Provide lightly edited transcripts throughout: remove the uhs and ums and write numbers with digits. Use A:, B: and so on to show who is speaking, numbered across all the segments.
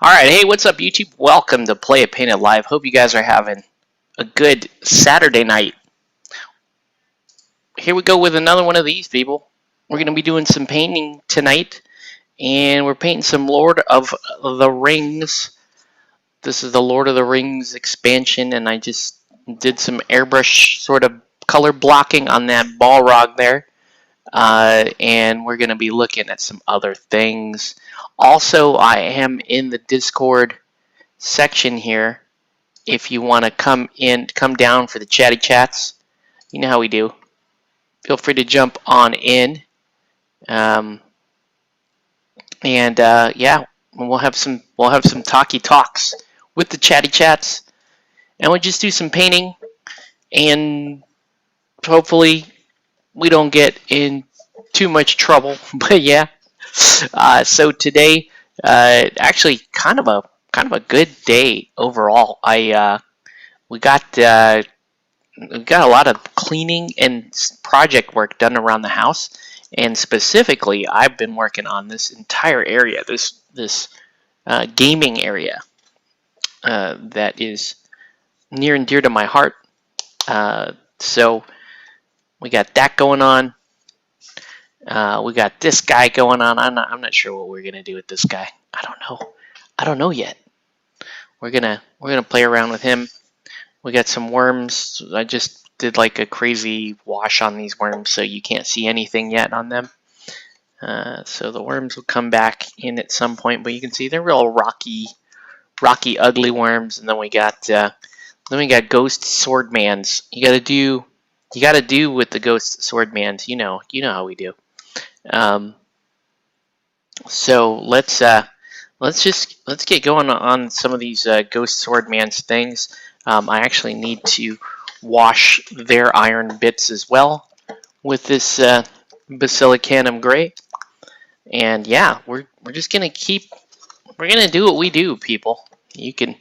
A: Alright, hey, what's up YouTube? Welcome to Play It Painted Live. Hope you guys are having a good Saturday night. Here we go with another one of these, people. We're going to be doing some painting tonight, and we're painting some Lord of the Rings. This is the Lord of the Rings expansion, and I just did some airbrush sort of color blocking on that Balrog there. And we're going to be looking at some other things. Also, I am in the Discord section here. If you want to come down for the chatty chats, you know how we do. Feel free to jump on in, yeah, we'll have some talky talks with the chatty chats, and we'll just do some painting, and hopefully we don't get in too much trouble. But yeah, so today, actually, kind of a good day overall. We got a lot of cleaning and project work done around the house, and specifically, I've been working on this entire area, this gaming area that is near and dear to my heart. So we got that going on. We got this guy going on. I'm not sure what we're gonna do with this guy. I don't know yet. We're gonna play around with him. We got some worms. I just did like a crazy wash on these worms, so you can't see anything yet on them. So the worms will come back in at some point, but you can see they're real rocky, ugly worms. And then we got ghost swordmans. You gotta do with the ghost swordmans. You know how we do. So let's get going on some of these ghost swordmans things. I actually need to wash their iron bits as well with this Basilicanum Gray. And yeah, we're just gonna do what we do, people. You can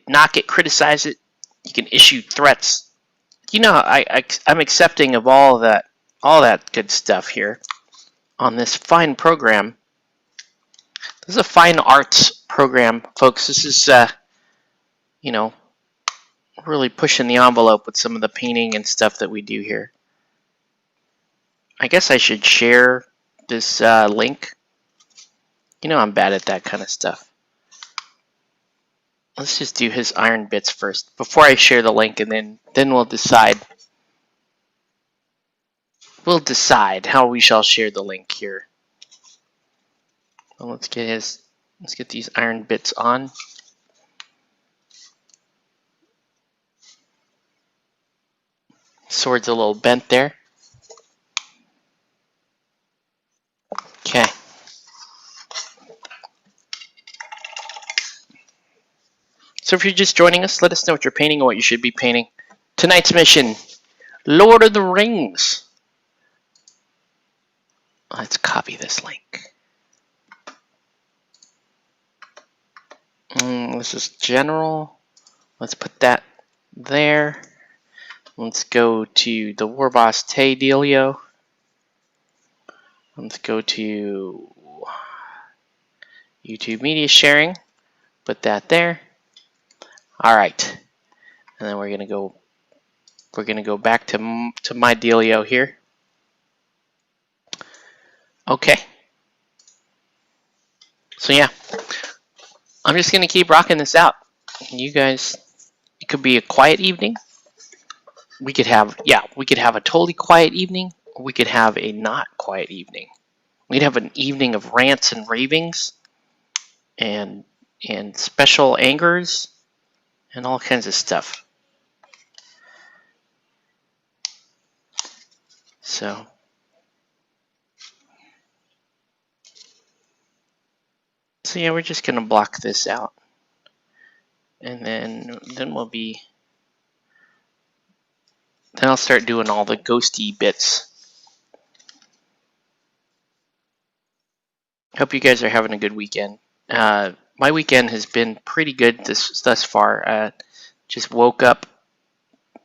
A: knock it, criticize it. You can issue threats. You know, I'm accepting of all that good stuff here on this fine program. This is a fine arts program, folks. This is really pushing the envelope with some of the painting and stuff that we do here. I guess I should share this link. You know I'm bad at that kind of stuff. Let's just do his iron bits first before I share the link, and then we'll decide. We'll decide how we shall share the link here. Well, let's get these iron bits on. Sword's a little bent there. Okay. So if you're just joining us, let us know what you're painting or what you should be painting. Tonight's mission, Lord of the Rings. Let's copy this link. This is general. Let's put that there. Let's go to the Warboss Tay dealio. Let's go to YouTube media sharing. Put that there. All right, and then we're gonna go back to my dealio here. Okay. So yeah, I'm just gonna keep rocking this out. You guys, it could be a quiet evening. We could have a totally quiet evening, or we could have a not quiet evening. We'd have an evening of rants and ravings, and special angers, and all kinds of stuff. So yeah, we're just gonna block this out, and then I'll start doing all the ghosty bits. Hope you guys are having a good weekend. My weekend has been pretty good thus far. Just woke up,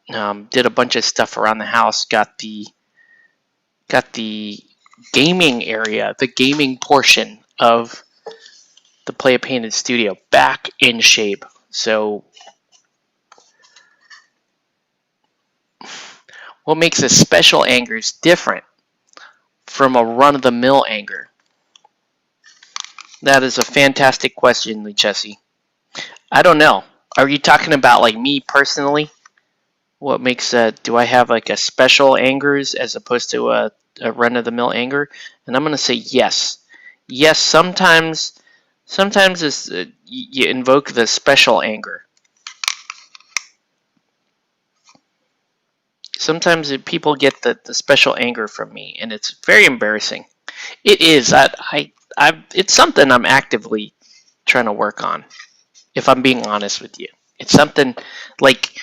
A: did a bunch of stuff around the house. Got the gaming area, the gaming portion of the Play It Painted Studio back in shape. So what makes a special angers different from a run-of-the-mill anger? That is a fantastic question, Lee Chessy. I don't know. Are you talking about like me personally? What makes do I have like a special angers as opposed to a run-of-the-mill anger? And I'm going to say yes. Yes, sometimes it's, you invoke the special anger. Sometimes people get the special anger from me, and it's very embarrassing. It is. It's something I'm actively trying to work on, if I'm being honest with you. It's something like,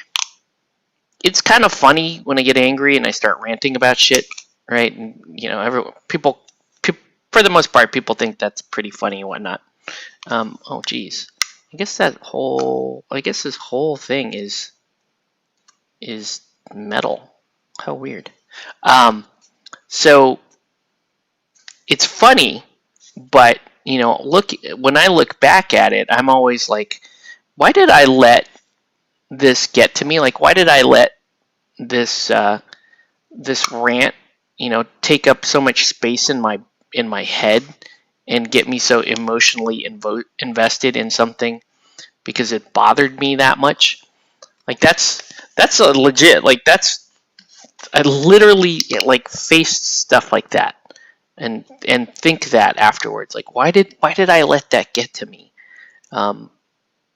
A: it's kind of funny when I get angry and I start ranting about shit, right? And you know, people, for the most part, people think that's pretty funny and whatnot. Oh, geez. I guess this whole thing is metal. How weird. So it's funny, but you know, when I look back at it, I'm always like, why did I let this get to me? Like, why did I let this this rant, you know, take up so much space in my head and get me so emotionally invested in something because it bothered me that much? Like, that's a legit, like, I literally like faced stuff like that and think that afterwards, like, why did I let that get to me?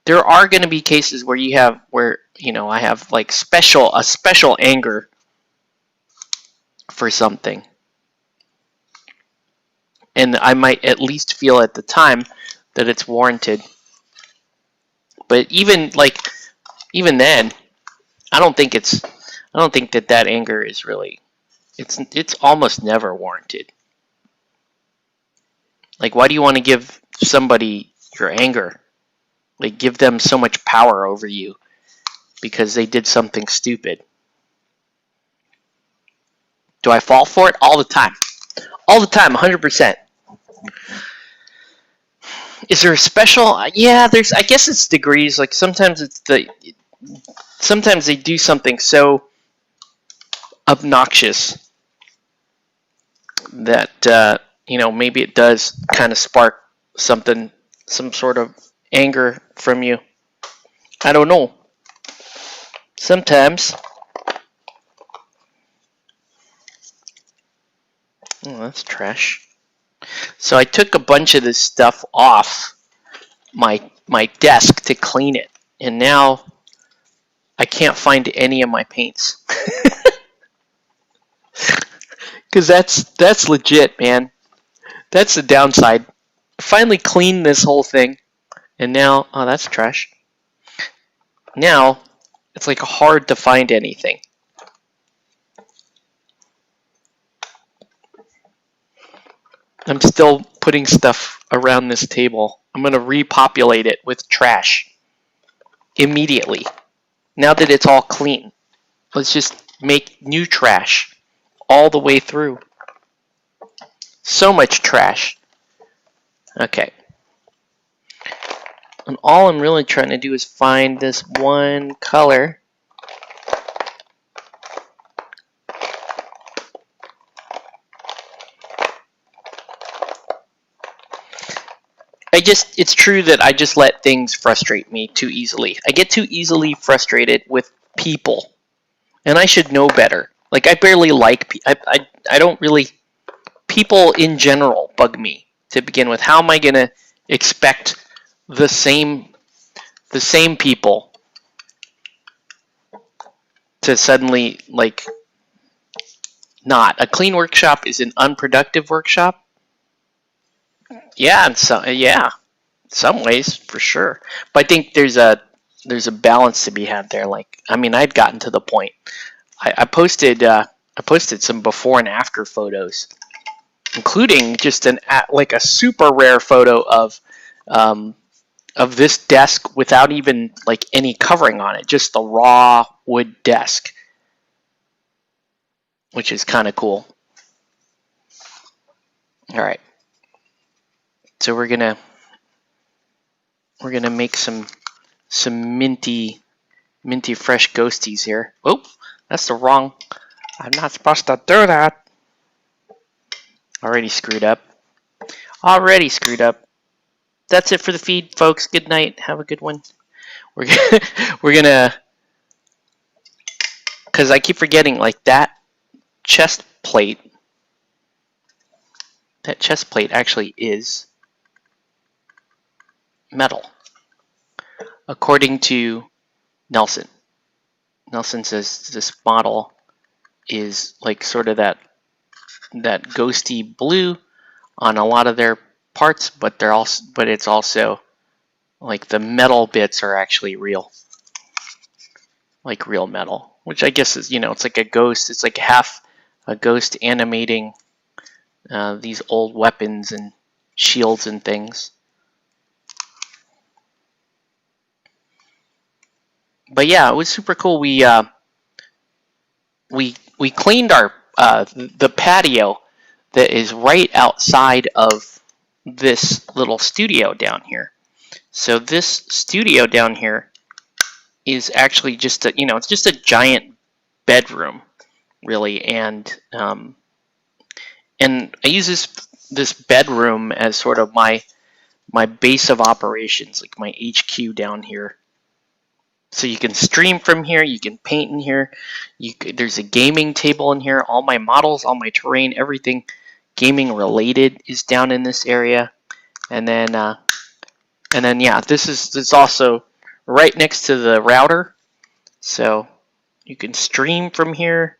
A: There are going to be cases where I have like a special anger for something, and I might at least feel at the time that it's warranted. But even then, I don't think that anger is really, it's almost never warranted. Like, why do you want to give somebody your anger? Like, give them so much power over you because they did something stupid. Do I fall for it? All the time. All the time, 100%. Is there a special? Yeah, I guess it's degrees. Like, sometimes they do something so obnoxious that maybe it does kind of spark some sort of anger from you. I don't know. Sometimes. Oh, that's trash. So I took a bunch of this stuff off my desk to clean it, and now I can't find any of my paints. Because that's legit, man. That's the downside. I finally cleaned this whole thing, and now, oh, that's trash. Now it's like hard to find anything. I'm still putting stuff around this table. I'm going to repopulate it with trash immediately. Now that it's all clean, let's just make new trash all the way through. So much trash. Okay. And all I'm really trying to do is find this one color. It's true that I just let things frustrate me too easily. I get too easily frustrated with people, and I should know better. Like, I barely like, I don't really, people in general bug me to begin with. How am I going to expect the same people to suddenly, like, not? A clean workshop is an unproductive workshop? Yeah, in some ways, for sure. But I think there's a balance to be had there. Like, I mean, I'd gotten to the point. I posted some before and after photos, including just a super rare photo of this desk without even like any covering on it, just the raw wood desk, which is kind of cool. All right. So we're gonna make some minty fresh ghosties here. Oh, that's the wrong. I'm not supposed to do that. Already screwed up. Already screwed up. That's it for the feed, folks. Good night. Have a good one. We're gonna because I keep forgetting, like, that chest plate. That chest plate actually is metal, according to Nelson. Nelson says this model is like sort of that ghosty blue on a lot of their parts, but it's also like the metal bits are actually real, like real metal, which I guess is, it's like a ghost. It's like half a ghost animating these old weapons and shields and things. But yeah, it was super cool. We cleaned our the patio that is right outside of this little studio down here. So this studio down here is actually just a, it's just a giant bedroom, really, and I use this bedroom as sort of my base of operations, like my HQ down here. So you can stream from here, you can paint in here. There's a gaming table in here. All my models, all my terrain, everything gaming related is down in this area. And then yeah, this is also right next to the router, so you can stream from here.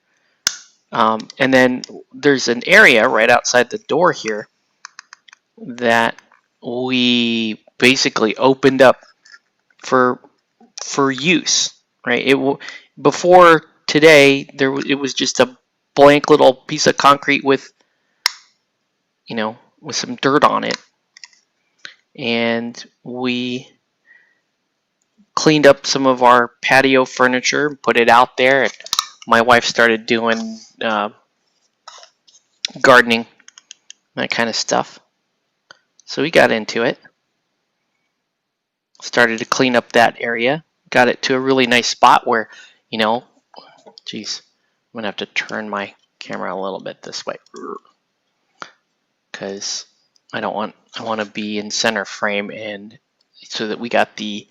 A: And then there's an area right outside the door here that we basically opened up for use, right? Before today, it was just a blank little piece of concrete with with some dirt on it, and we cleaned up some of our patio furniture and put it out there. And my wife started doing gardening, that kind of stuff. So we got into it. Started to clean up that area. Got it to a really nice spot where, geez, I'm gonna have to turn my camera a little bit this way because I want to be in center frame, and so that we got the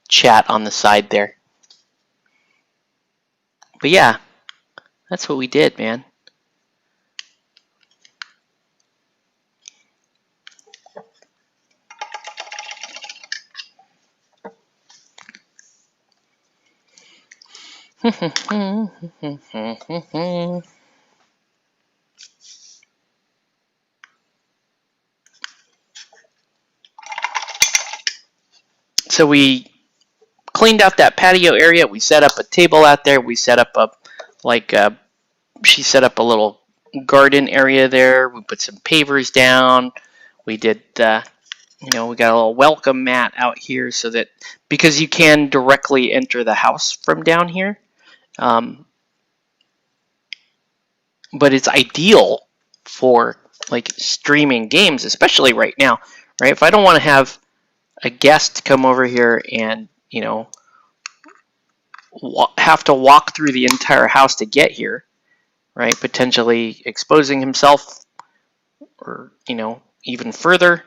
A: chat on the side there. But yeah, that's what we did, man. So we cleaned out that patio area. We set up a table out there. We set up she set up a little garden area there. We put some pavers down. We did, we got a little welcome mat out here so that, because you can directly enter the house from down here. But it's ideal for like streaming games, especially right now, right? If I don't want to have a guest come over here and, have to walk through the entire house to get here, right? Potentially exposing himself or, even further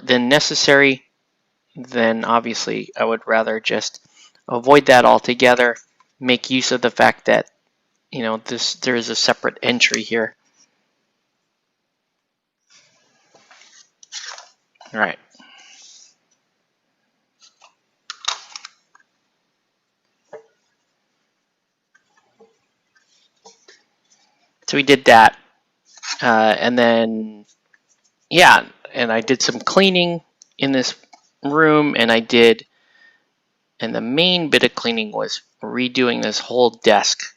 A: than necessary, then obviously I would rather just avoid that altogether, make use of the fact that, there is a separate entry here. All right. So we did that, and then, yeah, and I did some cleaning in this room, and the main bit of cleaning was redoing this whole desk,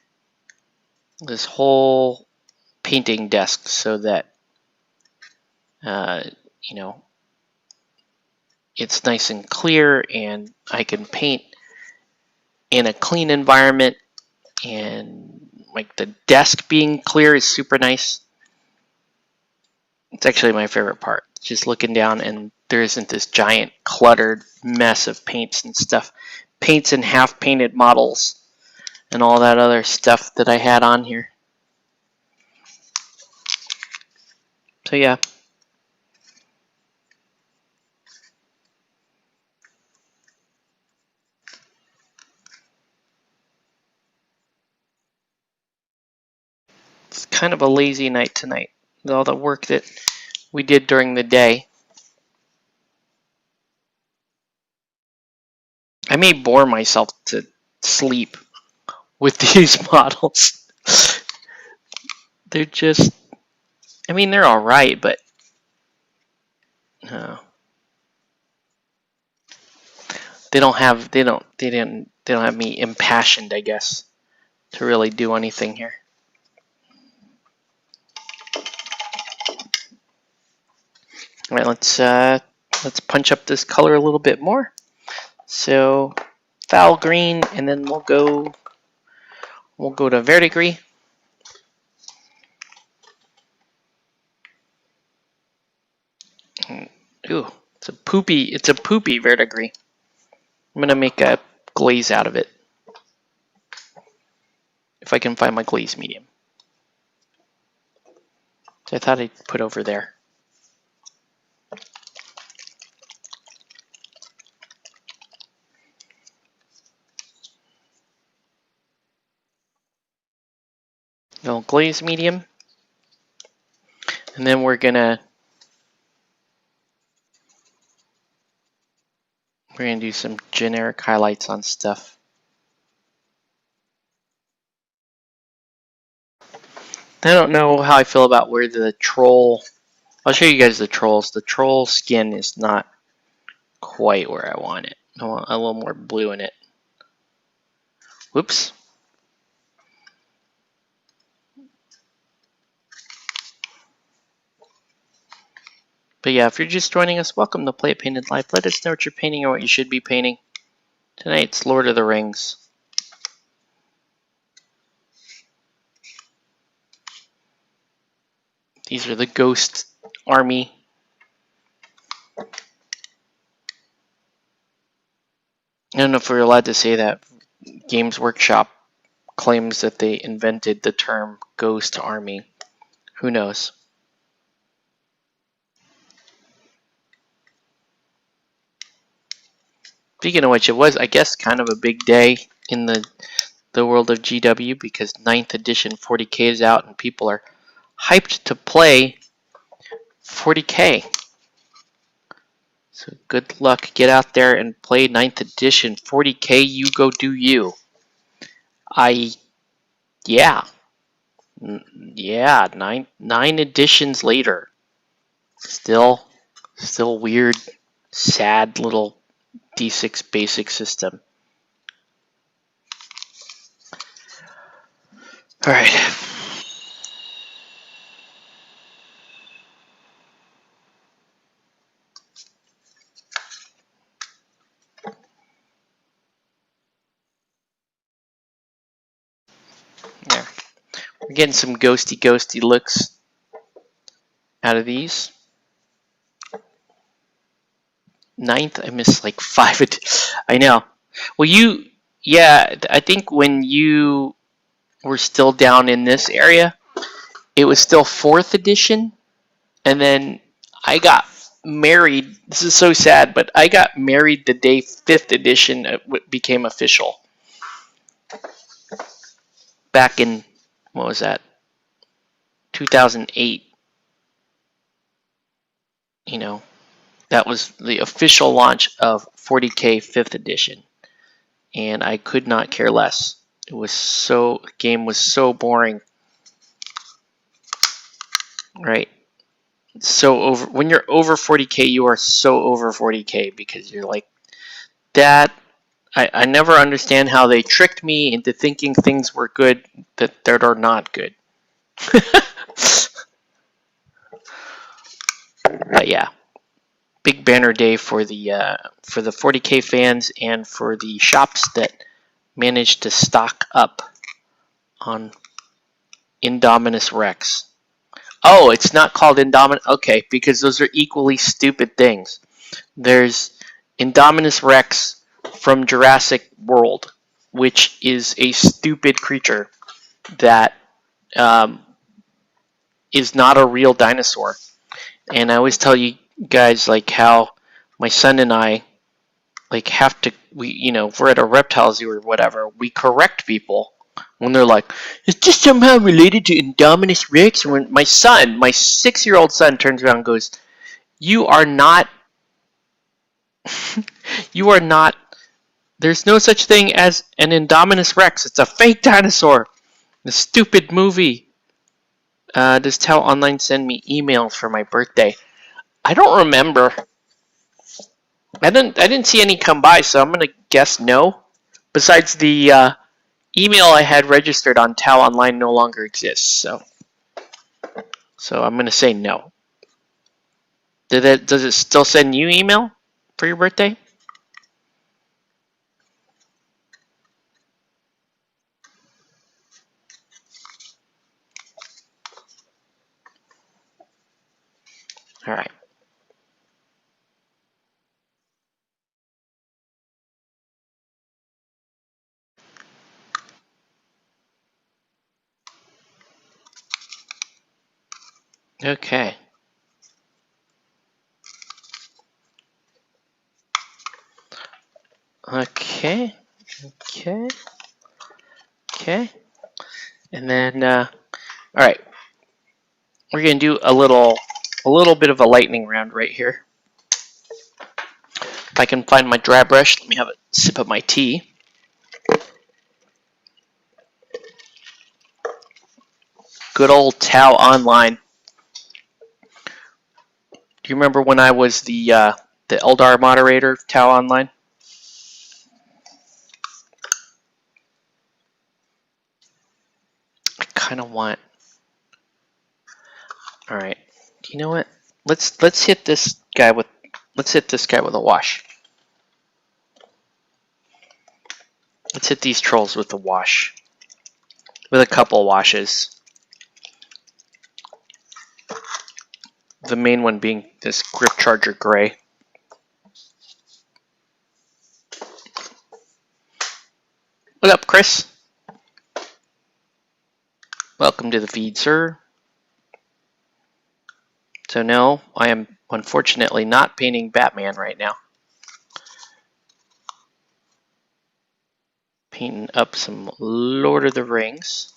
A: this whole painting desk, so that, it's nice and clear, and I can paint in a clean environment, and like the desk being clear is super nice. It's actually my favorite part. just looking down, and there isn't this giant cluttered mess of paints and stuff. Paints and half-painted models and all that other stuff that I had on here. So yeah. It's kind of a lazy night tonight with all the work that we did during the day. I may bore myself to sleep with these models. They're just, I mean, they're all right, but they don't have me impassioned, I guess, to really do anything here. All right, let's punch up this color a little bit more. So foul green, and then we'll go to verdigris. Ooh, it's a poopy verdigris. I'm gonna make a glaze out of it if I can find my glaze medium. So I thought I'd put over there. Little glaze medium, and then we're gonna do some generic highlights on stuff. I don't know how I feel about where the troll. I'll show you guys the trolls. The troll skin is not quite where I want it. I want a little more blue in it. Whoops. But yeah, if you're just joining us, welcome to Play It Painted Live. Let us know what you're painting or what you should be painting. Tonight's Lord of the Rings. These are the Ghost Army. I don't know if we're allowed to say that. Games Workshop claims that they invented the term Ghost Army. Who knows? Speaking of which, it was, I guess, kind of a big day in the world of GW because 9th edition 40K is out and people are hyped to play 40K. So good luck. Get out there and play 9th edition 40K. You go do you. Yeah, 9 editions later. Still weird, sad little D6 basic system. All right. There. We're getting some ghosty looks out of these. 9th, I missed like 5. I know. Well, yeah, I think when you were still down in this area, it was still 4th edition, and then I got married. This is so sad, but I got married the day 5th edition became official. Back in, what was that? 2008. You know, that was the official launch of 40K 5th edition, and I could not care less. It was the game was so boring. Right? So over, when you're over 40K, you are so over 40K because you're like, that, I never understand how they tricked me into thinking things were good that are not good. But yeah, big banner day for the 40K fans and for the shops that managed to stock up on Indominus Rex. Oh, it's not called Indominus. Okay, because those are equally stupid things. There's Indominus Rex from Jurassic World, which is a stupid creature that is not a real dinosaur. And I always tell you guys like how my son and I like have to if we're at a reptile zoo or whatever, we correct people when they're like, is this somehow related to Indominus Rex? And when my 6-year-old son turns around and goes, you are not there's no such thing as an Indominus Rex. It's a fake dinosaur. The stupid movie. Does Tau Online send me emails for my birthday? I don't remember. I didn't see any come by, so I'm gonna guess no. Besides the email I had registered on Tau Online no longer exists, so I'm gonna say no. Does it still send you email for your birthday? All right. Okay. Okay. Okay. Okay. And then, all right. We're gonna do a little bit of a lightning round right here. If I can find my dry brush, let me have a sip of my tea. Good old Tau Online. Do you remember when I was the Eldar moderator of Tau Online? I kind of want. All right. You know what? Let's hit this guy with a wash. Let's hit these trolls with a wash. With a couple washes. The main one being this Grip Charger Gray. What up, Chris? Welcome to the feed, sir. So no, I am unfortunately not painting Batman right now. Painting up some Lord of the Rings.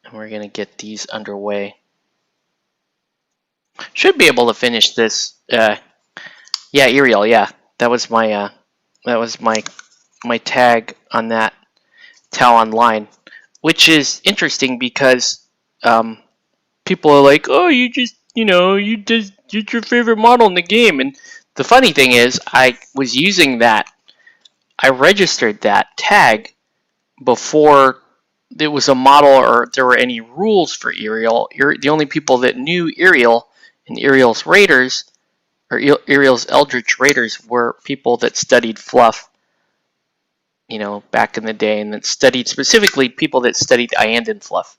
A: And we're going to get these underway. Should be able to finish this. Yeah, Ariel. Yeah, that was my tag on that Tau Online, which is interesting because people are like, oh, it's your favorite model in the game. And the funny thing is, I was using that. I registered that tag before there was a model or there were any rules for Ariel. The only people that knew Ariel and Ariel's Raiders, or Ariel's Eldritch Raiders, were people that studied fluff, back in the day, and that studied specifically people that studied Iyanden fluff.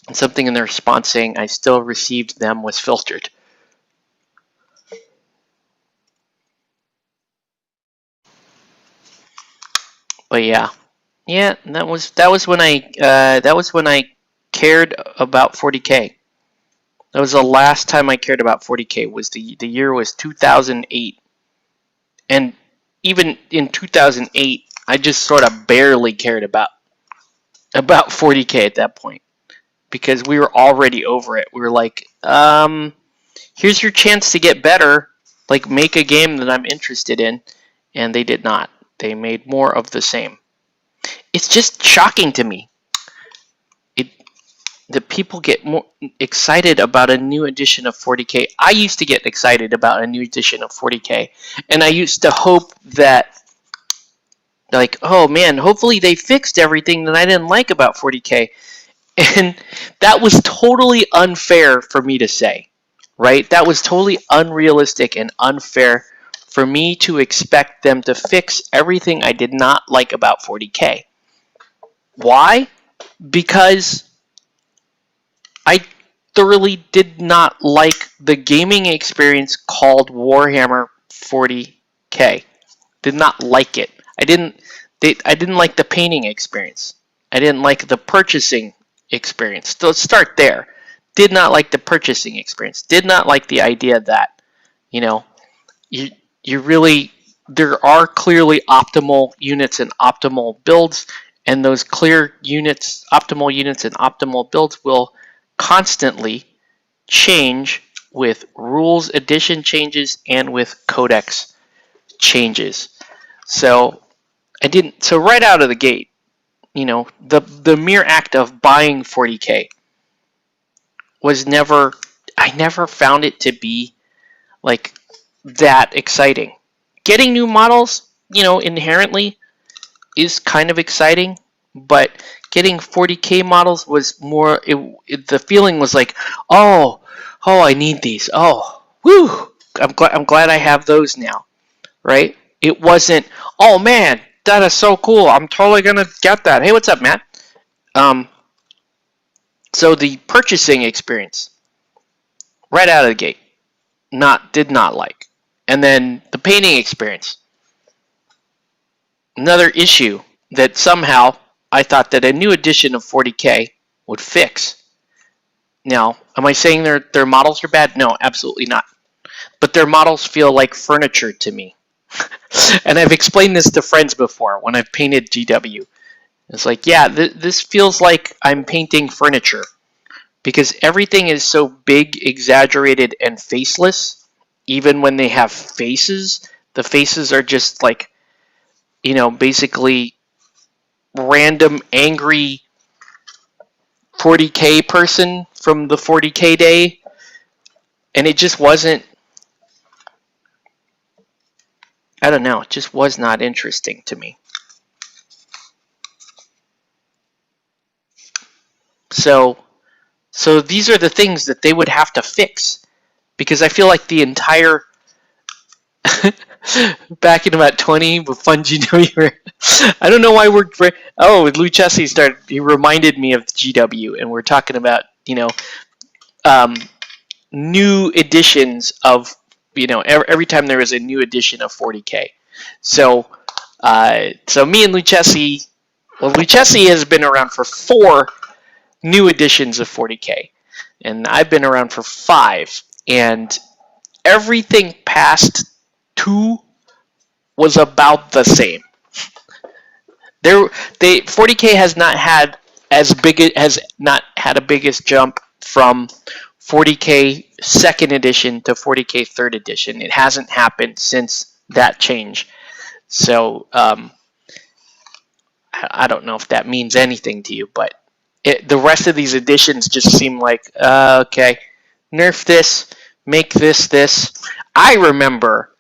A: And something in the response saying, I still received them was filtered. But yeah, that was when I cared about 40K. That was the last time I cared about 40K. Was the year was 2008, and even in 2008, I just sort of barely cared about 40K at that point because we were already over it. We were like, here's your chance to get better, like make a game that I'm interested in, and they did not. They made more of the same. It's just shocking to me that people get more excited about a new edition of 40K. I used to get excited about a new edition of 40K, and I used to hope that, like, oh man, hopefully they fixed everything that I didn't like about 40K. And that was totally unfair for me to say, right? That was totally unrealistic and unfair for me to expect them to fix everything I did not like about 40K. Why? because I thoroughly did not like the gaming experience called Warhammer 40K. Did not like it. I didn't like the painting experience. I didn't like the purchasing experience. So let's start there. Did not like the purchasing experience. Did not like the idea that, you know, you really, there are clearly optimal units and optimal builds, and those clear units, optimal units and optimal builds will constantly change with rules addition changes and with codex changes. So so right out of the gate, you know, the mere act of buying 40K was never, I never found it to be like that exciting. Getting new models, you know, inherently is kind of exciting, but getting 40K models was more, the feeling was like, oh, I need these. Oh, woo, I'm glad I have those now, right? It wasn't, oh man, that is so cool. I'm totally gonna get that. Hey, what's up, Matt? So the purchasing experience, right out of the gate, did not like. And then the painting experience, another issue that somehow I thought that a new edition of 40K would fix. Now, am I saying their models are bad? No, absolutely not. But their models feel like furniture to me. And I've explained this to friends before when I've painted GW. It's like, yeah, this feels like I'm painting furniture because everything is so big, exaggerated, and faceless. Even when they have faces, the faces are just like, you know, basically random angry 40K person from the 40K day. And it just wasn't, I don't know, it just was not interesting to me. So these are the things that they would have to fix, because I feel like the entire back in about 20 with Fun GW, I don't know why we're, oh, Lou Chessie started, he reminded me of GW, and we're talking about, you know, new editions of, you know, every time there is a new edition of 40K. So me and Lou Chessie, well, Lou Chessie has been around for 4 new editions of 40K, and I've been around for 5, and everything past 2 was about the same. 40K has not had a biggest jump from 40K second edition to 40K third edition. It hasn't happened since that change. So I don't know if that means anything to you, but the rest of these editions just seem like, okay, nerf this, make this. I remember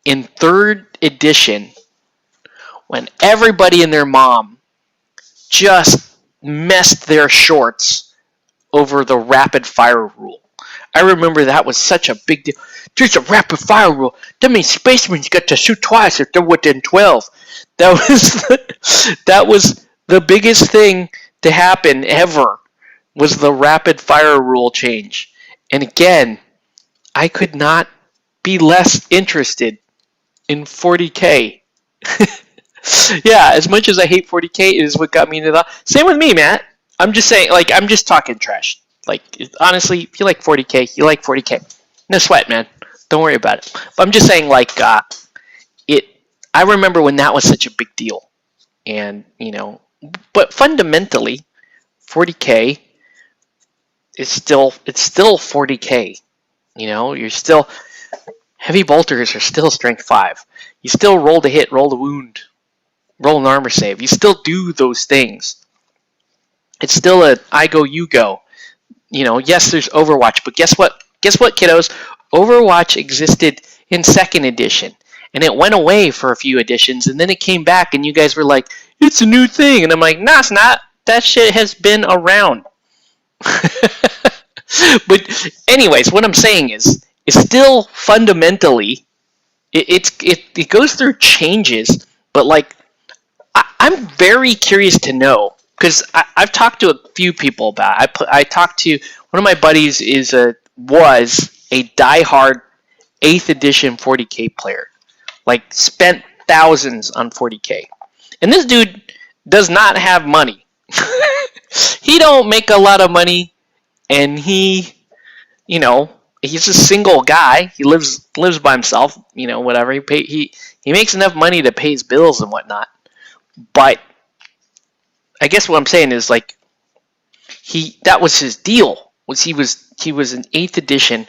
A: in third edition when everybody and their mom just messed their shorts over the rapid fire rule. I remember that was such a big deal. There's a rapid fire rule. That means spacemen get to shoot twice if they're within 12. That was the biggest thing to happen ever, was the rapid fire rule change. And again, I could not be less interested in 40K. Yeah, as much as I hate 40K, it is what got me into that. Same with me, Matt. I'm just saying, like, I'm just talking trash. Like, honestly, if you like 40K, you like 40K. No sweat, man. Don't worry about it. But I'm just saying, like, I remember when that was such a big deal. And, you know, but fundamentally, 40K is still 40K. You know, you're still, heavy bolters are still strength 5. You still roll to hit, roll to wound, roll an armor save. You still do those things. It's still a I go, you go. You know, yes, there's Overwatch, but guess what? Guess what, kiddos? Overwatch existed in second edition, and it went away for a few editions, and then it came back, and you guys were like, it's a new thing. And I'm like, nah, it's not. That shit has been around. But anyways, what I'm saying is, it's still fundamentally, it goes through changes, but like, I'm very curious to know because I've talked to a few people about it. I talked to one of my buddies was a diehard 8th edition 40K player, like spent thousands on 40K, and this dude does not have money. He don't make a lot of money, and he, he's a single guy. He lives by himself. Whatever he makes enough money to pay his bills and whatnot. But I guess what I'm saying is like that was his deal. He was an 8th edition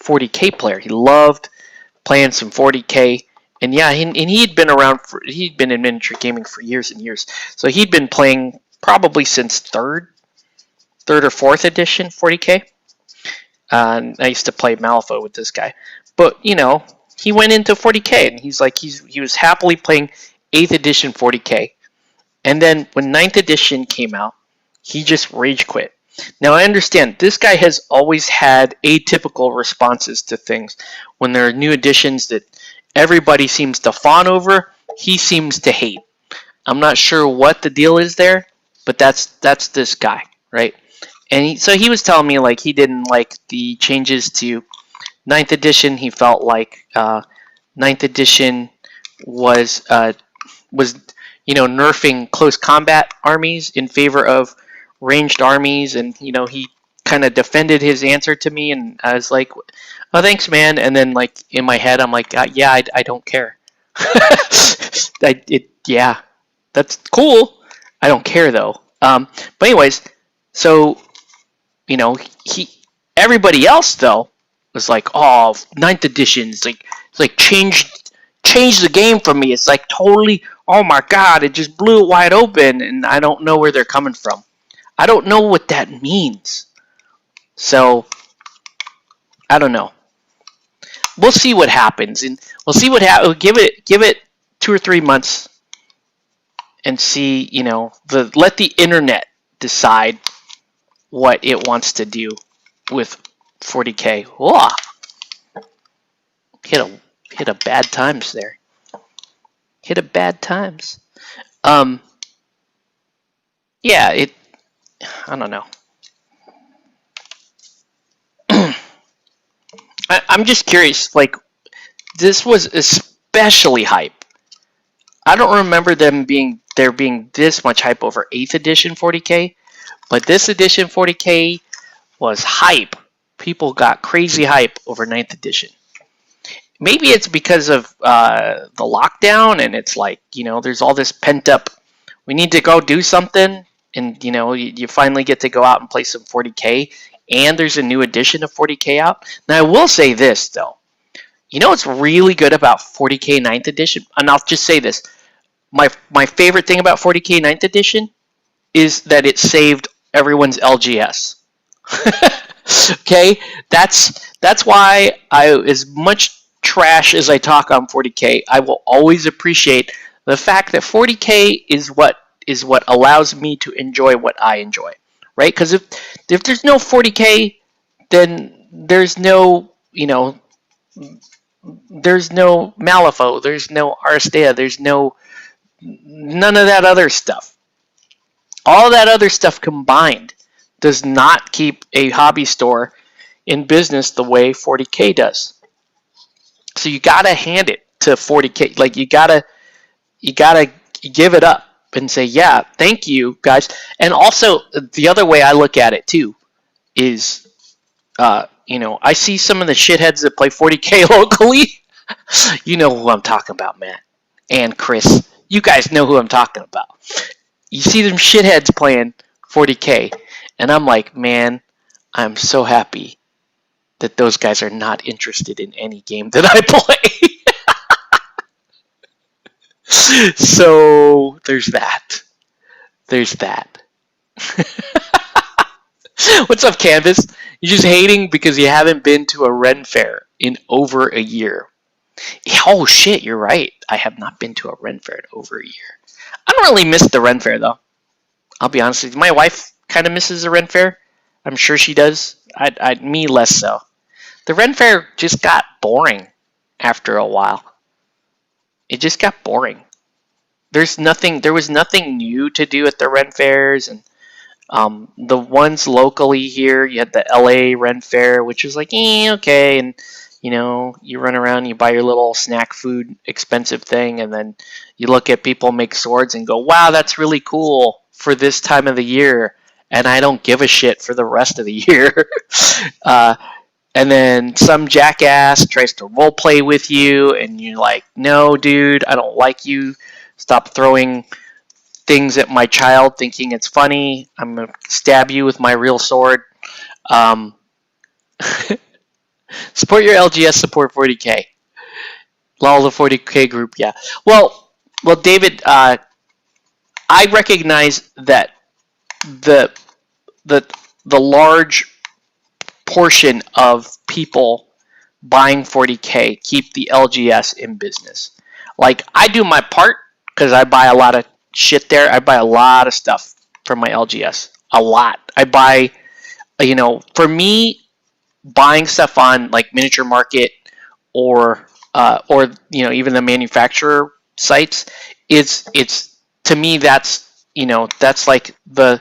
A: 40K player. He loved playing some 40K, and yeah, he'd been in miniature gaming for years and years. So he'd been playing probably since third or 4th edition 40K. I used to play Malifaux with this guy, but he went into 40K, and he's like he was happily playing 8th edition 40K, and then when 9th edition came out, he just rage quit. Now I understand this guy has always had atypical responses to things. When there are new editions that everybody seems to fawn over, he seems to hate. I'm not sure what the deal is there, but that's this guy, right? And so he was telling me like he didn't like the changes to 9th edition. He felt like 9th edition was nerfing close combat armies in favor of ranged armies, and he kind of defended his answer to me, and I was like, "Oh, thanks, man." And then like in my head, I'm like, "Yeah, I don't care." Yeah, that's cool. I don't care though. But anyways, so everybody else though was like, "Oh, 9th edition, it's like changed the game for me. It's like totally, oh my god, it just blew it wide open," and I don't know where they're coming from. I don't know what that means. So I don't know. We'll see what happens, and we'll see what happens. Give it 2 or 3 months, and see. Let the internet decide what it wants to do with 40K. Whoa. Hit a bad times there. Hit a bad times. Yeah, I don't know. I'm just curious, like, this was especially hype. I don't remember there being this much hype over 8th edition 40K, but this edition 40K was hype. People got crazy hype over 9th edition. Maybe it's because of the lockdown, and it's like, there's all this pent up, we need to go do something, and you finally get to go out and play some 40K, and there's a new edition of 40K out. Now I will say this though, what's really good about 40K 9th edition, and I'll just say this, my favorite thing about 40K 9th edition is that it saved everyone's LGS. Okay, that's why as much trash as I talk on 40K, I will always appreciate the fact that 40K is what allows me to enjoy what I enjoy, right? Because if there's no 40K, then there's no Malifaux, there's no Aristea, there's none of that other stuff. All that other stuff combined does not keep a hobby store in business the way 40K does. So you gotta hand it to 40K. Like you gotta give it up and say, yeah, thank you guys. And also the other way I look at it too is, I see some of the shitheads that play 40K locally. You know who I'm talking about, Matt and Chris. You guys know who I'm talking about. You see them shitheads playing 40K, and I'm like, man, I'm so happy that those guys are not interested in any game that I play. So there's that. What's up, Canvas? You're just hating because you haven't been to a Ren Fair in over a year. Oh shit, you're right. I have not been to a Ren Fair in over a year. I don't really miss the Ren Fair though. I'll be honest with you. My wife kind of misses the Ren Fair. I'm sure she does. Me less so. The Ren Fair just got boring after a while. It just got boring. there was nothing new to do at the Ren fairs, and the ones locally here, you had the LA Ren Fair, which was like, okay, and you run around, you buy your little snack food expensive thing, and then you look at people make swords and go, wow, that's really cool for this time of the year, and I don't give a shit for the rest of the year. And then some jackass tries to role play with you, and you're like, no, dude, I don't like you. Stop throwing things at my child thinking it's funny. I'm going to stab you with my real sword. Support your LGS, support 40K. Lol, the 40K group, yeah. Well, David, I recognize that the large portion of people buying 40K keep the LGS in business. Like, I do my part because I buy a lot of shit there. I buy a lot of stuff from my LGS. A lot. I buy, for me, buying stuff on like Miniature Market or even the manufacturer sites, it's to me that's like the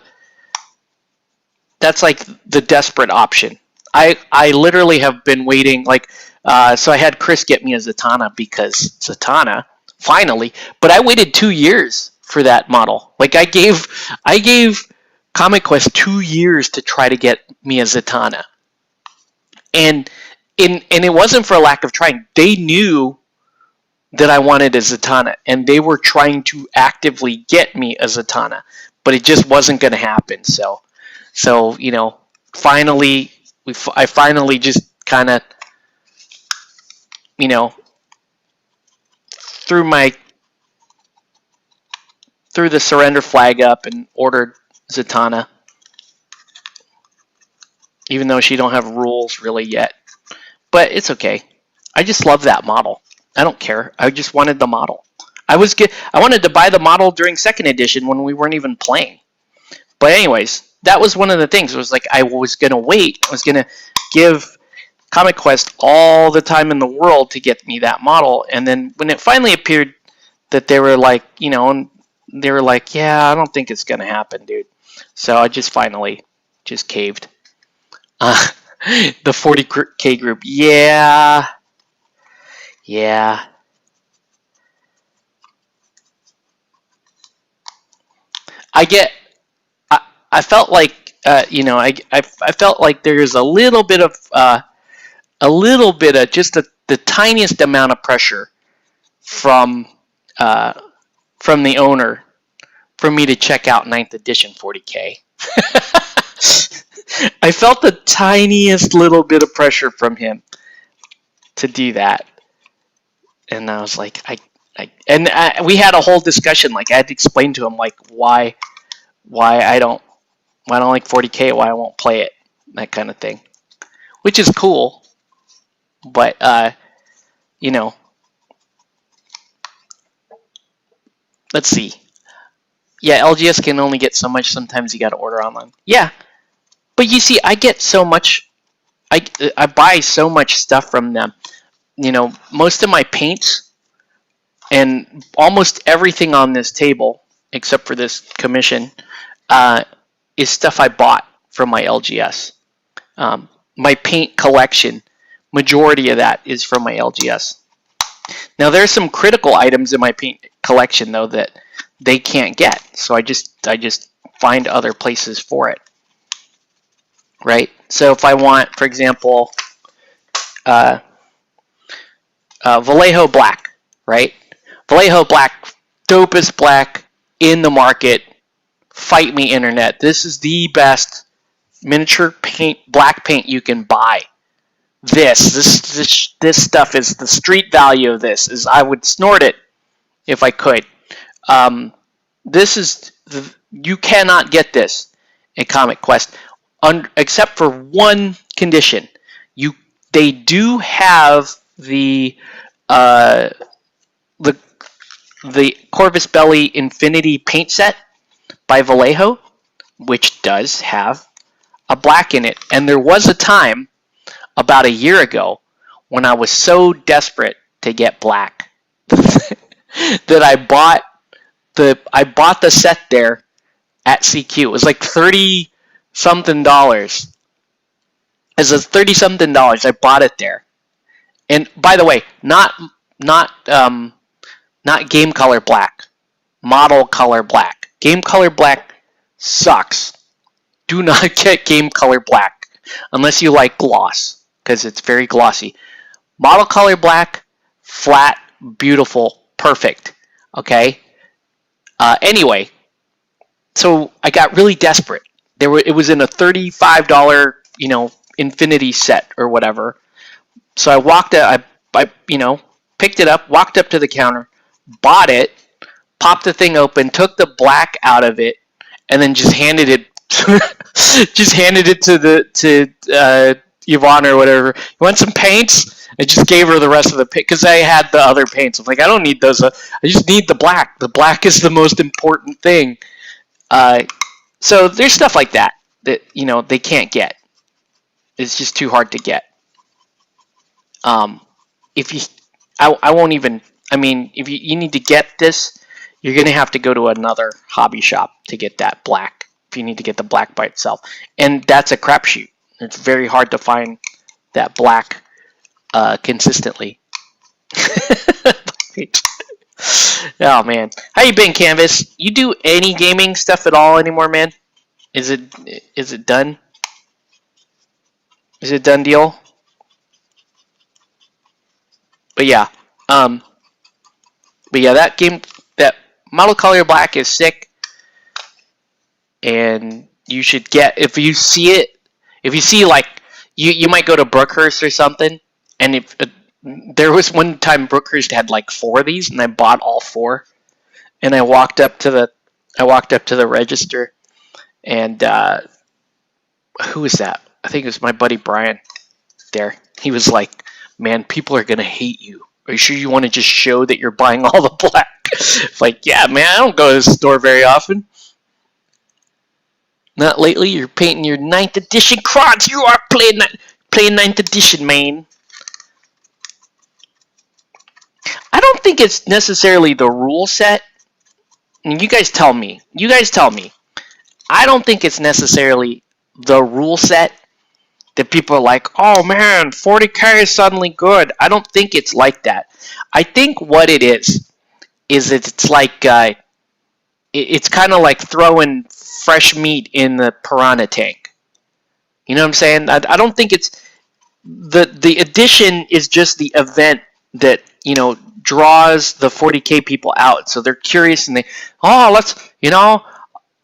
A: desperate option. I literally have been waiting, so I had Chris get me a Zatanna because Zatanna, finally, but I waited 2 years for that model. Like, I gave Comic Quest 2 years to try to get me a Zatanna. And it wasn't for a lack of trying. They knew that I wanted a Zatanna, and they were trying to actively get me a Zatanna, but it just wasn't going to happen. So finally, I finally just kind of, threw the surrender flag up and ordered Zatanna, even though she don't have rules really yet. But it's okay. I just love that model. I don't care. I just wanted the model. I wanted to buy the model during 2nd edition when we weren't even playing. But anyways, that was one of the things. It was like I was going to wait. I was going to give Comic Quest all the time in the world to get me that model. And then when it finally appeared that they were like, yeah, I don't think it's going to happen, dude. So I just finally just caved. The 40K group, yeah. I felt like, I felt like there's a little bit of just the tiniest amount of pressure from the owner for me to check out 9th edition 40K. I felt the tiniest little bit of pressure from him to do that, and I was like, we had a whole discussion. Like, I had to explain to him like why I don't like 40K, why I won't play it, that kind of thing, which is cool, but let's see. Yeah, LGS can only get so much. Sometimes you got to order online. Yeah, but you see, I get so much. I buy so much stuff from them. Most of my paints and almost everything on this table, except for this commission, is stuff I bought from my LGS. My paint collection, majority of that is from my LGS. Now, there's some critical items in my paint collection though that they can't get, so I just find other places for it. Right? So if I want, for example, Vallejo Black, right? Vallejo Black, dopest black in the market. Fight me, internet. This is the best miniature paint, black paint you can buy. This stuff is the street value of this. I would snort it if I could. You cannot get this in Comic Quest, except for one condition. They do have the Corvus Belli Infinity paint set by Vallejo, which does have a black in it. And there was a time about a year ago when I was so desperate to get black that I bought I bought the set there at CQ. It was like $30 something. As a $30 something, I bought it there. And by the way, not game color black, model color black. Game color black sucks. Do not get game color black unless you like gloss, because it's very glossy. Model color black, flat, beautiful, perfect. Okay. Anyway, so I got really desperate. It was in a $35, Infinity set or whatever. So I walked out. I picked it up, walked up to the counter, bought it, popped the thing open, took the black out of it, and then just handed it to Yvonne or whatever. You want some paints? I just gave her the rest of the paint because I had the other paints. I'm like, I don't need those. I just need the black. The black is the most important thing. So there's stuff like that they can't get. It's just too hard to get. If you, I won't even. I mean, if you need to get this, you're gonna have to go to another hobby shop to get that black. If you need to get the black by itself, and that's a crapshoot. It's very hard to find that black consistently. Oh man, how you been, Canvas? You do any gaming stuff at all anymore, man? Is it done? Is it done deal? But yeah, that game, that model color black is sick, and you should get, if you see like you might go to Brookhurst or something, and if there was one time Brookhurst had like 4 of these, and I bought all 4, and I walked up to the register, and who was that? I think it was my buddy Brian. There, he was like, "Man, people are gonna hate you. Are you sure you want to just show that you're buying all the black?" It's like, yeah, man, I don't go to the store very often. Not lately. You're painting your 9th edition cards. You are playing 9th edition, man. I don't think it's necessarily the rule set. And you guys tell me. I don't think it's necessarily the rule set that people are like, oh man, 40K is suddenly good. I don't think it's like that. I think what it is it's like, it's kind of like throwing fresh meat in the piranha tank. You know what I'm saying? I don't think it's, the addition is just the event that, draws the 40K people out. So they're curious and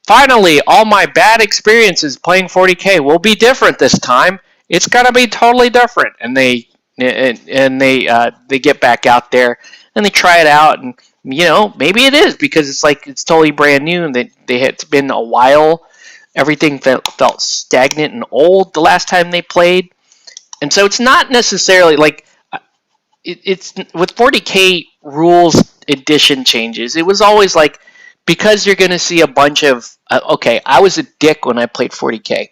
A: finally, all my bad experiences playing 40K will be different this time. It's gonna be totally different, and they get back out there and they try it out, and maybe it is because it's totally brand new and it's been a while. Everything felt stagnant and old the last time they played, and so it's not necessarily like it's with 40K rules edition changes. It was always like, because you're gonna see a bunch of okay, I was a dick when I played 40K.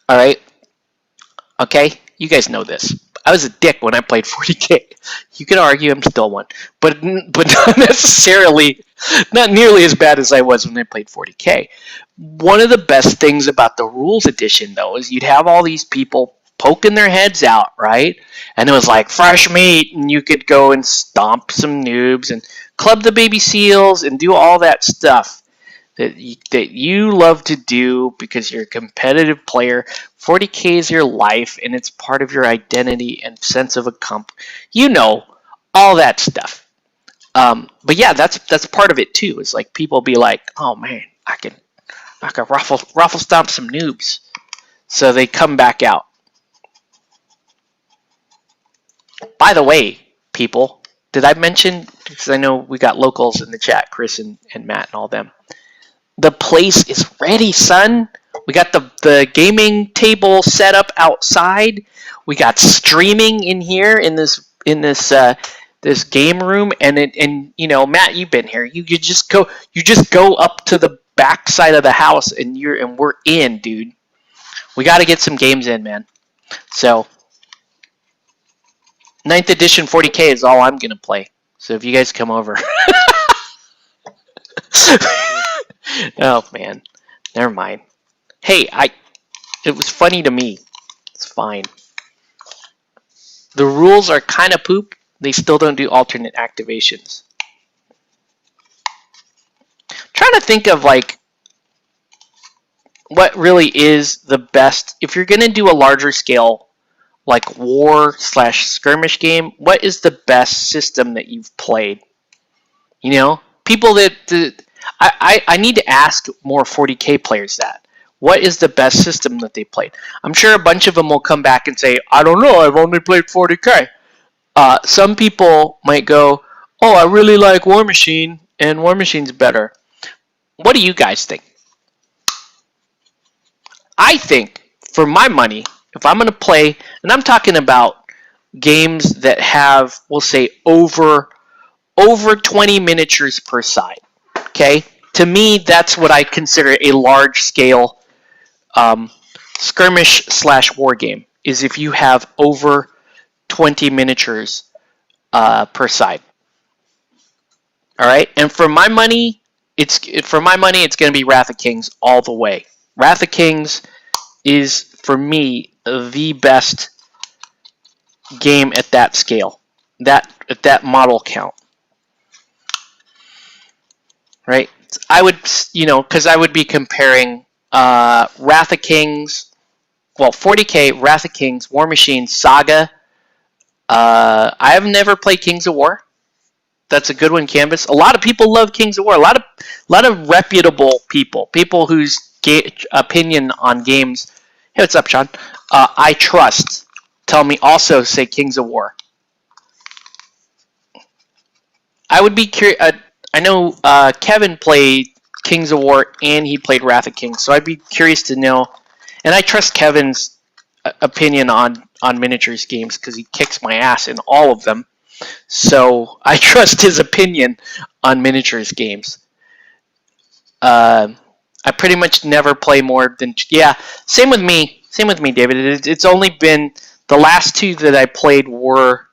A: All right. Okay, you guys know this. I was a dick when I played 40K. You could argue I'm still one, but not necessarily, not nearly as bad as I was when I played 40K. One of the best things about the rules edition, though, is you'd have all these people poking their heads out, right? And it was like fresh meat, and you could go and stomp some noobs and club the baby seals and do all that stuff that you love to do because you're a competitive player. 40K is your life, and it's part of your identity and sense of all that stuff. But yeah, that's part of it too. It's like people be like, oh man, I can ruffle stomp some noobs, so they come back out. By the way, people, did I mention, because I know we got locals in the chat, Chris and Matt and all them. The place is ready, son. We got the gaming table set up outside. We got streaming in here in this game room, and Matt, you've been here. You just go up to the back side of the house, and we're in, dude. We got to get some games in, man. So 9th edition 40K is all I'm gonna play. So if you guys come over. Oh man, never mind. Hey, it was funny to me. It's fine. The rules are kind of poop. They still don't do alternate activations. I'm trying to think of like what really is the best if you're gonna do a larger scale like war/skirmish game. What is the best system that you've played? You know, people I need to ask more 40K players that. What is the best system that they played? I'm sure a bunch of them will come back and say, I don't know, I've only played 40K. Some people might go, oh, I really like War Machine, and War Machine's better. What do you guys think? I think, for my money, if I'm going to play, and I'm talking about games that have, we'll say, over 20 miniatures per side. Okay, to me, that's what I consider a large scale skirmish/war game. Is if you have over 20 miniatures per side. All right, and for my money, it's going to be Wrath of Kings all the way. Wrath of Kings is for me the best game at that scale, at that model count. Right? I would, because I would be comparing Wrath of Kings, 40K, Wrath of Kings, War Machine, Saga. I have never played Kings of War. That's a good one, Canvas. A lot of people love Kings of War. A lot of reputable people whose opinion on games. Hey, what's up, Sean? I trust. Tell me also say Kings of War. I would be curious. I know Kevin played Kings of War and he played Wrath of Kings, so I'd be curious to know. And I trust Kevin's opinion on miniatures games because he kicks my ass in all of them. So I trust his opinion on miniatures games. I pretty much never play more than Same with me. Same with me, David. It's only been the last two that I played were.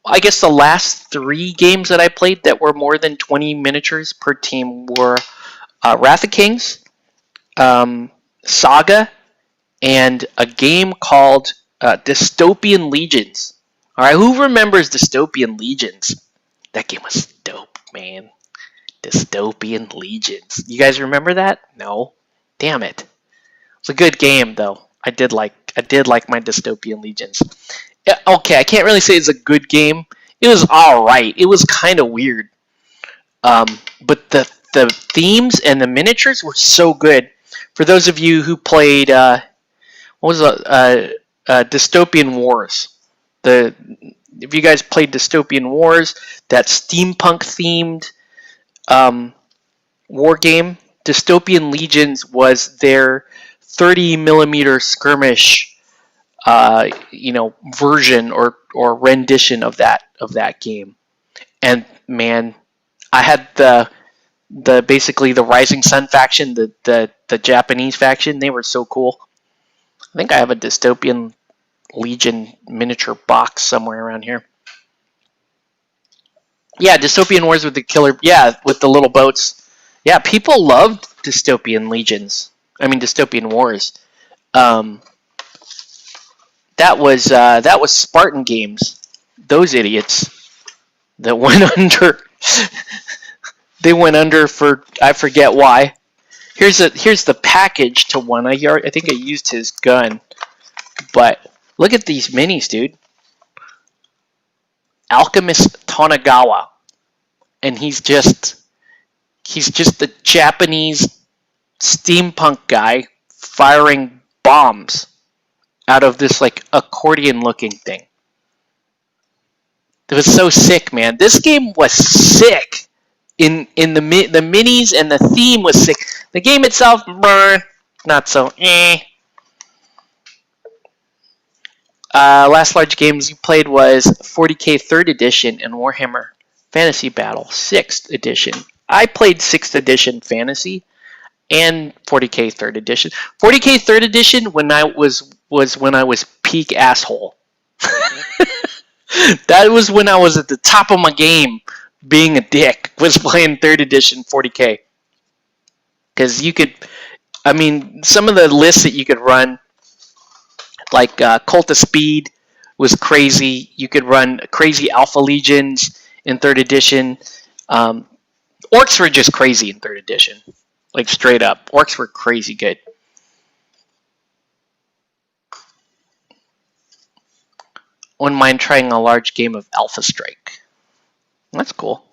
A: I guess the last 3 games that I played that were more than 20 miniatures per team were Wrath of Kings, Saga, and a game called Dystopian Legions. All right, who remembers Dystopian Legions? That game was dope, man. Dystopian Legions. You guys remember that? No? Damn it. It's a good game, though. I did like my Dystopian Legions. Okay, I can't really say it's a good game. It was alright. It was kind of weird. But the themes and the miniatures were so good. For those of you who played, what was it? Dystopian Wars. If you guys played Dystopian Wars, that steampunk themed war game, Dystopian Legions was their 30mm skirmish version or rendition of that game. And man, I had the basically the Rising Sun faction, the Japanese faction. They were so cool. I think I have a Dystopian Legion miniature box somewhere around here. Yeah, Dystopian Wars with the killer. Yeah, with the little boats. Yeah, people loved Dystopian Legions. I mean, Dystopian Wars. That was Spartan Games. Those idiots that went under. They went under for I forget why. Here's the package to one. I think I used his gun, but look at these minis, dude. Alchemist Tonagawa, and he's just the Japanese steampunk guy firing bombs out of this like accordion looking thing. It was so sick, man. This game was sick. In the minis and the theme was sick. The game itself, not so. Last large games you played was 40K 3rd edition and Warhammer Fantasy Battle 6th edition. I played 6th edition Fantasy and 40K 3rd edition. 40K 3rd edition when I was when I was peak asshole. That was when I was at the top of my game being a dick was playing 3rd edition 40k. Because you could, I mean, some of the lists that you could run, like Cult of Speed was crazy. You could run crazy Alpha Legions in 3rd edition. Orcs were just crazy in 3rd edition. Like, straight up. Orcs were crazy good. Wouldn't mind trying a large game of Alpha Strike. That's cool.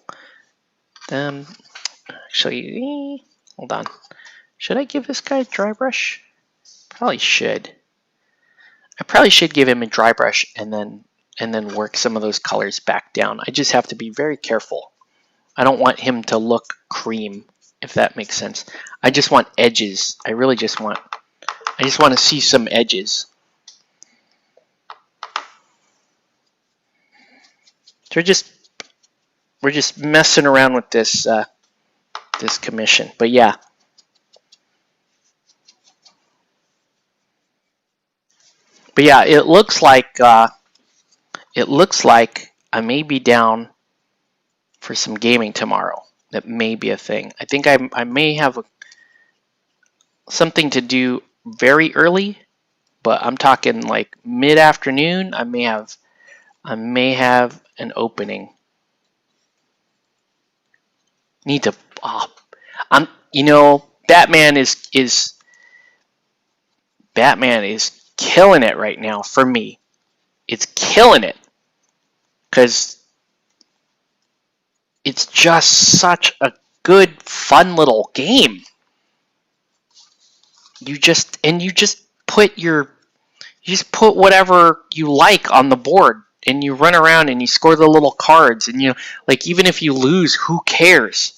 A: Actually, hold on. Should I give this guy a dry brush? Probably should. I probably should give him a dry brush and then work some of those colors back down. I just have to be very careful. I don't want him to look cream, if that makes sense. I just want edges. I just want to see some edges. So we're just messing around with this this commission. But yeah. But yeah, it looks like I may be down for some gaming tomorrow. That may be a thing. I think I may have something to do very early, but I'm talking like mid-afternoon. I may have an opening. Need to. Batman is killing it right now for me. It's killing it because it's just such a good, fun little game. You just put whatever you like on the board, and you run around and you score the little cards, and like, even if you lose, who cares?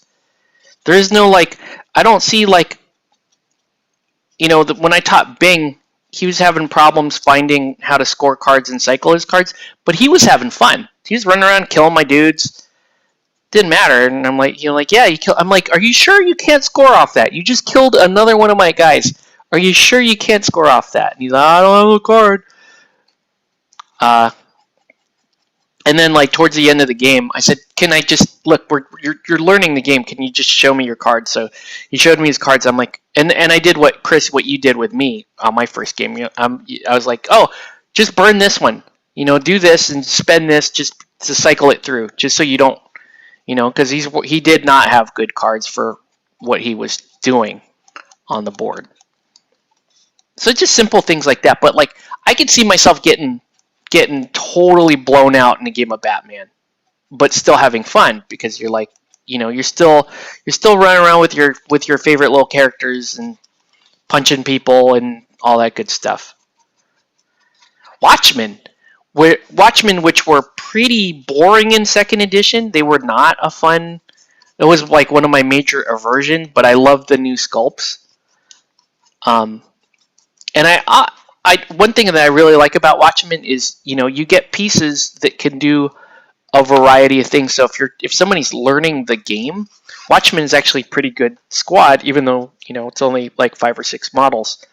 A: There is no, like, I don't see, like, when I taught Bing, he was having problems finding how to score cards and cycle his cards, but he was having fun. He was running around killing my dudes. Didn't matter. And I'm like, yeah, you kill. I'm like, are you sure you can't score off that? You just killed another one of my guys. Are you sure you can't score off that? And he's like, I don't have a card. And then, like, towards the end of the game, I said, can I just look? You're learning the game. Can you just show me your cards? So he showed me his cards. I'm like, and I did what you did with me on my first game. I was like, oh, just burn this one. Do this and spend this just to cycle it through, just so you don't, because he did not have good cards for what he was doing on the board. So just simple things like that. But, like, I could see myself getting totally blown out in a game of Batman, but still having fun, because you're like, you're still running around with your favorite little characters and punching people and all that good stuff. Watchmen, which were pretty boring in 2nd edition, they were not a fun. It was like one of my major aversions, but I love the new sculpts. And one thing that I really like about Watchmen is, you get pieces that can do a variety of things. So if somebody's learning the game, Watchmen is actually a pretty good squad, even though, it's only like 5 or 6 models.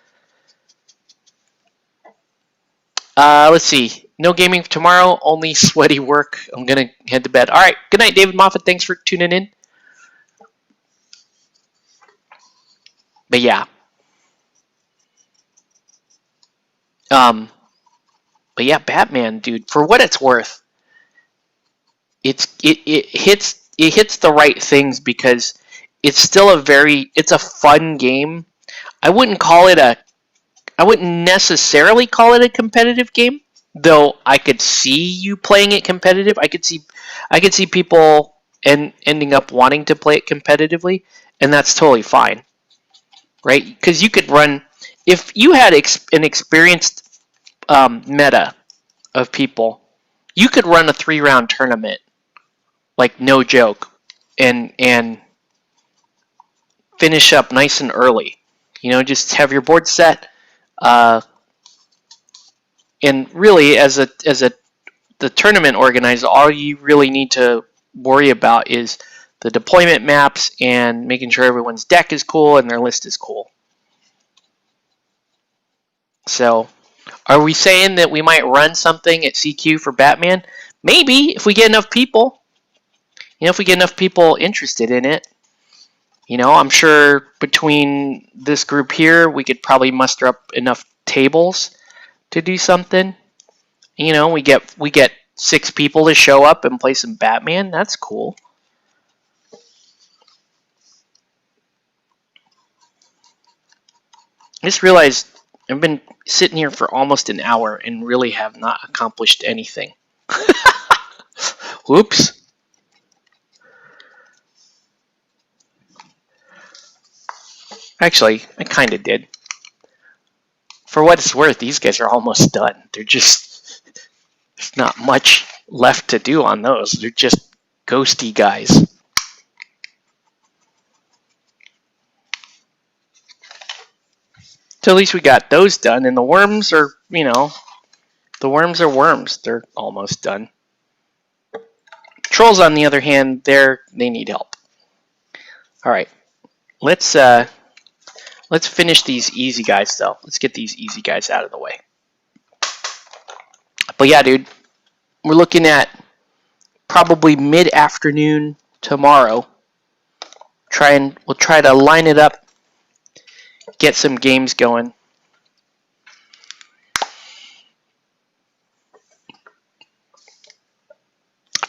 A: Let's see. No gaming for tomorrow, only sweaty work. I'm going to head to bed. All right. Good night, David Moffat. Thanks for tuning in. But yeah. But yeah, Batman, dude, for what it's worth, it hits the right things, because it's still it's a fun game. I wouldn't necessarily call it a competitive game, though I could see you playing it competitive. I could see people ending up wanting to play it competitively, and that's totally fine, right? Because you could run, if you had an experienced meta of people, you could run a 3-round tournament, like, no joke, and finish up nice and early. Just have your board set, and really, as the tournament organizer, all you really need to worry about is the deployment maps and making sure everyone's deck is cool and their list is cool. So, are we saying that we might run something at CQ for Batman? Maybe, if we get enough people. if we get enough people interested in it, I'm sure between this group here, we could probably muster up enough tables to do something. We get 6 people to show up and play some Batman. That's cool. I just realized I've been sitting here for almost an hour and really have not accomplished anything. Whoops. Actually, I kind of did. For what it's worth, these guys are almost done. There's not much left to do on those. They're just ghosty guys. So at least we got those done, and the worms are, the worms are worms. They're almost done. Trolls, on the other hand, they need help. All right, let's finish these easy guys though. Let's get these easy guys out of the way. But yeah, dude, we're looking at probably mid-afternoon tomorrow. We'll try to line it up, get some games going.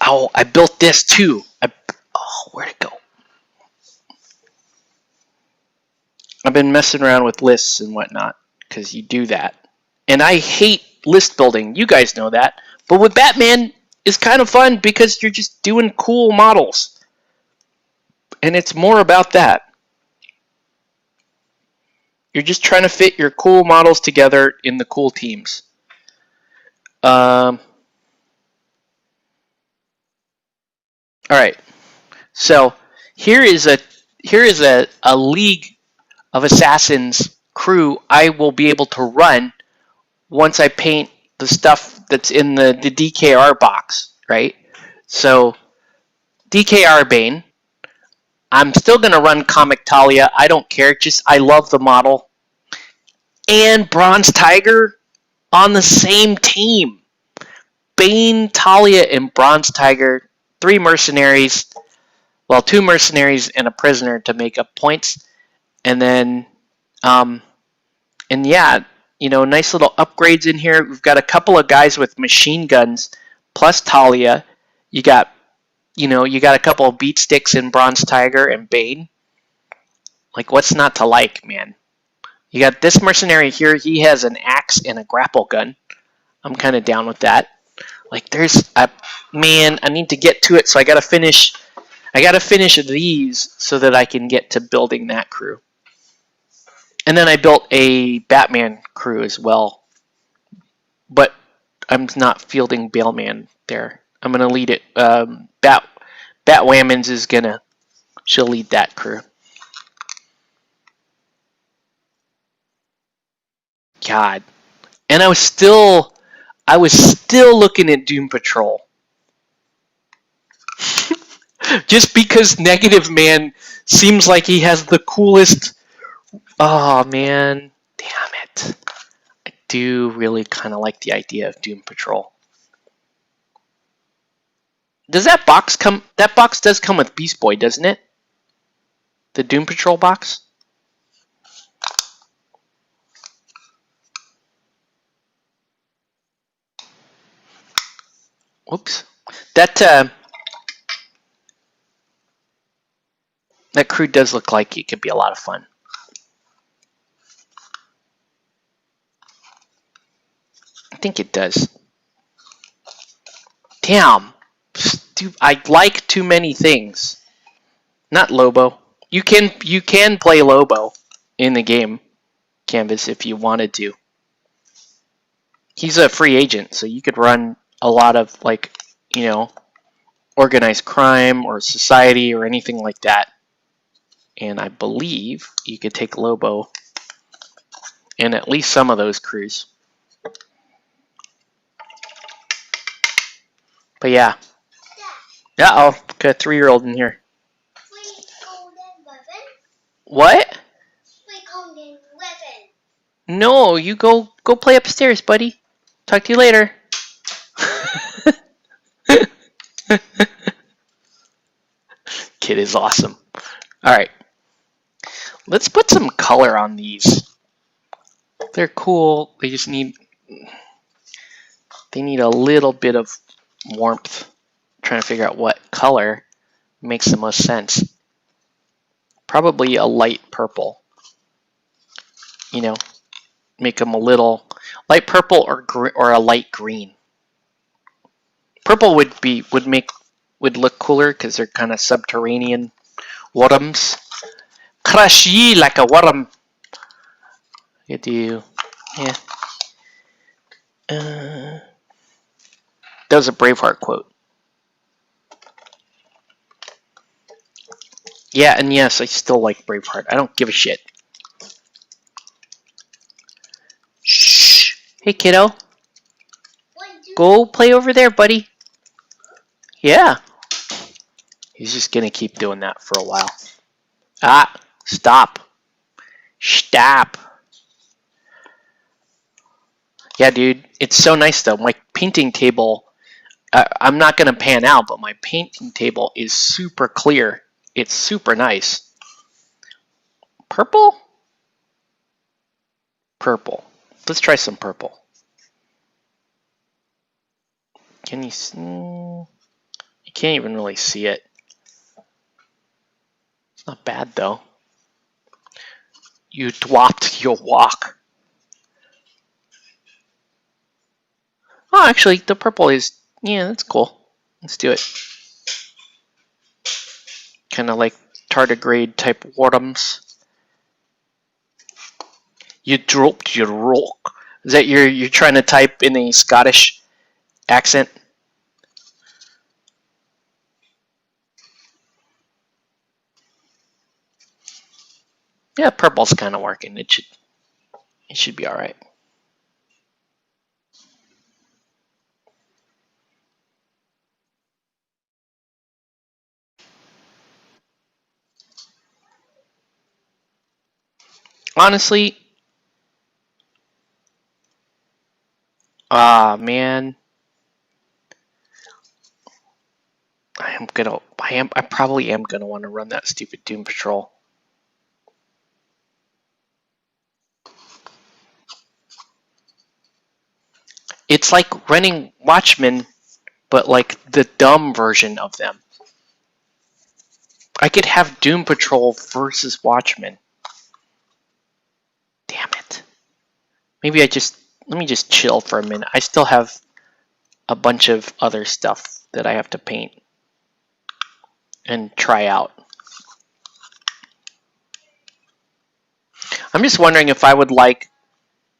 A: Oh, I built this too. Where'd it go? I've been messing around with lists and whatnot, because you do that. And I hate list building. You guys know that. But with Batman, it's kind of fun because you're just doing cool models. And it's more about that. You're just trying to fit your cool models together in the cool teams. All right. So here is a League of Assassins crew I will be able to run once I paint the stuff that's in the DKR box, right? So DKR Bane. I'm still going to run Comic Talia. I don't care. I love the model. And Bronze Tiger on the same team. Bane, Talia, and Bronze Tiger. 3 mercenaries. Well, 2 mercenaries and a prisoner to make up points. And then, and yeah, nice little upgrades in here. We've got a couple of guys with machine guns plus Talia. You got a couple of beat sticks in Bronze Tiger and Bane. Like, what's not to like, man? You got this mercenary here. He has an axe and a grapple gun. I'm kind of down with that. Like, man, I need to get to it, so I gotta finish these so that I can get to building that crew. And then I built a Batman crew as well. But I'm not fielding Bailman there. I'm going to lead it. Batwommans she'll lead that crew. God. And I was still looking at Doom Patrol. Just because Negative Man seems like he has the coolest... Oh, man. Damn it. I do really kind of like the idea of Doom Patrol. Does that box come... That box does come with Beast Boy, doesn't it? The Doom Patrol box? Whoops. That crew does look like it could be a lot of fun. I think it does. Damn. I like too many things. Not Lobo. You can play Lobo in the game canvas if you wanted to. He's a free agent, so you could run a lot of, like, organized crime or society or anything like that. And I believe you could take Lobo in at least some of those crews. But yeah. Uh-oh, got a 3-year-old in here. What? No, you go play upstairs, buddy. Talk to you later. kid is awesome. Alright. Let's put some color on these. They're cool. They just need a little bit of warmth. I'm trying to figure out what color makes the most sense. Probably a light purple. You know, make them a little light purple or a light green. Purple would look cooler because they're kind of subterranean worms. Crush ye like a worm. You do, yeah. That was a Braveheart quote. Yeah, and yes, I still like Braveheart. I don't give a shit. Shh. Hey, kiddo. Go play over there, buddy. Yeah. He's just gonna keep doing that for a while. Ah, stop. Stop. Yeah, dude. It's so nice, though. My painting table, I'm not gonna pan out, but my painting table is super clear. It's super nice. Purple? Purple. Let's try some purple. Can you see? You can't even really see it. It's not bad, though. You dropped your walk. Oh, actually, the purple is, yeah, that's cool. Let's do it. Kind of like tardigrade type worms. You dropped your rock. Is that you're trying to type in a Scottish accent? Yeah, purple's kind of working. It should be all right. Honestly, man, I probably am gonna want to run that stupid Doom Patrol. It's like running Watchmen, but like the dumb version of them. I could have Doom Patrol versus Watchmen. Damn it. Maybe let me just chill for a minute. I still have a bunch of other stuff that I have to paint and try out. I'm just wondering if I would like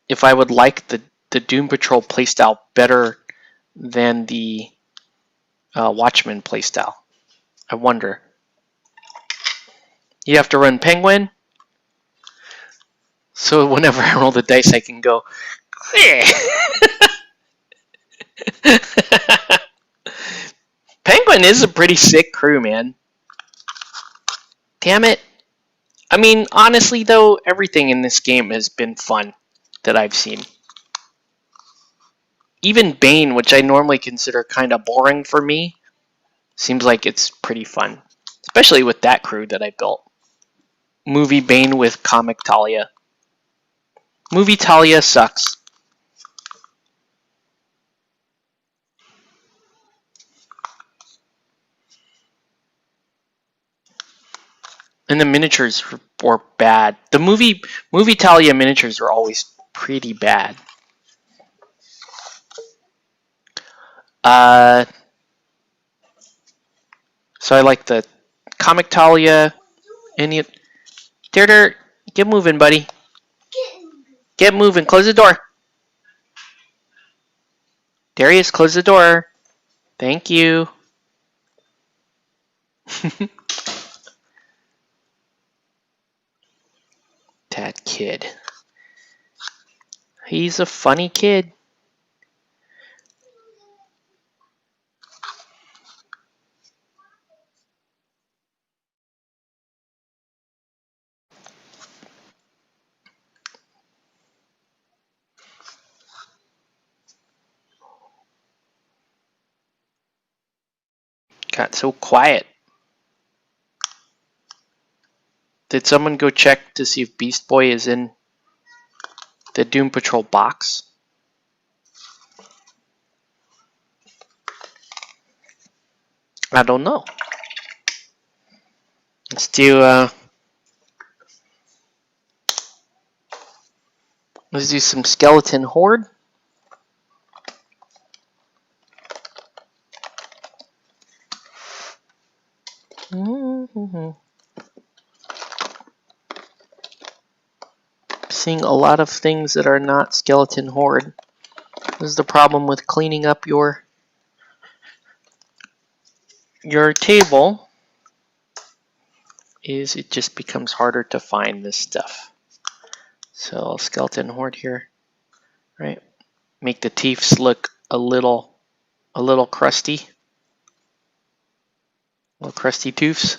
A: the Doom Patrol playstyle better than the Watchmen playstyle. I wonder. You have to run Penguin, so whenever I roll the dice, I can go. Penguin is a pretty sick crew, man. Damn it. I mean, honestly, though, everything in this game has been fun that I've seen. Even Bane, which I normally consider kind of boring for me, seems like it's pretty fun. Especially with that crew that I built. Movie Bane with comic Talia. Movie Talia sucks. And the miniatures were bad. The movie Talia miniatures were always pretty bad. So I like the comic Talia. Any Dare, get moving, buddy. Get moving. Close the door. Darius, close the door. Thank you. That kid. He's a funny kid. Got so quiet. Did someone go check to see if Beast Boy is in the Doom Patrol box? I don't know. Let's do some Skeleton Horde. Seeing a lot of things that are not Skeleton Horde. This is the problem with cleaning up your table, is it just becomes harder to find this stuff. So Skeleton Horde here, right? Make the teeth look a little crusty. Little crusty tooths.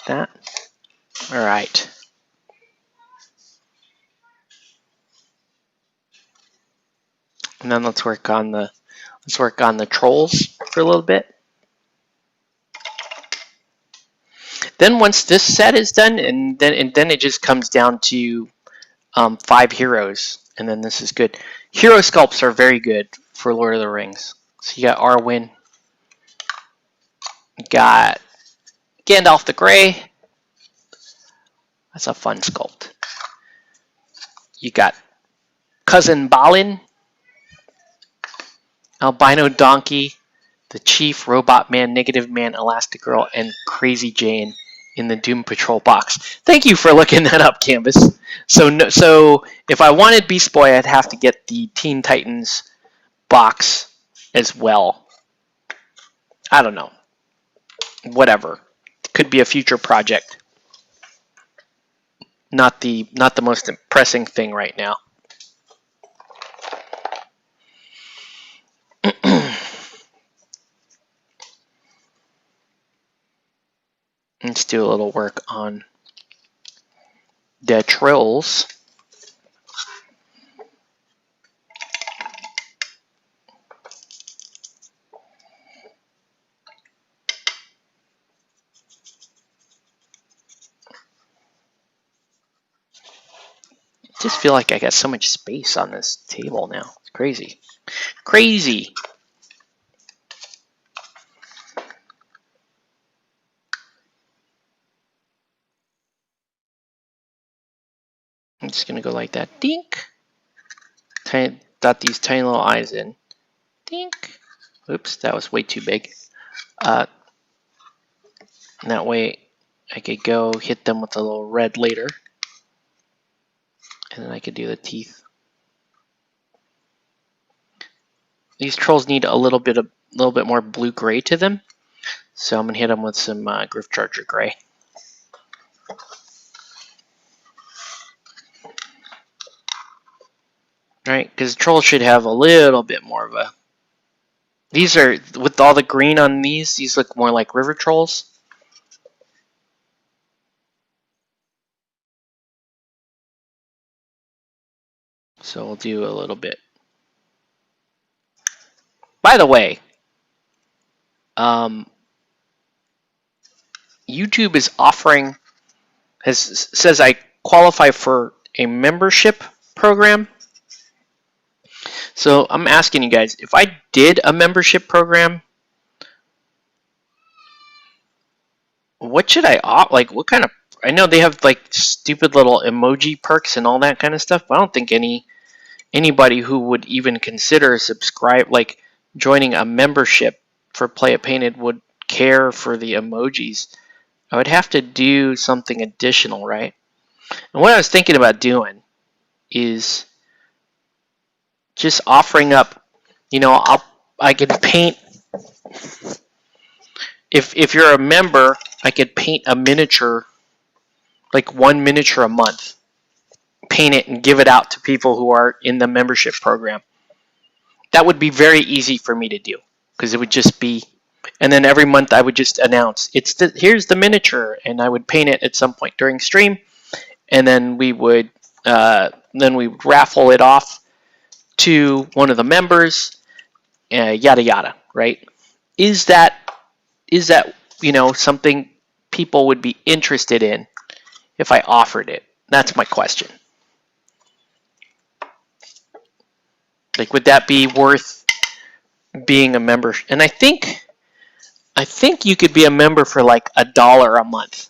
A: That. All right. And then let's work on the trolls for a little bit. Then once this set is done, and then it just comes down to 5 heroes, and then this is good. Hero sculpts are very good for Lord of the Rings. So you got Arwen, you got Gandalf the Grey. That's a fun sculpt. You got Cousin Balin, Albino Donkey, the Chief, Robot Man, Negative Man, Elastigirl, and Crazy Jane in the Doom Patrol box. Thank you for looking that up, Canvas. So if I wanted Beast Boy, I'd have to get the Teen Titans box as well. I don't know. Whatever. Could be a future project. Not the most pressing thing right now. Let's do a little work on the trolls. I just feel like I got so much space on this table now. It's crazy. Crazy. I'm just going to go like that. Dink. Dot these tiny little eyes in. Dink. Oops, that was way too big. And that way I could go hit them with a little red later. And then I could do the teeth. These trolls need a little bit more blue-gray to them. So I'm going to hit them with some Gryph-Charger Gray. Right, because trolls should have a little bit more of a... These are, with all the green on these look more like river trolls. So we'll do a little bit. By the way, YouTube is offering, says I qualify for a membership program. So I'm asking you guys, if I did a membership program, what should I opt? Like, what kind of? I know they have like stupid little emoji perks and all that kind of stuff, but I don't think anybody who would even consider like joining a membership for Play It Painted would care for the emojis. I would have to do something additional, right? And what I was thinking about doing is just offering up, you know, I could paint, if you're a member, I could paint a miniature, like 1 miniature a month, paint it and give it out to people who are in the membership program. That would be very easy for me to do, because it would just be, and then every month I would just announce, here's the miniature, and I would paint it at some point during stream, and then we would then we raffle it off to one of the members, yada yada, right? Is that something people would be interested in if I offered it? That's my question. Like, would that be worth being a member? And I think you could be a member for like $1 a month.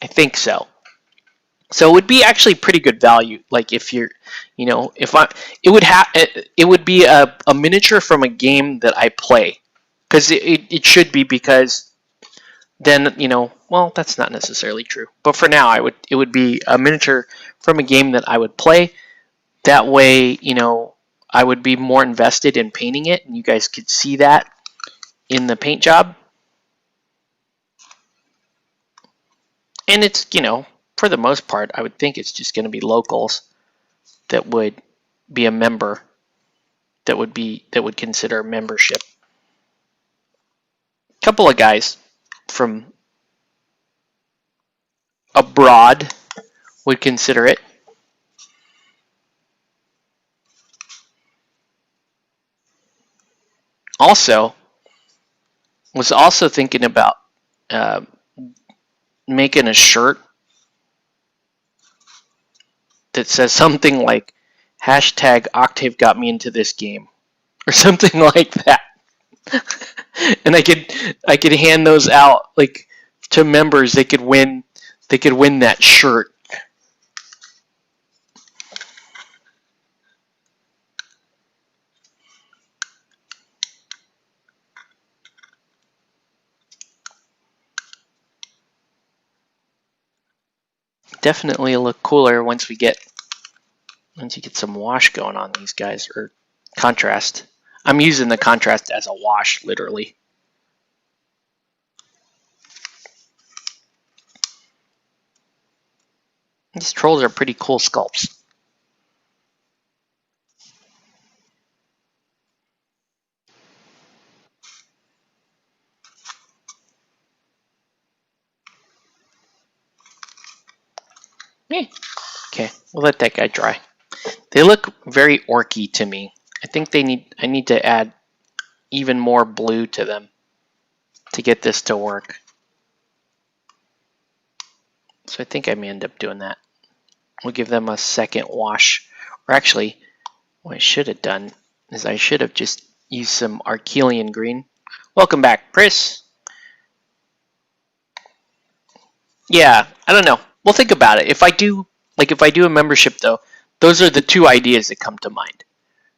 A: I think so. So it would be actually pretty good value. Like if you're, it would be a miniature from a game that I play, because it should be, because then well, that's not necessarily true. But for now, it would be a miniature from a game that I would play. That way, I would be more invested in painting it, and you guys could see that in the paint job. And it's, for the most part, I would think it's just going to be locals that would be a member, that would consider membership. A couple of guys from abroad would consider it. Was also thinking about making a shirt that says something like #Octave got me into this game, or something like that. And I could hand those out like to members. They could win that shirt. Definitely look cooler once you get some wash going on these guys, or contrast. I'm using the contrast as a wash, literally. These trolls are pretty cool sculpts. Okay, we'll let that guy dry. They look very orky to me. I think I need to add even more blue to them to get this to work. So I think I may end up doing that. We'll give them a second wash. Or actually, what I should have done is I should have just used some Arquelian green. Welcome back, Chris. Yeah, I don't know. We'll think about it. If I do a membership though, those are the two ideas that come to mind.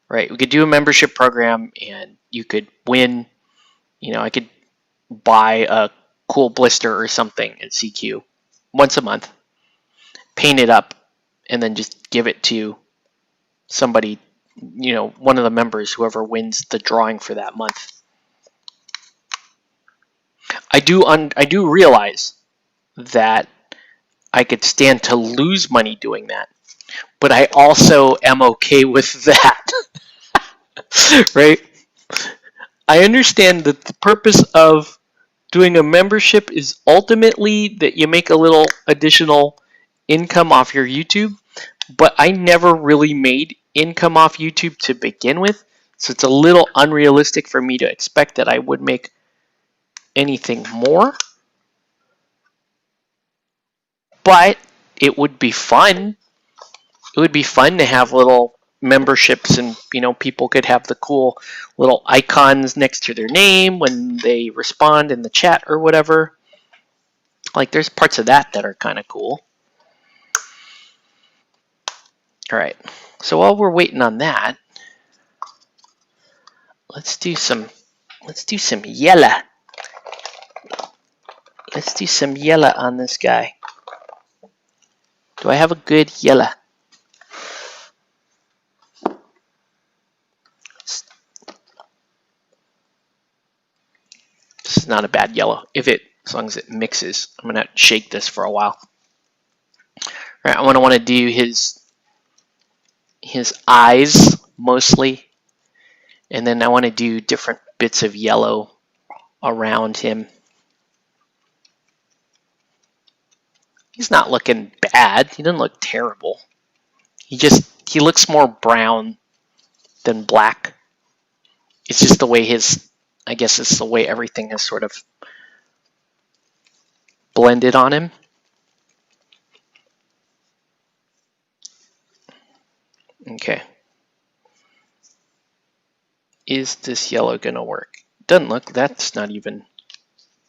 A: Right? We could do a membership program, and you could win. I could buy a cool blister or something at CQ once a month, paint it up, and then just give it to somebody, one of the members, whoever wins the drawing for that month. I do realize that I could stand to lose money doing that, but I also am okay with that. Right? I understand that the purpose of doing a membership is ultimately that you make a little additional income off your YouTube, but I never really made income off YouTube to begin with, so it's a little unrealistic for me to expect that I would make anything more. But it would be fun. It would be fun to have little memberships, and people could have the cool little icons next to their name when they respond in the chat or whatever. Like, there's parts of that are kind of cool. All right, so while we're waiting on that, let's do some yellow. Let's do some yellow on this guy. Do I have a good yellow? This is not a bad yellow. As long as it mixes. I'm gonna shake this for a while. All right, I want to do his eyes mostly, and then I want to do different bits of yellow around him. He's not looking bad. He doesn't look terrible. He looks more brown than black. It's just the way I guess it's the way everything is sort of blended on him. Okay. Is this yellow gonna work? Doesn't look, that's not even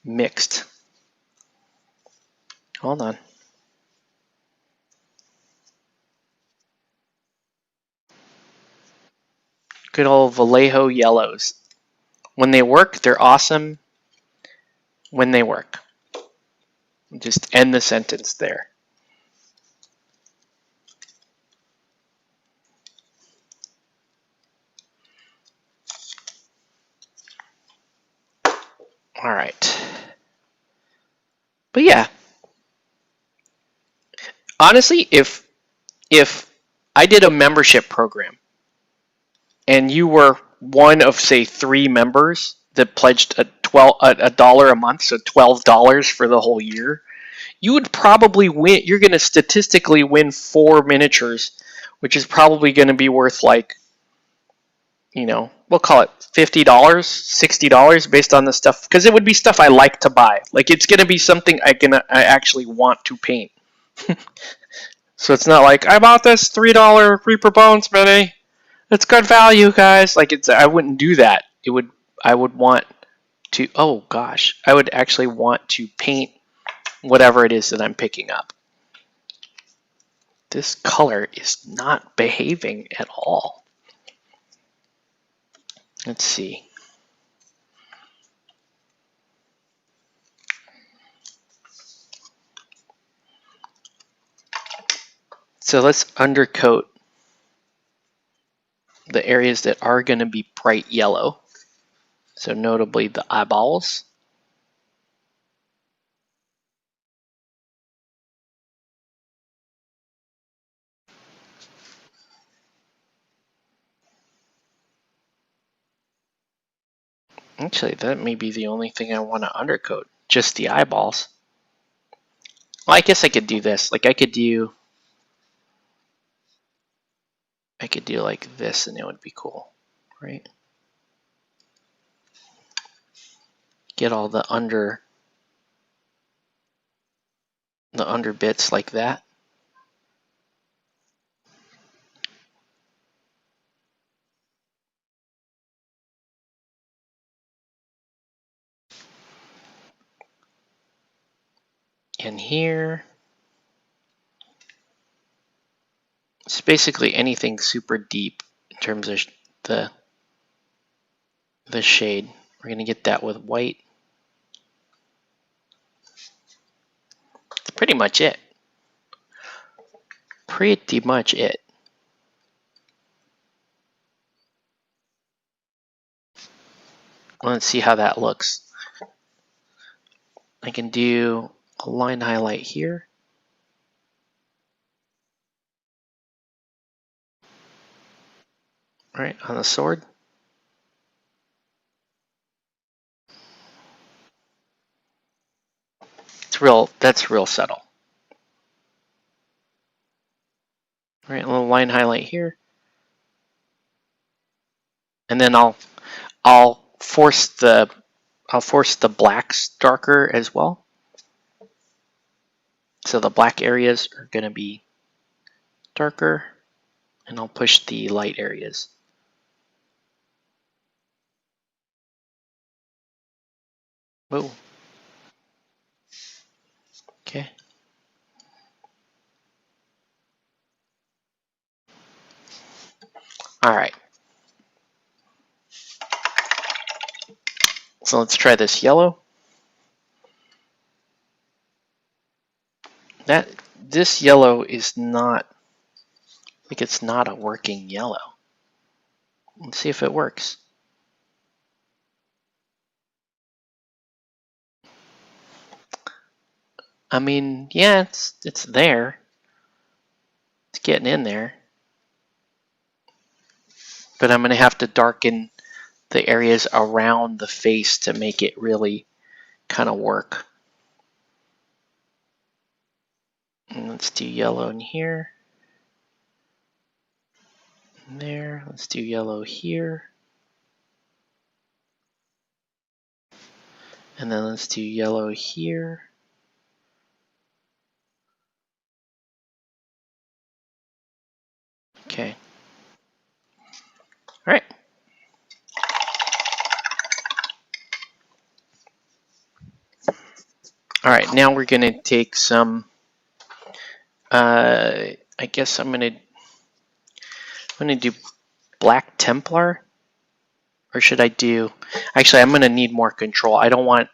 A: mixed. Hold on. Good old Vallejo yellows. When they work, they're awesome. When they work. Just end the sentence there. All right. But yeah. Honestly, if I did a membership program and you were one of, say, 3 members that pledged $1 a month, so $12 for the whole year, you would probably win. You're going to statistically win 4 miniatures, which is probably going to be worth, like, we'll call it $50, $60 based on the stuff, because it would be stuff I like to buy. Like, it's going to be something I actually want to paint. So it's not like, I bought this $3 Reaper Bones mini. It's good value, guys. Like, I wouldn't do that. I would want to, oh gosh, I would actually want to paint whatever it is that I'm picking up. This color is not behaving at all. Let's see. So let's undercoat the areas that are going to be bright yellow. So notably the eyeballs. Actually, that may be the only thing I want to undercoat. Just the eyeballs. Well, I guess I could do this. Like, I could do like this and it would be cool, right? Get all the under bits like that. And here, it's basically anything super deep in terms of the shade. We're going to get that with white. That's pretty much it. Pretty much it. Let's see how that looks. I can do a line highlight here. Right on the sword. That's real subtle. Right, a little line highlight here. And then I'll force the blacks darker as well. So the black areas are going to be darker, and I'll push the light areas. Whoa. Okay. All right. So let's try this yellow. This yellow is not, like, it's not a working yellow. Let's see if it works. I mean, yeah, it's there. It's getting in there. But I'm going to have to darken the areas around the face to make it really kind of work. And let's do yellow in here. there. Let's do yellow here. And then let's do yellow here. Okay. All right. All right, now we're going to take some, I guess I'm going to do Black Templar, or should I do, actually I'm going to need more control. I don't want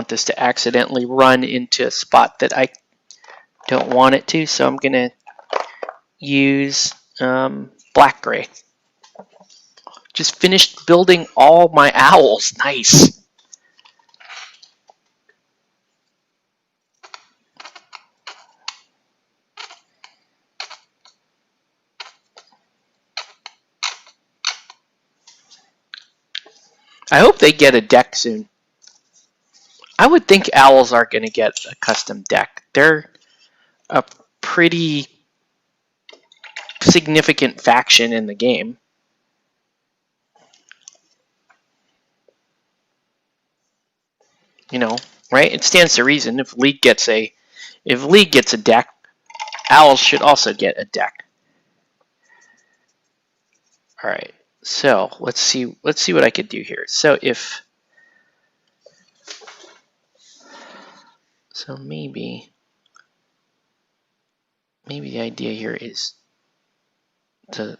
A: this to accidentally run into a spot that I don't want it to, so I'm going to use Black Gray. Just finished building all my owls. Nice. I hope they get a deck soon. I would think owls are going to get a custom deck. They're a pretty significant faction in the game. You know, right? It stands to reason if League gets a deck, owls should also get a deck. All right. So let's see what I could do here. So maybe the idea here is to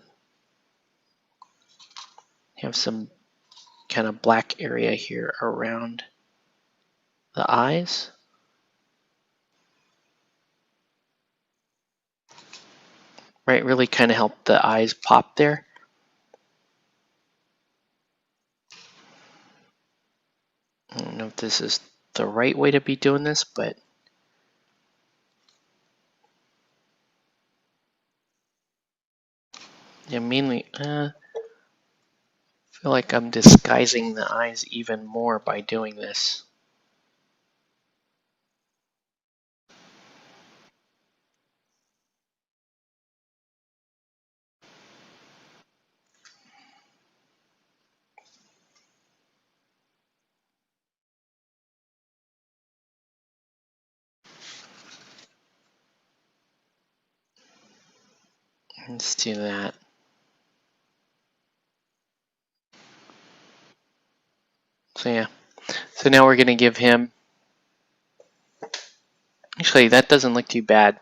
A: have some kind of black area here around the eyes. Right, really kind of help the eyes pop there. I don't know if this is the right way to be doing this, but yeah, mainly I feel like I'm disguising the eyes even more by doing this. Let's do that. So yeah, so now we're going to give him, actually that doesn't look too bad.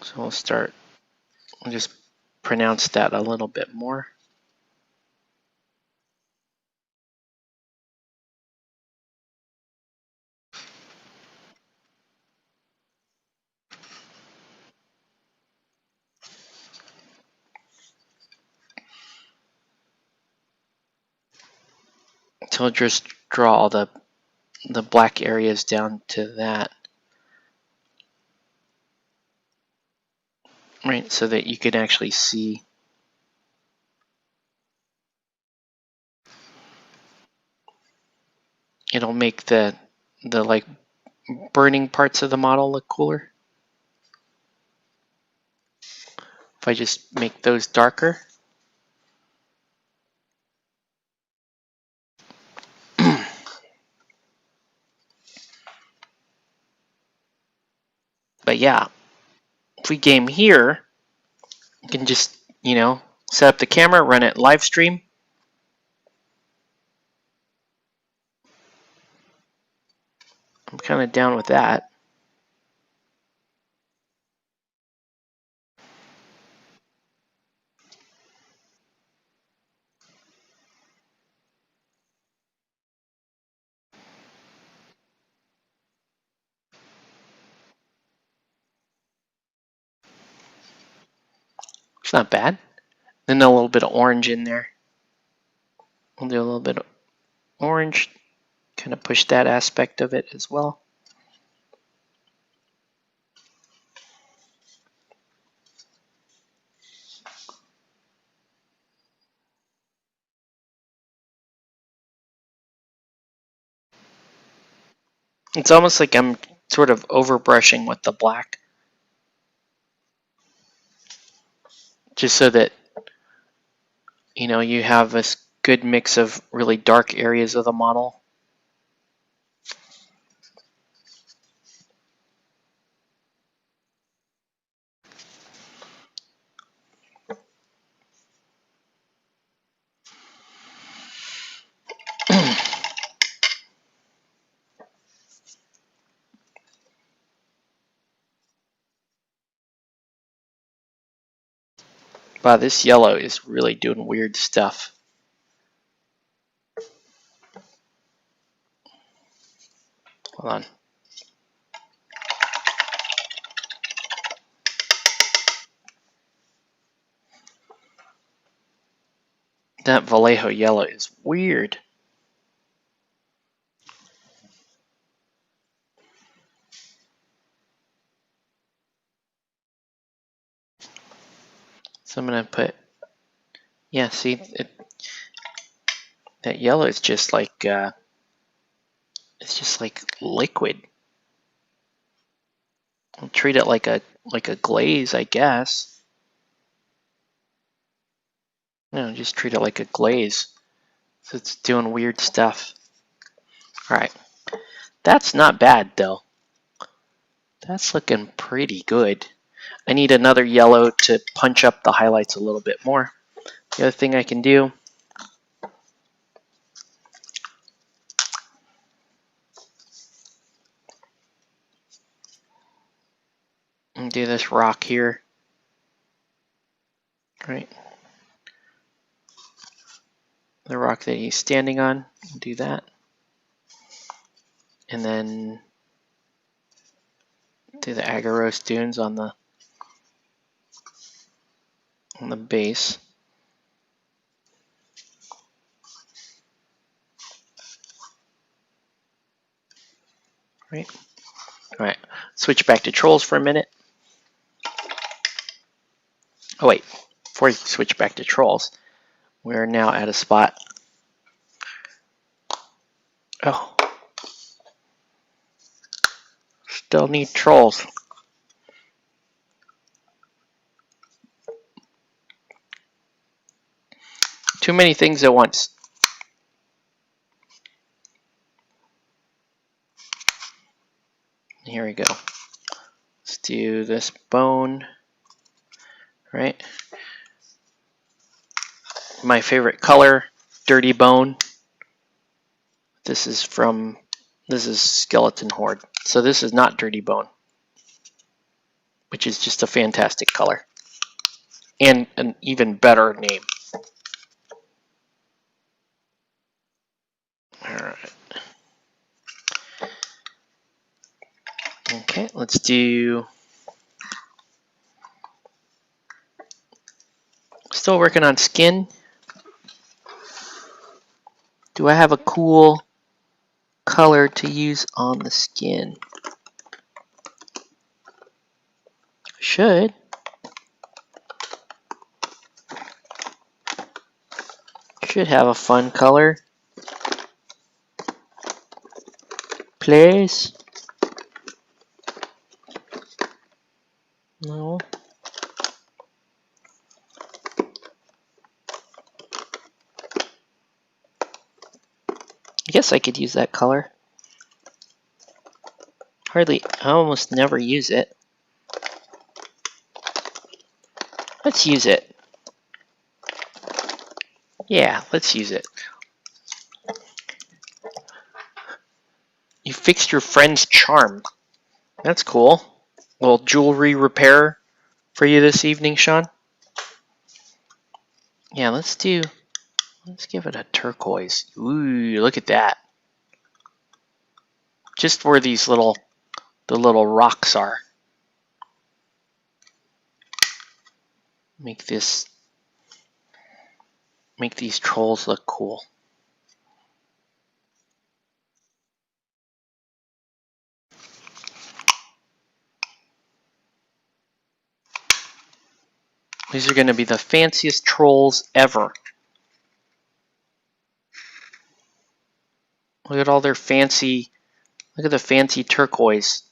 A: So we'll just pronounce that a little bit more. So we'll just draw all the black areas down to that. Right, so that you can actually see. It'll make the like burning parts of the model look cooler. If I just make those darker. But yeah, if we game here, you can just, you know, set up the camera, run it live stream. I'm kind of down with that. It's not bad. Then a little bit of orange in there. We'll do a little bit of orange, kind of push that aspect of it as well. It's almost like I'm sort of overbrushing with the black. just so that you have this good mix of really dark areas of the model. Wow, this yellow is really doing weird stuff. Hold on. That Vallejo yellow is weird. So I'm going to put, yeah, see, that yellow is just like, it's just like liquid. I'll treat it like a glaze, I guess. No, just treat it like a glaze. So it's doing weird stuff. Alright. That's not bad, though. That's looking pretty good. I need another yellow to punch up the highlights a little bit more. The other thing I can do, and do this rock here. Right. The rock that he's standing on, do that. And then do the Agaros dunes on the base. Right. All right. Switch back to trolls for a minute. Oh wait, before you switch back to trolls, we're now at a spot. Oh, still need trolls. Too many things at once. Here we go. Let's do this bone. Right. My favorite color, dirty bone. This is Skeleton Horde. So this is not dirty bone, which is just a fantastic color. And an even better name. Alright. Okay, let's do... Still working on skin. Do I have a cool color to use on the skin? Should. Should have a fun color. Please. No. I guess I could use that color. I almost never use it. Let's use it. Yeah, let's use it. You fixed your friend's charm. That's cool. A little jewelry repair for you this evening, Sean. Yeah, let's give it a turquoise. Ooh, look at that. Just where the little rocks are. Make these trolls look cool. These are going to be the fanciest trolls ever. Look at all their fancy, look at the fancy turquoise.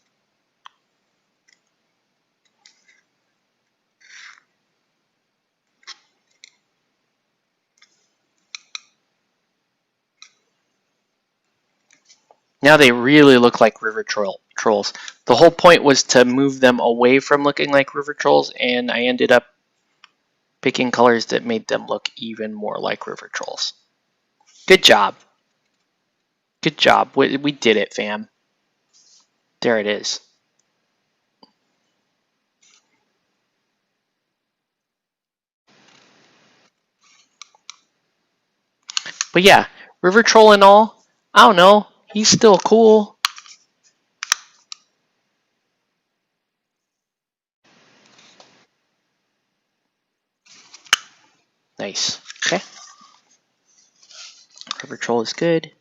A: Now they really look like river trolls. The whole point was to move them away from looking like river trolls, and I ended up picking colors that made them look even more like river trolls. Good job. Good job. We did it, fam. There it is. But yeah, river troll and all, I don't know. He's still cool. Nice. Okay. River troll is good.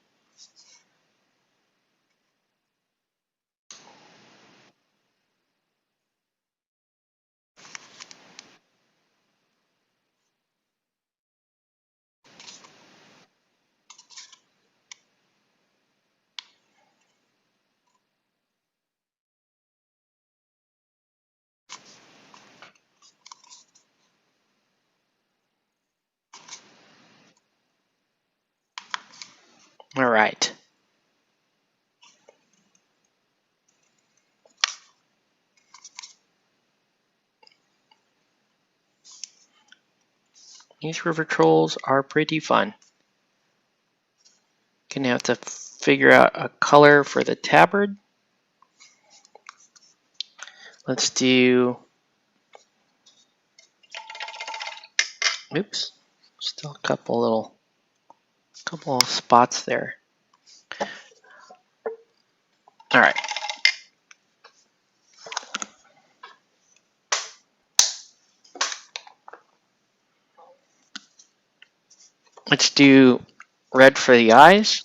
A: All right. These river trolls are pretty fun. Gonna have to figure out a color for the tabard. Let's do, oops, still a couple of spots there. All right. Let's do red for the eyes.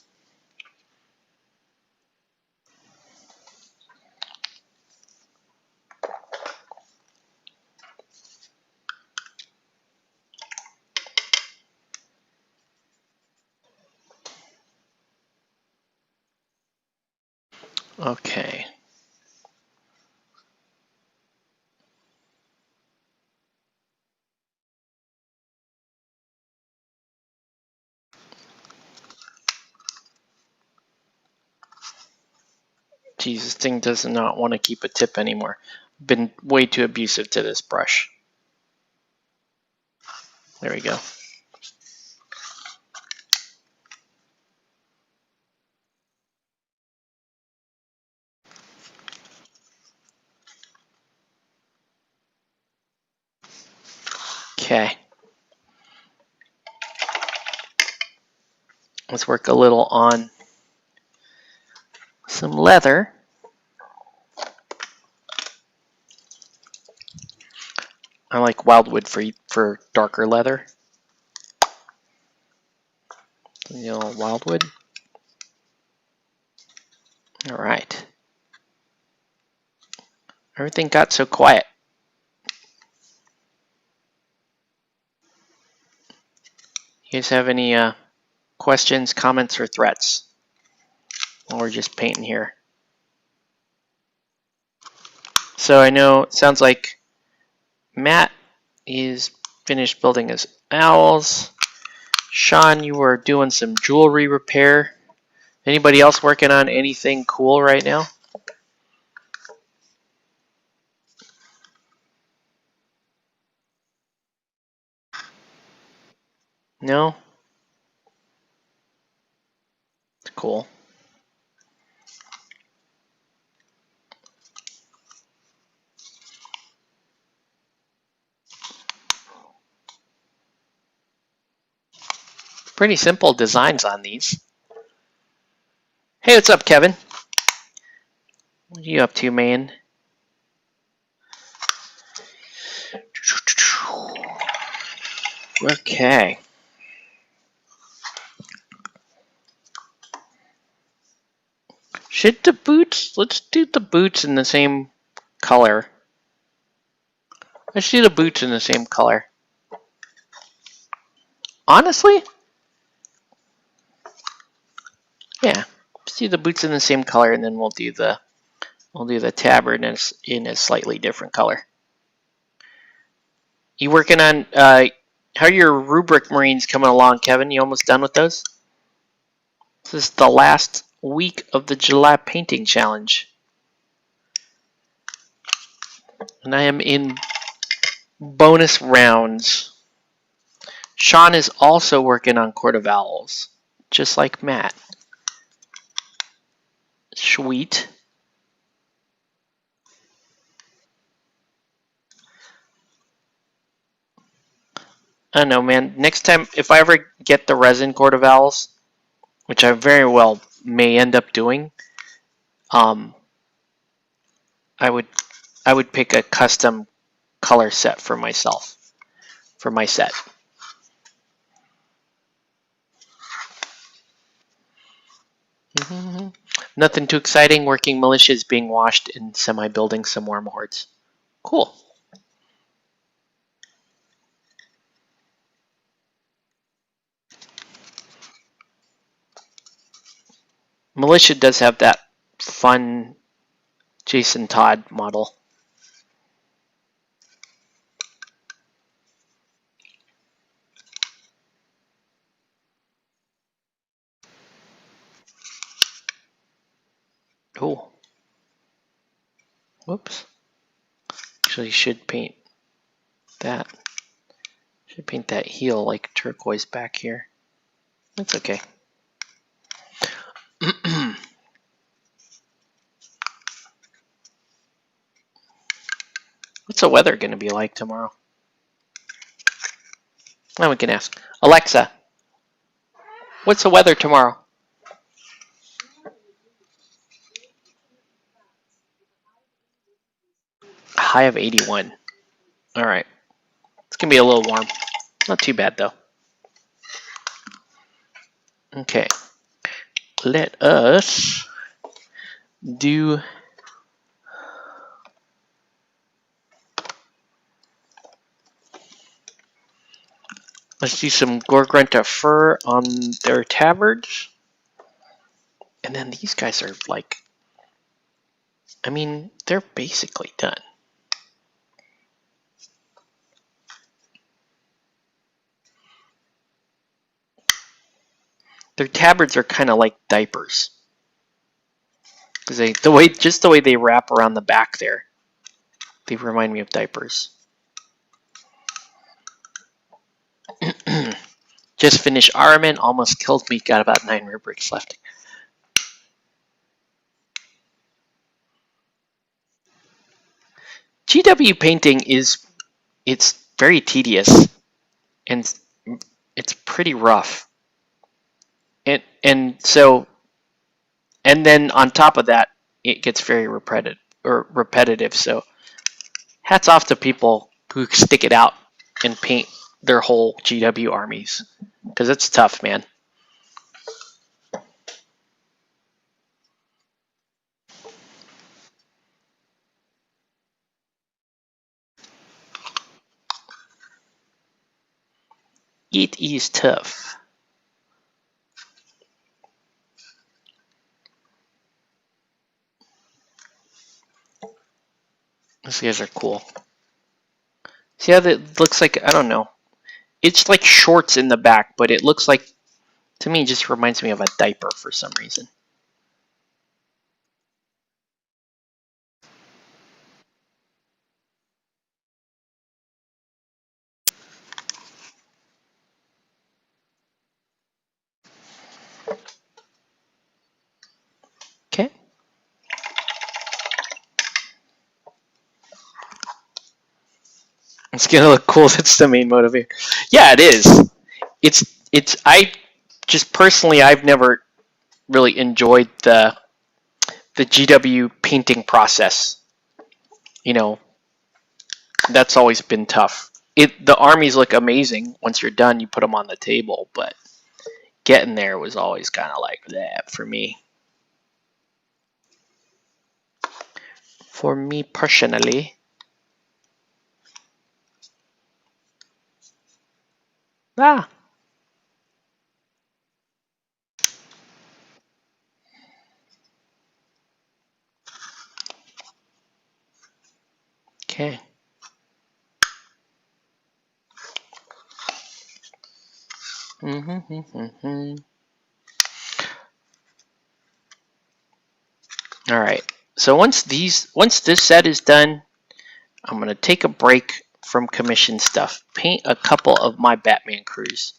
A: Okay. Geez, this thing does not want to keep a tip anymore. Been way too abusive to this brush. There we go. Okay. Let's work a little on some leather. I like wildwood for darker leather. You know, wildwood. All right. Everything got so quiet. You guys have any questions, comments, or threats? Or we're just painting here. So I know it sounds like Matt is finished building his owls. Sean, you were doing some jewelry repair. Anybody else working on anything cool right now? No? It's cool. Pretty simple designs on these. Hey, what's up, Kevin? What are you up to, man? Okay. Should the boots? Let's do the boots in the same color. Let's do the boots in the same color. Honestly? Yeah. Let's do the boots in the same color, and then we'll do the tabard in a slightly different color. You working on how are your rubric marines coming along, Kevin? You almost done with those? This is the last week of the July painting challenge. And I am in bonus rounds. Sean is also working on Court of Owls, just like Matt. Sweet. I don't know, man. Next time, if I ever get the resin Court of Owls, which I very well may end up doing, I would pick a custom color set for myself, for my set. Nothing too exciting. Working militia is being washed and semi-building some worm hordes. Cool. Militia does have that fun Jason Todd model. Cool. Whoops. Actually, should paint that. Should paint that heel like turquoise back here. That's okay. What's the weather going to be like tomorrow? Now we can ask. Alexa, what's the weather tomorrow? A high of 81. All right. It's going to be a little warm. Not too bad, though. Okay. Let us do... Let's do some Gore-Grunta fur on their tabards. And then these guys are like... I mean, they're basically done. Their tabards are kind of like diapers. Because just the way they wrap around the back there, they remind me of diapers. Just finished Araman, almost killed me, got about 9 rubrics left. GW painting it's very tedious and it's pretty rough. And then on top of that, it gets very repetitive. So hats off to people who stick it out and paint their whole GW armies, because it's tough, man. It is tough. These guys are cool. See how that looks like, I don't know. It's like shorts in the back, but it looks like, to me, it just reminds me of a diaper for some reason. Okay. It's gonna look cool. That's the main motivator. Yeah, it is. I just personally, I've never really enjoyed the GW painting process. You know, that's always been tough. The armies look amazing once you're done. You put them on the table, but getting there was always kind of like that for me. For me personally. Ah. Okay. All right. So once this set is done, I'm going to take a break from commission stuff, paint a couple of my Batman crews,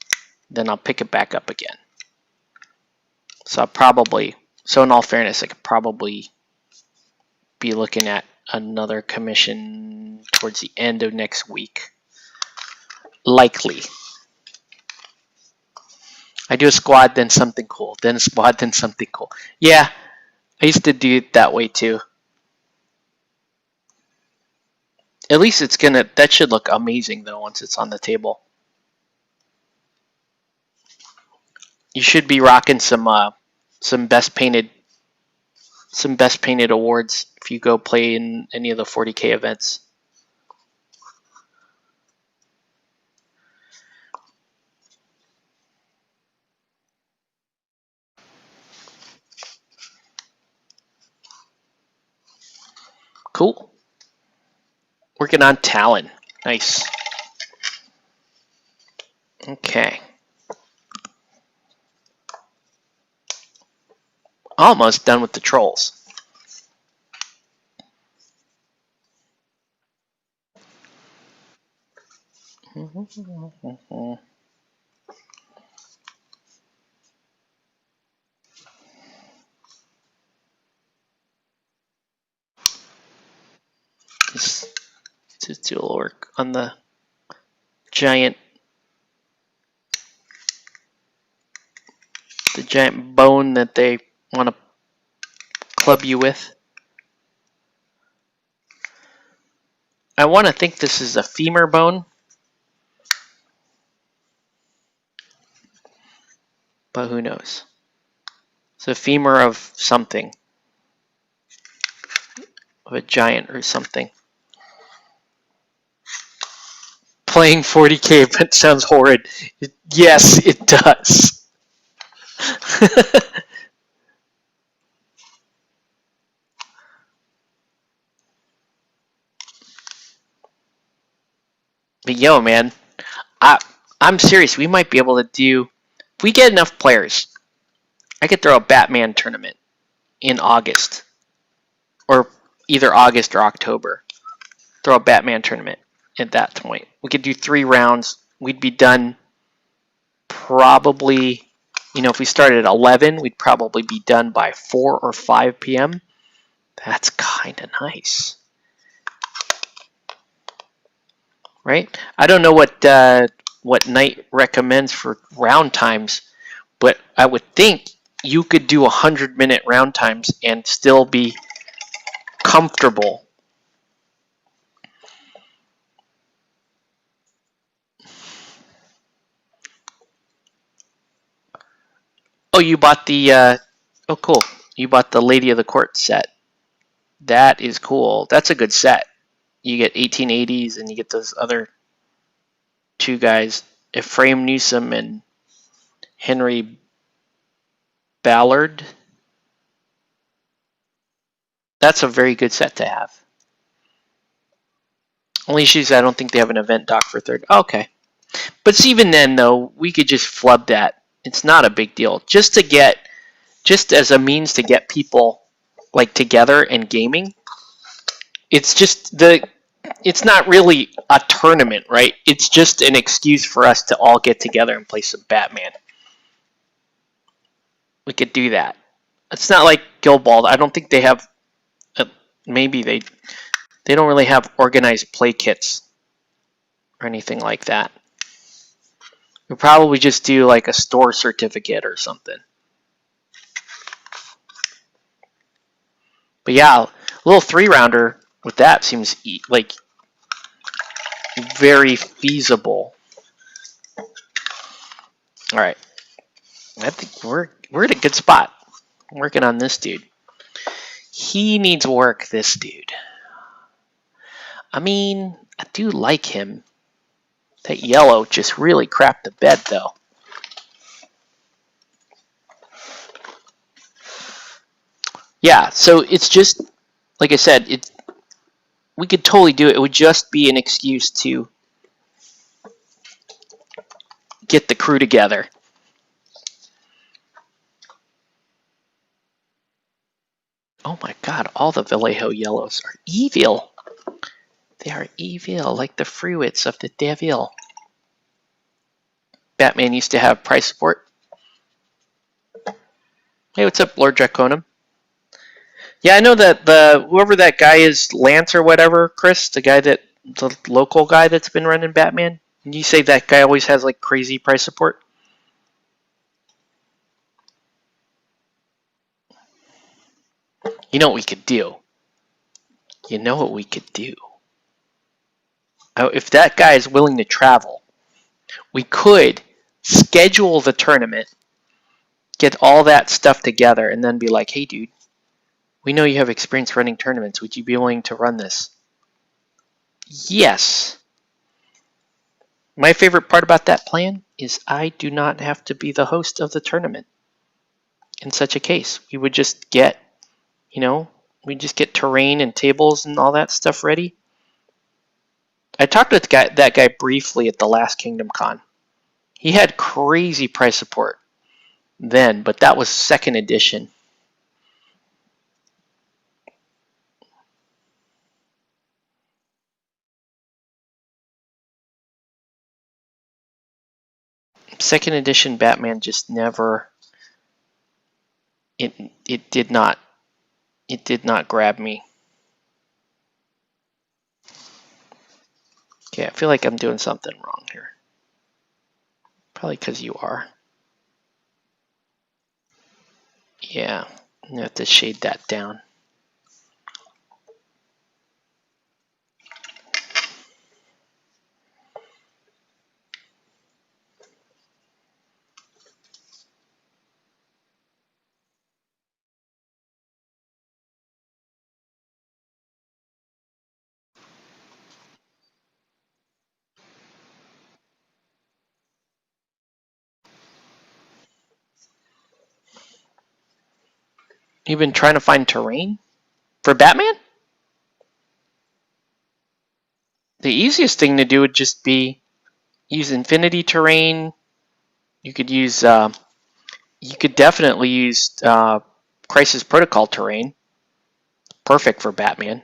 A: then I'll pick it back up again. So in all fairness, I could probably be looking at another commission towards the end of next week. Likely. I do a squad, then something cool, then a squad, then something cool. Yeah, I used to do it that way too. At least that should look amazing though once it's on the table. You should be rocking some best painted awards if you go play in any of the 40K events. Cool. Working on Talon. Nice. Okay. Almost done with the trolls. Just do a little work on the giant bone that they want to club you with. I want to think this is a femur bone, but who knows? It's a femur of something, of a giant or something. Playing 40K event sounds horrid. Yes, it does. But yo, man, I'm serious. We might be able to do, if we get enough players, I could throw a Batman tournament in August, or either August or October. Throw a Batman tournament at that point. We could do 3 rounds. We'd be done probably, if we started at 11, we'd probably be done by 4 or 5 p.m. That's kind of nice. Right? I don't know what Knight recommends for round times, but I would think you could do 100-minute round times and still be comfortable. Oh, you bought the oh cool. You bought the Lady of the Court set. That is cool. That's a good set. You get 1880s and you get those other 2 guys, Ephraim Newsom and Henry Ballard. That's a very good set to have. Only issues, I don't think they have an event doc for 3rd. Oh, okay. But even then, though, we could just flub that. It's not a big deal. Just as a means to get people like together and gaming. It's not really a tournament, right? It's just an excuse for us to all get together and play some Batman. We could do that. It's not like Guild Ball. I don't think they have. Maybe they don't really have organized play kits or anything like that. We'll probably just do like a store certificate or something. But yeah, a little 3-rounder with that seems like very feasible. All right, I think we're at a good spot. I'm working on this dude. He needs work, this dude. I mean, I do like him. That yellow just really crapped the bed, though. Yeah, so it's just, like I said, we could totally do it. It would just be an excuse to get the crew together. Oh my god, all the Vallejo yellows are evil. They are evil, like the Fruits of the devil. Batman used to have price support. Hey, what's up, Lord Draconum? Yeah, I know that whoever that guy is, Lance or whatever, Chris, the local guy that's been running Batman. You say that guy always has like crazy price support? You know what we could do? You know what we could do? If that guy is willing to travel, we could schedule the tournament, get all that stuff together, and then be like, hey, dude, we know you have experience running tournaments. Would you be willing to run this? Yes. My favorite part about that plan is I do not have to be the host of the tournament. In such a case, we would just get, we just get terrain and tables and all that stuff ready. I talked with that guy briefly at the last Kingdom Con. He had crazy price support then, but that was second edition. Second edition Batman just never. It did not grab me. Okay, I feel like I'm doing something wrong here. Probably because you are. Yeah, I'm gonna have to shade that down. You've been trying to find terrain for Batman? The easiest thing to do would just be use Infinity terrain. You could use. You could definitely use Crisis Protocol terrain. Perfect for Batman.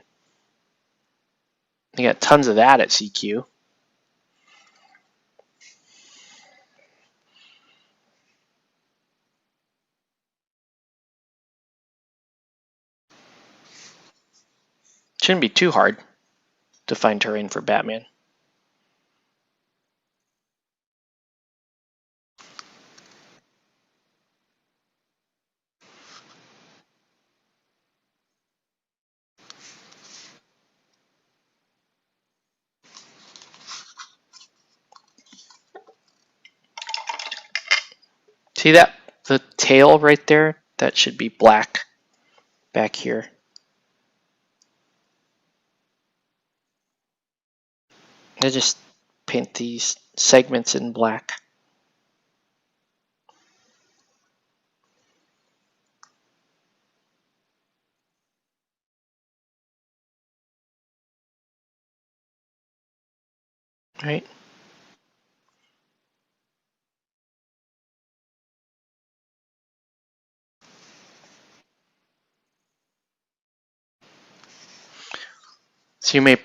A: You got tons of that at CQ. Shouldn't be too hard to find terrain for Batman. See that? The tail right there? That should be black back here. I just paint these segments in black. Right? So you may,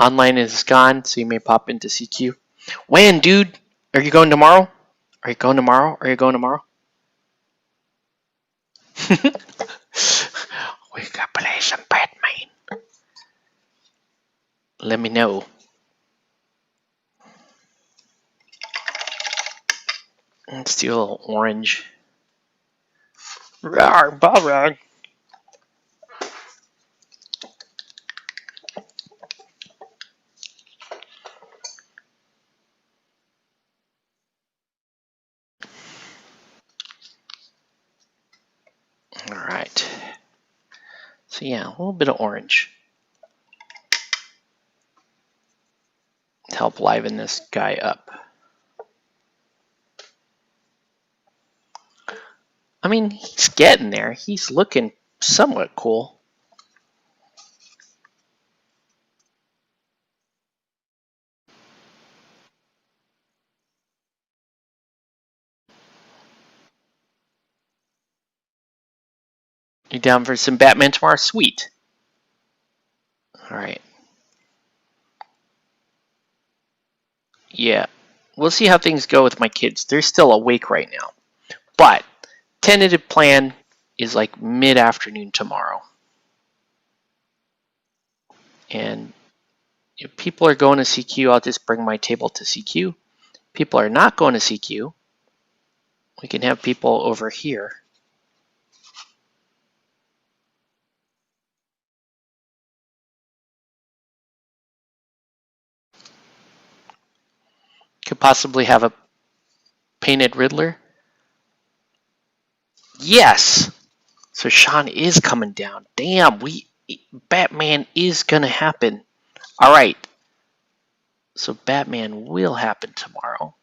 A: online is gone, so you may pop into CQ. When, dude? Are you going tomorrow? Are you going tomorrow? Are you going tomorrow? We gotta play some Batman. Let me know. Let's do a little orange. Rawr, Balrog. Alright. So yeah, a little bit of orange. To help liven this guy up. I mean, he's getting there. He's looking somewhat cool. You down for some Batman tomorrow? Sweet. All right. Yeah. We'll see how things go with my kids. They're still awake right now. But tentative plan is like mid-afternoon tomorrow. And if people are going to CQ, I'll just bring my table to CQ. People are not going to CQ. We can have people over here. Could possibly have a painted Riddler. Yes. So Sean is coming down. Damn, Batman is gonna happen. All right. So Batman will happen tomorrow.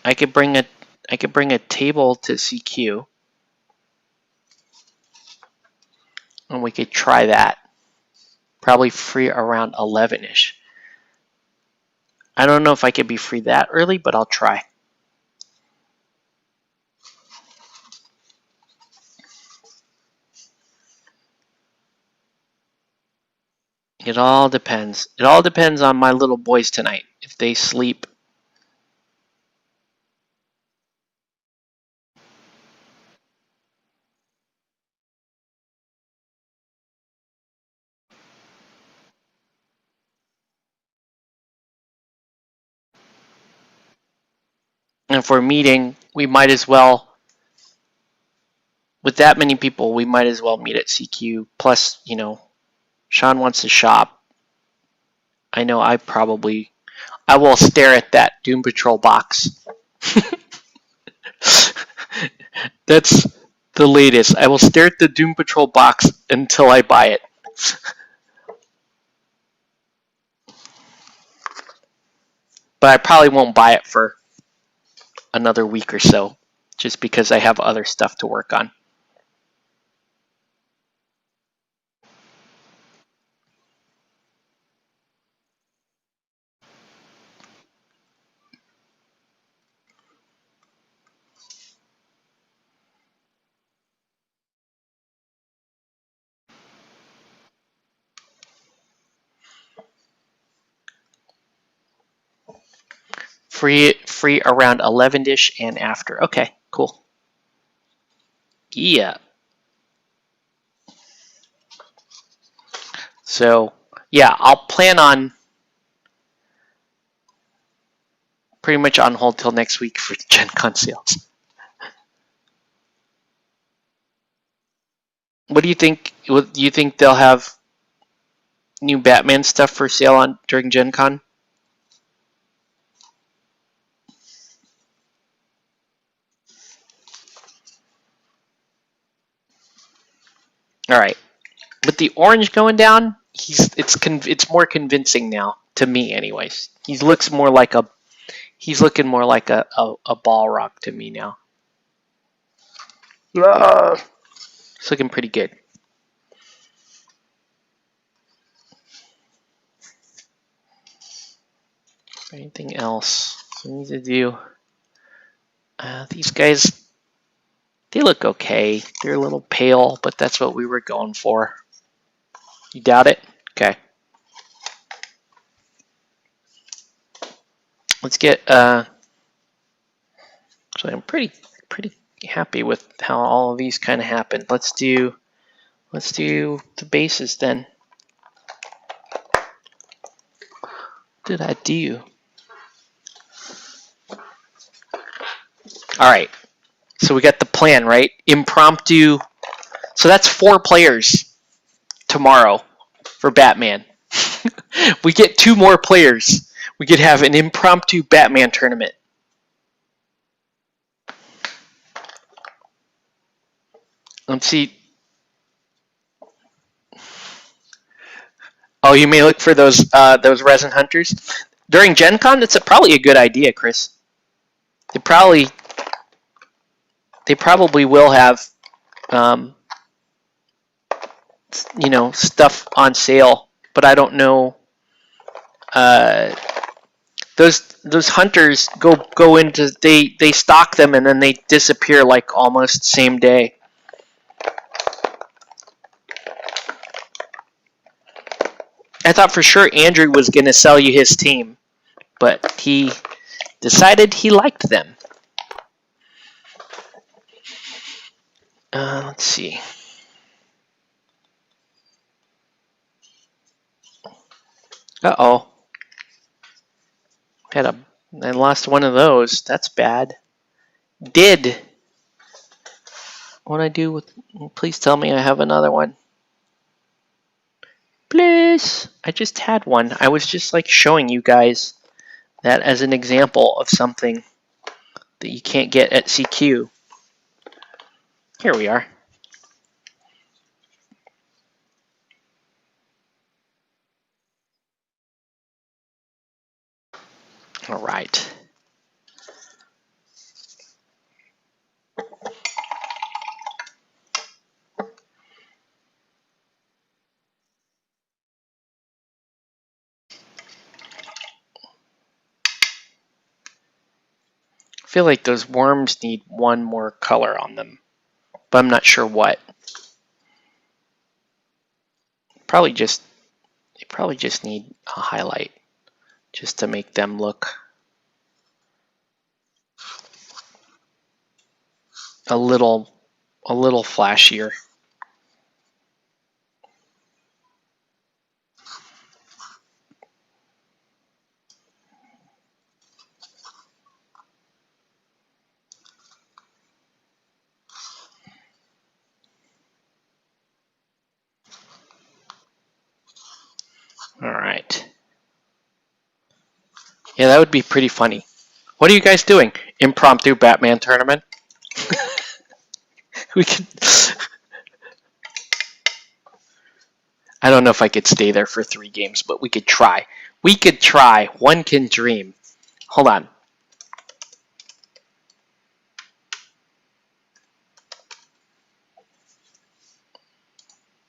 A: I could bring a table to CQ, and we could try that. Probably free around 11ish. I don't know if I could be free that early, but I'll try. It all depends. It all depends on my little boys tonight. If they sleep. And if we're meeting, we might as well, with that many people, we might as well meet at CQ. Plus, you know, Sean wants to shop. I know I will stare at that Doom Patrol box. That's the latest. I will stare at the Doom Patrol box until I buy it. But I probably won't buy it for another week or so, just because I have other stuff to work on. Free around 11ish and after. Okay, cool. Yeah. So, yeah, I'll plan on pretty much on hold till next week for Gen Con sales. What do you think? Do you think they'll have new Batman stuff for sale on during Gen Con? All right. With the orange going down, it's more convincing now to me, anyways. He looks more like he's looking more like a Balrog to me now. It's looking pretty good. Anything else we need to do? These guys, they look okay. They're a little pale, but that's what we were going for. You doubt it? Okay. Let's get. So I'm pretty happy with how all of these kind of happened. Let's do the bases then. What did I do? All right. So we got the plan, right? Impromptu. So that's 4 players tomorrow for Batman. We get 2 more players. We could have an impromptu Batman tournament. Let's see. Oh, you may look for those resin hunters during Gen Con. That's probably a good idea, Chris. They probably will have, you know, stuff on sale, but I don't know. those hunters go into they stalk them and then they disappear like almost same day. I thought for sure Andrew was gonna sell you his team, but he decided he liked them. Let's see. Uh-oh. I lost one of those. That's bad. Did. What I do with... Please tell me I have another one. Please. I just had one. I was just like showing you guys that as an example of something that you can't get at CQ. Here we are. All right. I feel like those worms need one more color on them, but I'm not sure what. They probably just need a highlight just to make them look a little flashier. All right. Yeah, that would be pretty funny. What are you guys doing? Impromptu Batman tournament? We could... I don't know if I could stay there for 3 games, but we could try. We could try. One can dream. Hold on.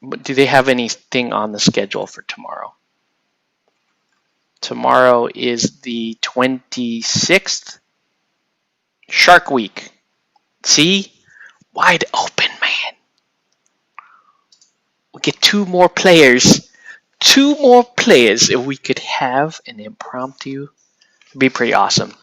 A: But do they have anything on the schedule for tomorrow? Tomorrow is the 26th. Shark Week. See? Wide open, man. We get 2 more players. 2 more players if we could have an impromptu. It'd be pretty awesome.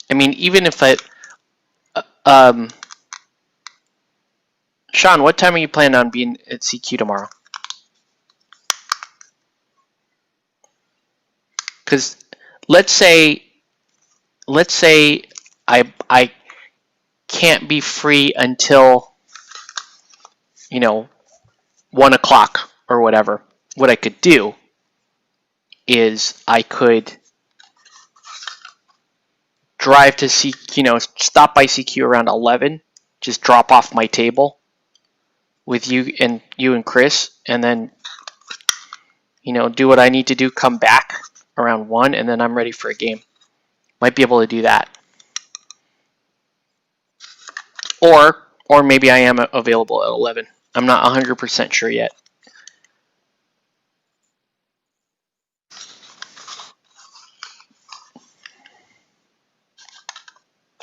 A: I mean, even if I... Sean, what time are you planning on being at CQ tomorrow? Because let's say I can't be free until 1 o'clock or whatever. What I could do is I could drive to stop by CQ around 11, just drop off my table with you and Chris, and then do what I need to do, come back around 1, and then I'm ready for a game. Might be able to do that. Or maybe I am available at 11. I'm not 100% sure yet.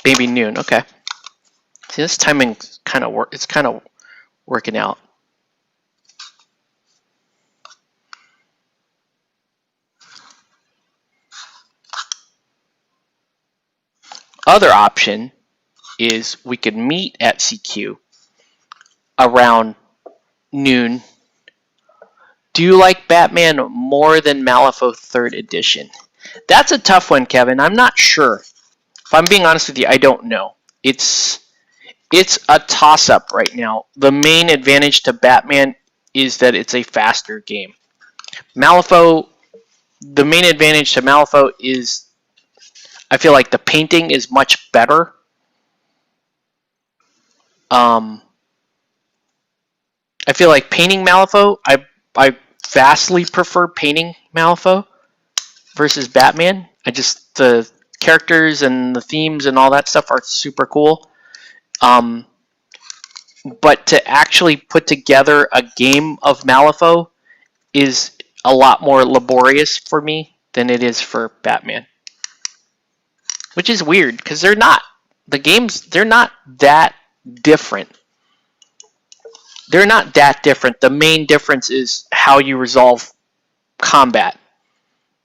A: Maybe noon. Okay. See, this timing kind of it's kind of working out. Other option is we could meet at CQ around noon. Do you like Batman more than Malifaux 3rd Edition? That's a tough one, Kevin. I'm not sure. If I'm being honest with you, I don't know. It's a toss-up right now. The main advantage to Batman is that it's a faster game. Malifaux, the main advantage to Malifaux is I feel like the painting is much better. I feel like painting Malifaux, I vastly prefer painting Malifaux versus Batman. The characters and the themes and all that stuff are super cool. But to actually put together a game of Malifaux is a lot more laborious for me than it is for Batman. Which is weird, because they're not. The games, they're not that different. They're not that different. The main difference is how you resolve combat,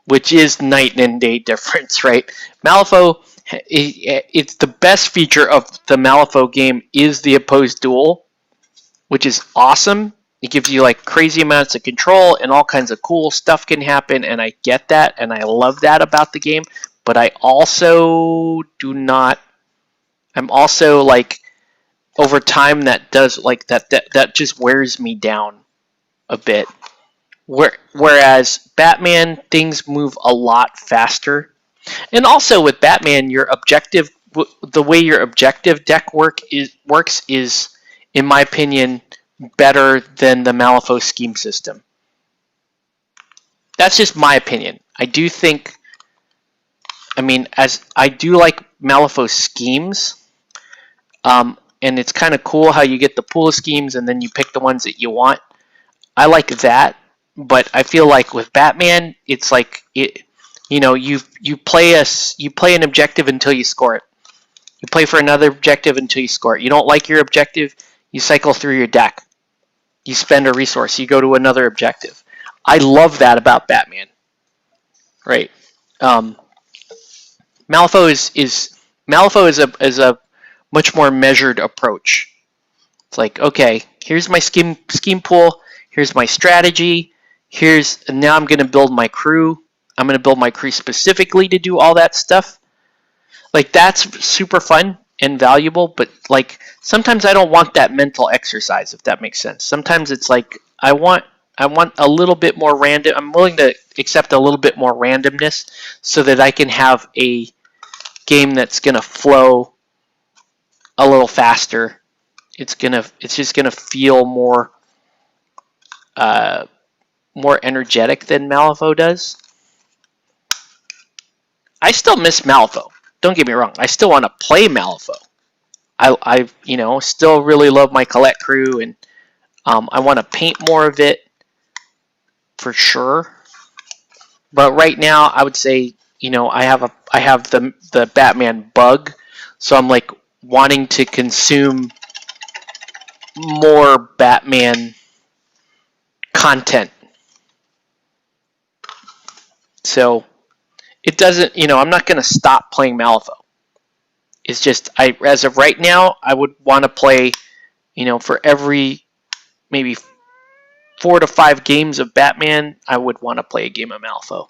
A: which is night and day difference, right? Malifaux, it's the best feature of the Malifaux game is the opposed duel, which is awesome. It gives you like crazy amounts of control and all kinds of cool stuff can happen, and I get that and I love that about the game. But I also do not. I'm also like, over time that does like that just wears me down a bit. Whereas Batman, things move a lot faster, and also with Batman, the way your objective deck works is, in my opinion, better than the Malifaux scheme system. That's just my opinion. I do think, as I do like Malifaux schemes, and it's kind of cool how you get the pool of schemes and then you pick the ones that you want. I like that, but I feel like with Batman, it's like you play an objective until you score it. You play for another objective until you score it. You don't like your objective, you cycle through your deck. You spend a resource, you go to another objective. I love that about Batman. Right. Malifaux is a much more measured approach. It's like, okay, here's my scheme pool, here's my strategy, and now I'm going to build my crew. I'm going to build my crew specifically to do all that stuff. Like, that's super fun and valuable, but like sometimes I don't want that mental exercise, if that makes sense. Sometimes it's like I want a little bit more random. I'm willing to accept a little bit more randomness so that I can have a game that's going to flow a little faster. It's just gonna feel more energetic than Malifaux does. I still miss Malifaux. Don't get me wrong. I still want to play Malifaux. I still really love my Colette crew, and I want to paint more of it for sure. But right now, I would say I have the Batman bug, so I'm like wanting to consume more Batman content. So it doesn't, I'm not going to stop playing Malifaux. It's just, as of right now, I would want to play, for every maybe 4 to 5 games of Batman, I would want to play a game of Malifaux.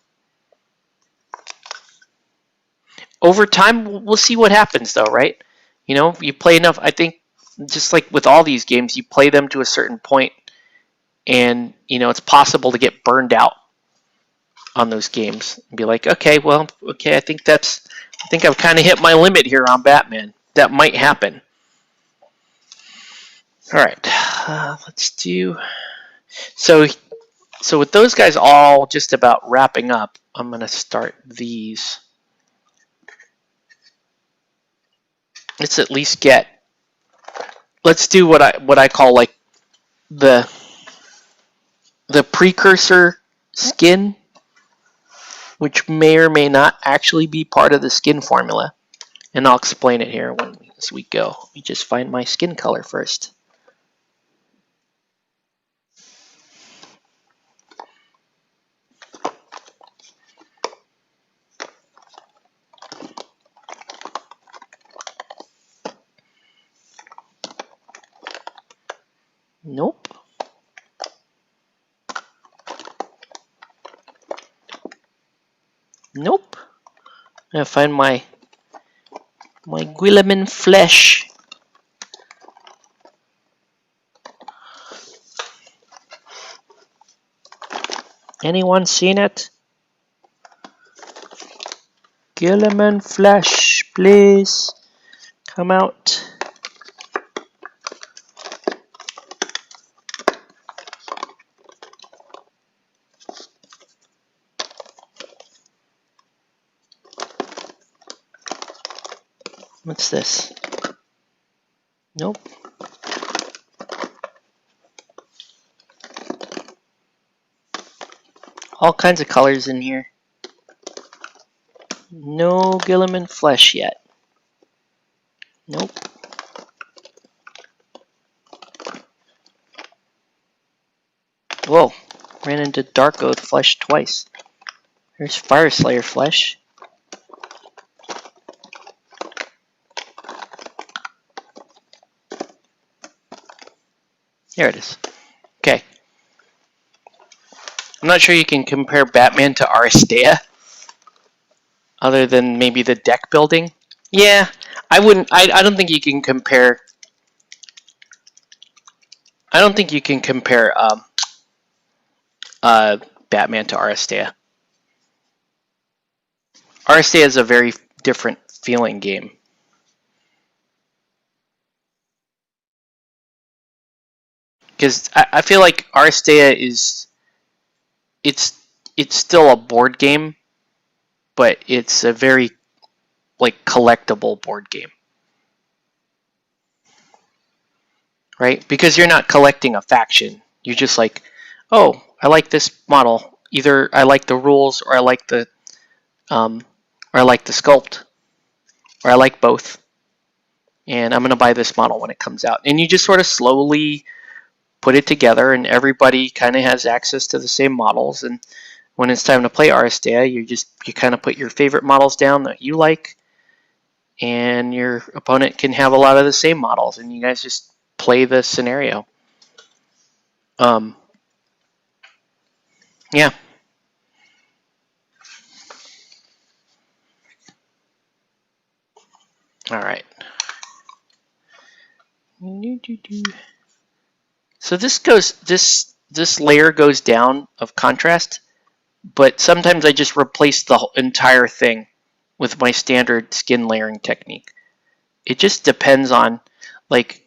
A: Over time, we'll see what happens, though, right? You play enough. I think, just like with all these games, you play them to a certain point, and it's possible to get burned out on those games and be like, okay, I think I've kind of hit my limit here on Batman. That might happen. All right, let's do. So with those guys all just about wrapping up, I'm gonna start these. Let's at least get. Let's do what I call like the precursor skin, which may or may not actually be part of the skin formula. And I'll explain it here as we go. Let me just find my skin color first. Nope. Nope. I'm gonna find my Guilliman flesh. Anyone seen it? Guilliman flesh, please come out. What's this? Nope. All kinds of colors in here. No Guilliman flesh yet. Nope. Whoa. Ran into Dark Oath flesh twice. There's Fire Slayer flesh. There it is. Okay. I'm not sure you can compare Batman to Aristea, other than maybe the deck building. Yeah, I wouldn't. I don't think you can compare. I don't think you can compare Batman to Aristea. Aristea is a very different feeling game. Because I feel like Aristea is it's still a board game, but it's a very like collectible board game, right? Because you're not collecting a faction. You're just like, oh, I like this model. Either I like the rules, or I like the sculpt, or I like both. And I'm gonna buy this model when it comes out. And you just sort of slowly put it together, and everybody kind of has access to the same models. And when it's time to play Aristea, you kind of put your favorite models down that you like, and your opponent can have a lot of the same models, and you guys just play the scenario. Yeah. All right. So this layer goes down of contrast, but sometimes I just replace the entire thing with my standard skin layering technique. It just depends on, like,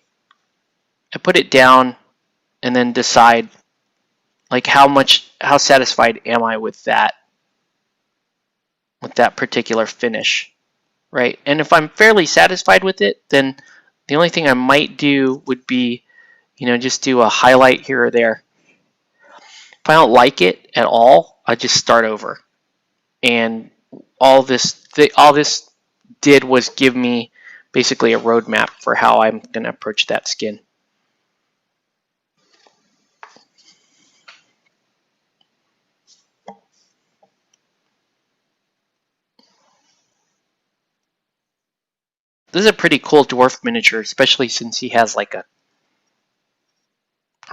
A: I put it down and then decide, like, how satisfied am I with that particular finish, right? And if I'm fairly satisfied with it, then the only thing I might do would be, just do a highlight here or there. If I don't like it at all, I just start over. And all this did was give me basically a roadmap for how I'm going to approach that skin. This is a pretty cool dwarf miniature, especially since he has like a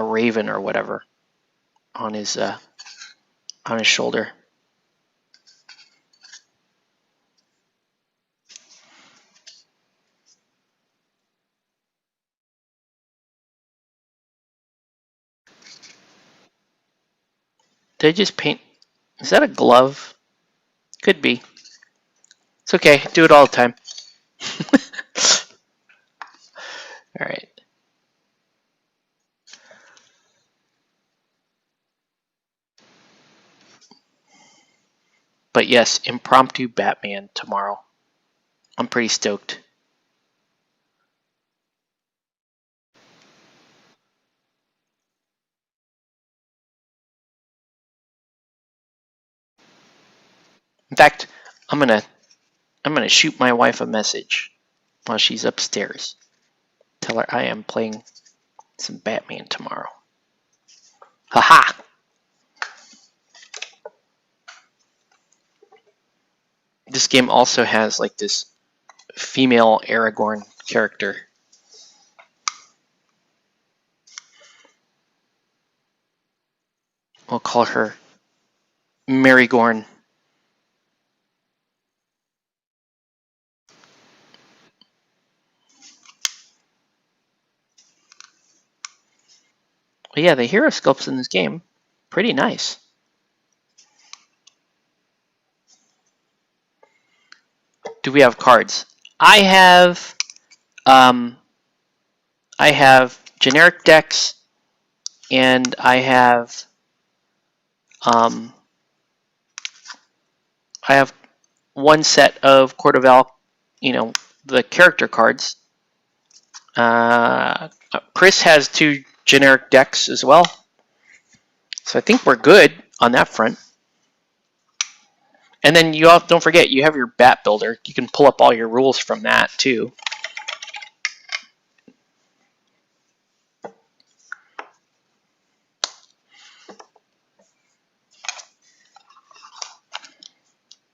A: raven or whatever on his shoulder. Did I just paint? Is that a glove? Could be. It's okay. Do it all the time. All right. But yes, impromptu Batman tomorrow. I'm pretty stoked. In fact, I'm gonna shoot my wife a message while she's upstairs. Tell her I am playing some Batman tomorrow. Haha! This game also has like this female Aragorn character. We'll call her Marigorn. But yeah, the hero sculpts in this game, pretty nice. Do we have cards? I have generic decks, and I have one set of Court of Owlkin, the character cards. Chris has 2 generic decks as well. So I think we're good on that front. And then you all don't forget you have your bat builder. You can pull up all your rules from that too.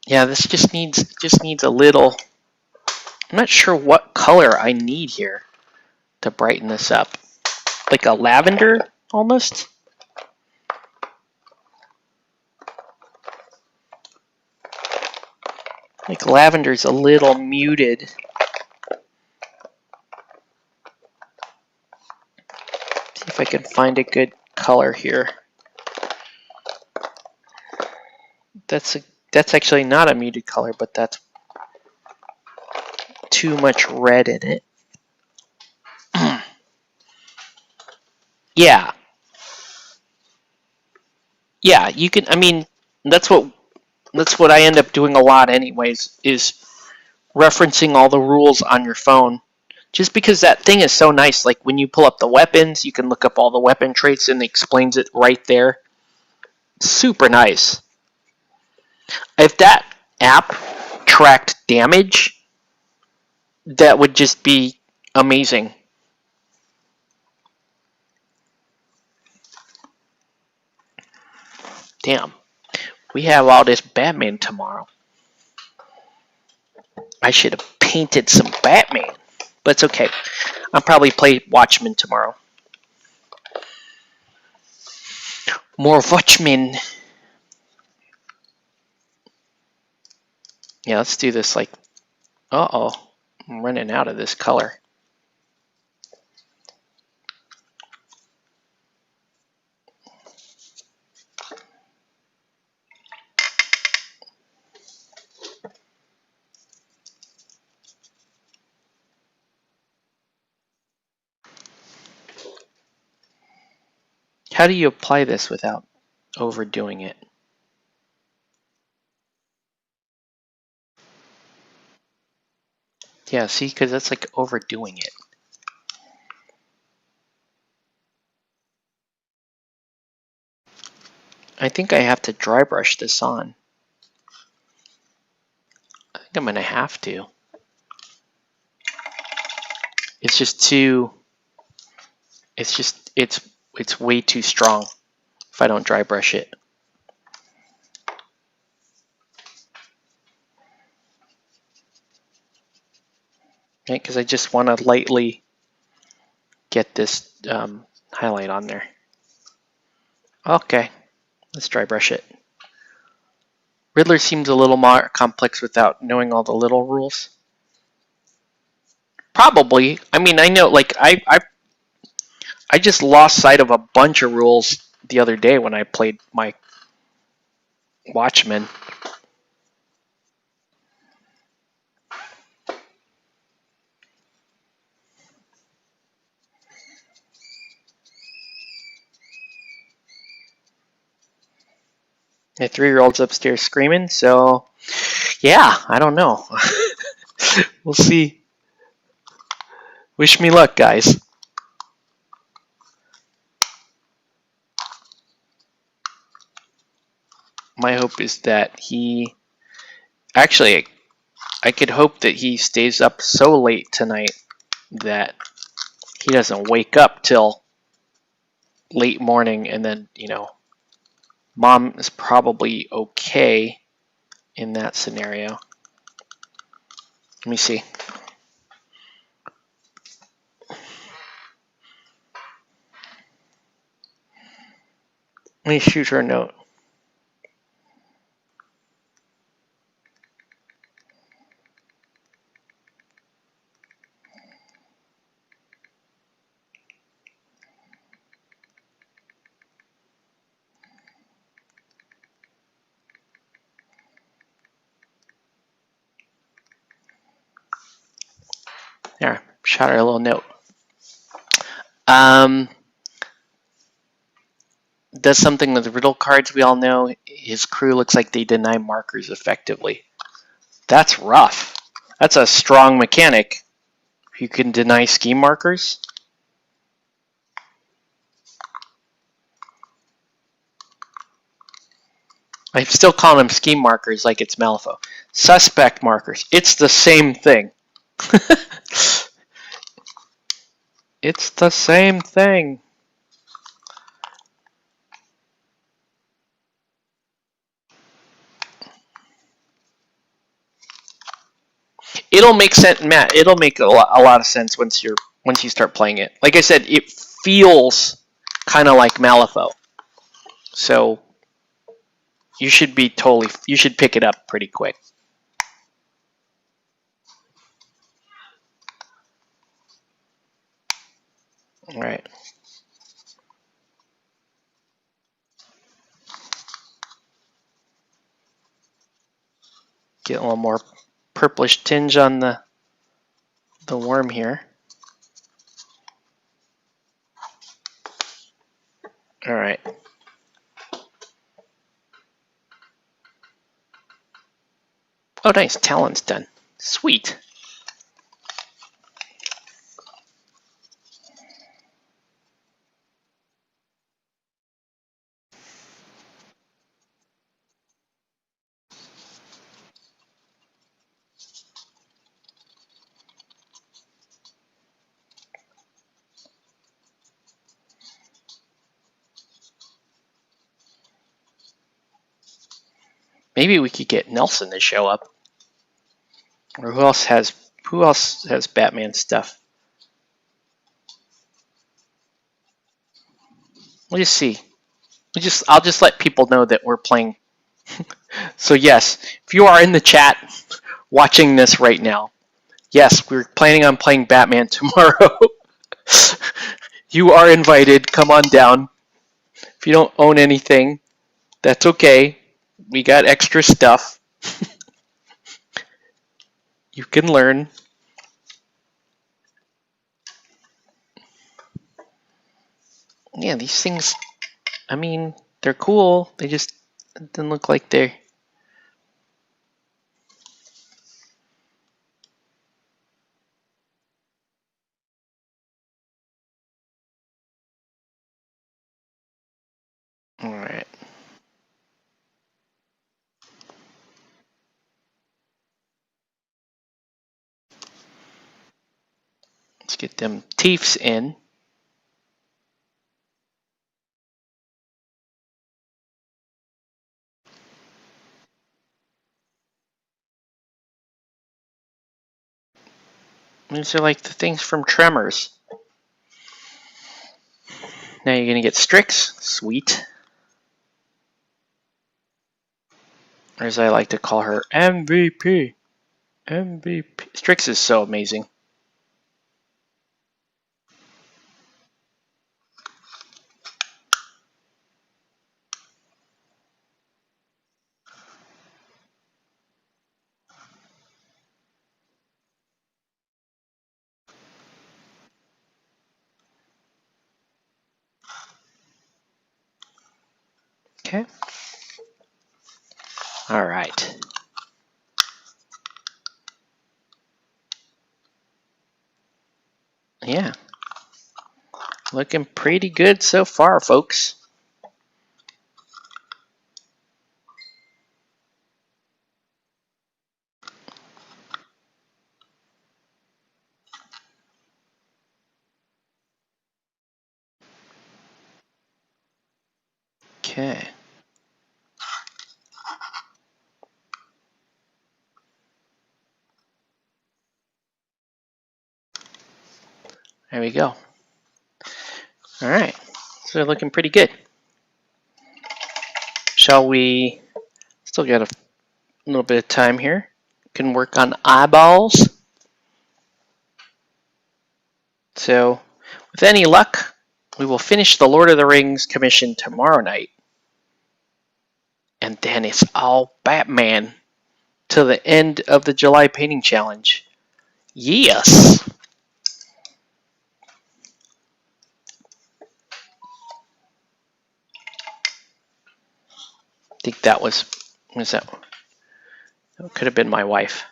A: Yeah, this just needs a little. I'm not sure what color I need here to brighten this up. Like a lavender almost. Like lavender's a little muted. See if I can find a good color here. That's actually not a muted color, but that's too much red in it. Yeah. Yeah, you can, I mean, that's what I end up doing a lot anyways, is referencing all the rules on your phone. Just because that thing is so nice. Like when you pull up the weapons, you can look up all the weapon traits and it explains it right there. Super nice. If that app tracked damage, that would just be amazing. Damn. We have all this Batman tomorrow. I should have painted some Batman. But it's okay. I'll probably play Watchmen tomorrow. More Watchmen. Yeah, let's do this like... Uh-oh. I'm running out of this color. How do you apply this without overdoing it? Yeah, see, because that's like overdoing it. I think I have to dry brush this on. I think I'm going to have to. It's just too... It's way too strong if I don't dry brush it. Okay, because I just want to lightly get this highlight on there. Okay, let's dry brush it. Riddler seems a little more complex without knowing all the little rules. Probably. I mean, I know, like, I just lost sight of a bunch of rules the other day when I played my Watchmen. My 3-year-old's upstairs screaming, so yeah, I don't know. We'll see. Wish me luck, guys. My hope is that he... Actually, I could hope that he stays up so late tonight that he doesn't wake up till late morning, and then, you know, Mom is probably okay in that scenario. Let me see. Let me shoot her a note. There, shot her a little note. Does something with the riddle cards we all know. His crew looks like they deny markers effectively. That's rough. That's a strong mechanic. You can deny scheme markers. I still call them scheme markers like it's Malifaux. Suspect markers. It's the same thing. It's the same thing. It'll make sense, Matt. It'll make a lot of sense once you start playing it. Like I said, it feels kind of like Malifaux. So you should pick it up pretty quick. All right. Get a little more purplish tinge on the worm here. All right. Oh, nice. Talon's done. Sweet. Maybe we could get Nelson to show up. Or who else has Batman stuff? We'll just see. I'll just let people know that we're playing. So yes, if you are in the chat watching this right now, yes, we're planning on playing Batman tomorrow. You are invited. Come on down. If you don't own anything, that's okay. We got extra stuff. You can learn. Yeah, these things, I mean, they're cool. They just didn't look like they're... All right. Let's get them Teefs in. These are like the things from Tremors. Now you're going to get Strix. Sweet. Or as I like to call her, MVP. MVP. Strix is so amazing. Okay. All right. Yeah. Looking pretty good so far, folks. Okay. There we go. All right. So they're looking pretty good. Shall we... Still got a little bit of time here. Can work on eyeballs. So, with any luck, we will finish the Lord of the Rings commission tomorrow night. And then it's all Batman to the end of the July painting challenge. Yes! I think that was that could have been my wife.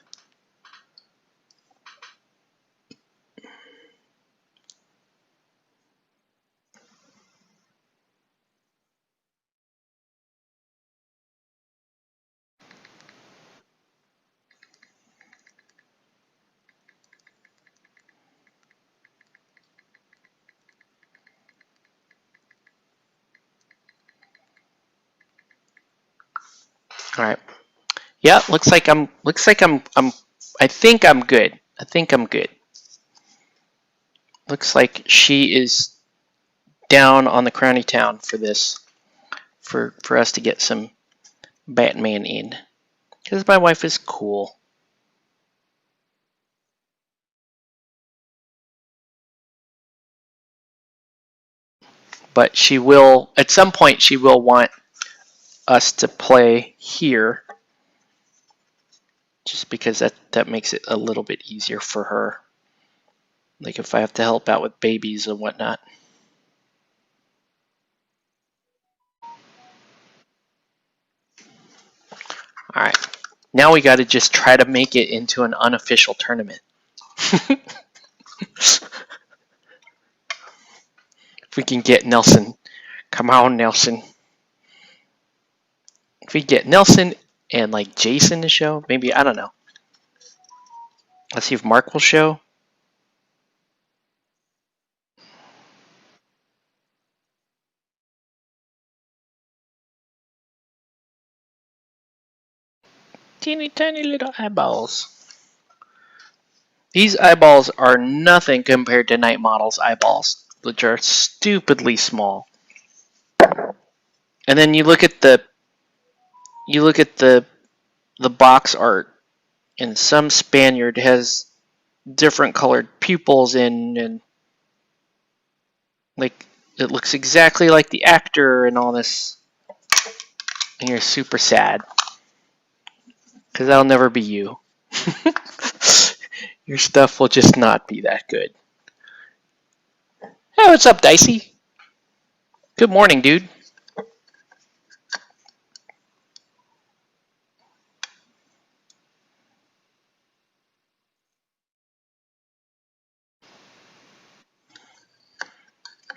A: All right. Yeah, looks like I'm I think I'm good. I think I'm good. Looks like she is down on the Crowny Town for this, for us to get some Batman in. Because my wife is cool. But she will, at some point, she will want us to play here. Just because that makes it a little bit easier for her. Like if I have to help out with babies and whatnot. Alright. Now we got to just try to make it into an unofficial tournament. If we can get Nelson. Come on, Nelson. If we get Nelson and like Jason to show, maybe, I don't know. Let's see if Mark will show. Teeny tiny little eyeballs. These eyeballs are nothing compared to Night Model's eyeballs, which are stupidly small. And then you look at the box art, and some Spaniard has different colored pupils in, and like it looks exactly like the actor and all this. And you're super sad because that'll never be you. Your stuff will just not be that good. Hey, what's up, Dicey? Good morning, dude.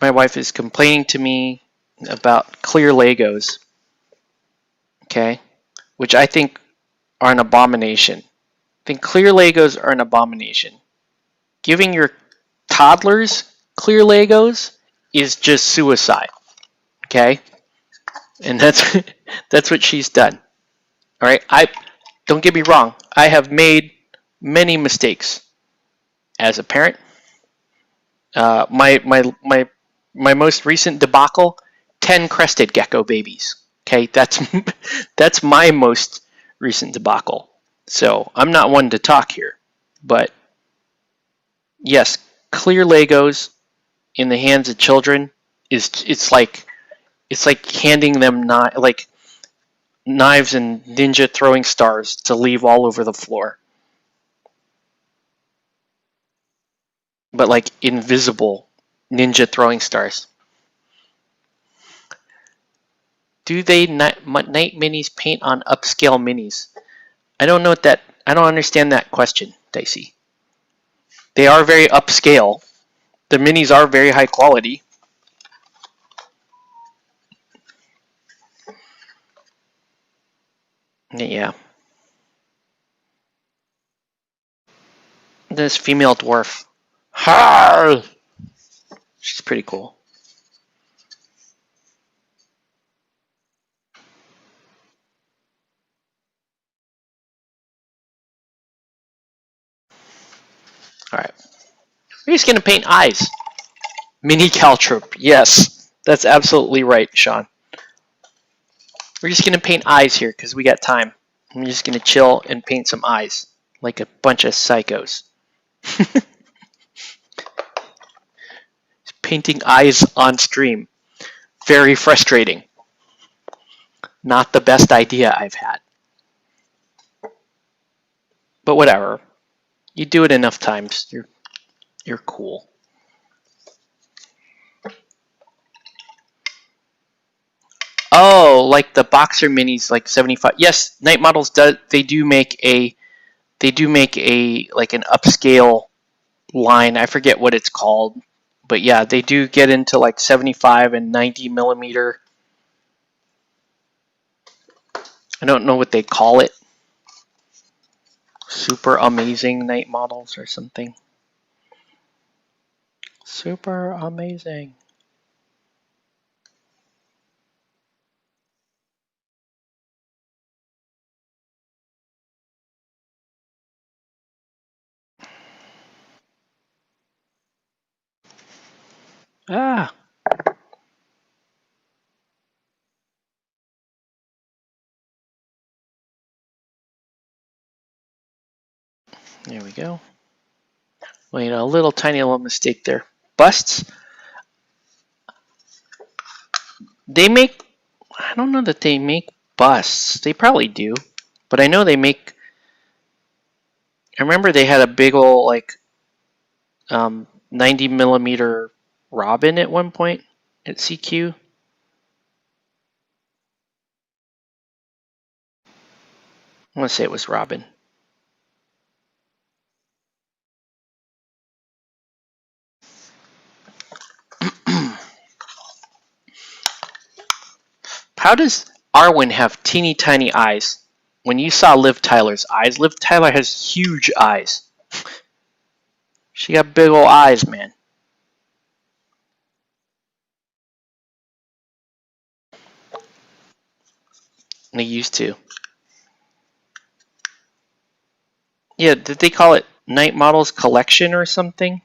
A: My wife is complaining to me about clear Legos, okay, which I think are an abomination. I think clear Legos are an abomination. Giving your toddlers clear Legos is just suicide, okay? And that's that's what she's done. All right, I don't get me wrong. I have made many mistakes as a parent. My most recent debacle: 10 crested gecko babies. Okay, that's my most recent debacle. So I'm not one to talk here, but yes, clear Legos in the hands of children is it's like handing them like knives and ninja throwing stars to leave all over the floor, but like invisible ninja throwing stars. Do they night minis paint on upscale minis? I don't know what that. I don't understand that question, Dicey. They are very upscale. The minis are very high quality. Yeah. This female dwarf. Har! She's pretty cool. Alright. We're just going to paint eyes. Mini Caltrop. Yes. That's absolutely right, Sean. We're just going to paint eyes here because we got time. I'm just going to chill and paint some eyes. Like a bunch of psychos. Painting eyes on stream. Very frustrating. Not the best idea I've had. But whatever. You do it enough times, you're cool. Oh, like the boxer minis, like 75. Yes, Night Models they do make a like an upscale line. I forget what it's called, but yeah, they do get into like 75 and 90 millimeter. I don't know what they call it. Super amazing Night Models or something. Super amazing. Ah. There we go. Wait, a little tiny little mistake there. Busts. They make, I don't know that they make busts. They probably do. But I know they make, I remember they had a big old, like, 90 millimeter Robin at one point at CQ. I want to say it was Robin. How does Arwen have teeny tiny eyes? When you saw Liv Tyler's eyes, Liv Tyler has huge eyes. She got big old eyes, man. They used to. Yeah, did they call it Night Models Collection or something?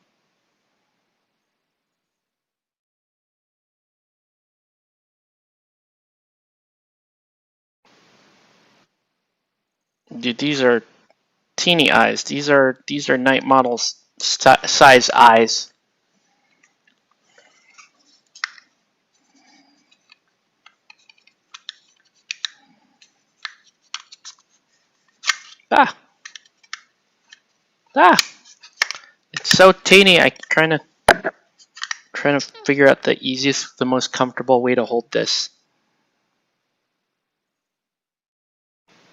A: Dude, these are teeny eyes. These are Night Models size eyes. Ah. Ah. It's so teeny. I'm trying to figure out the easiest, the most comfortable way to hold this.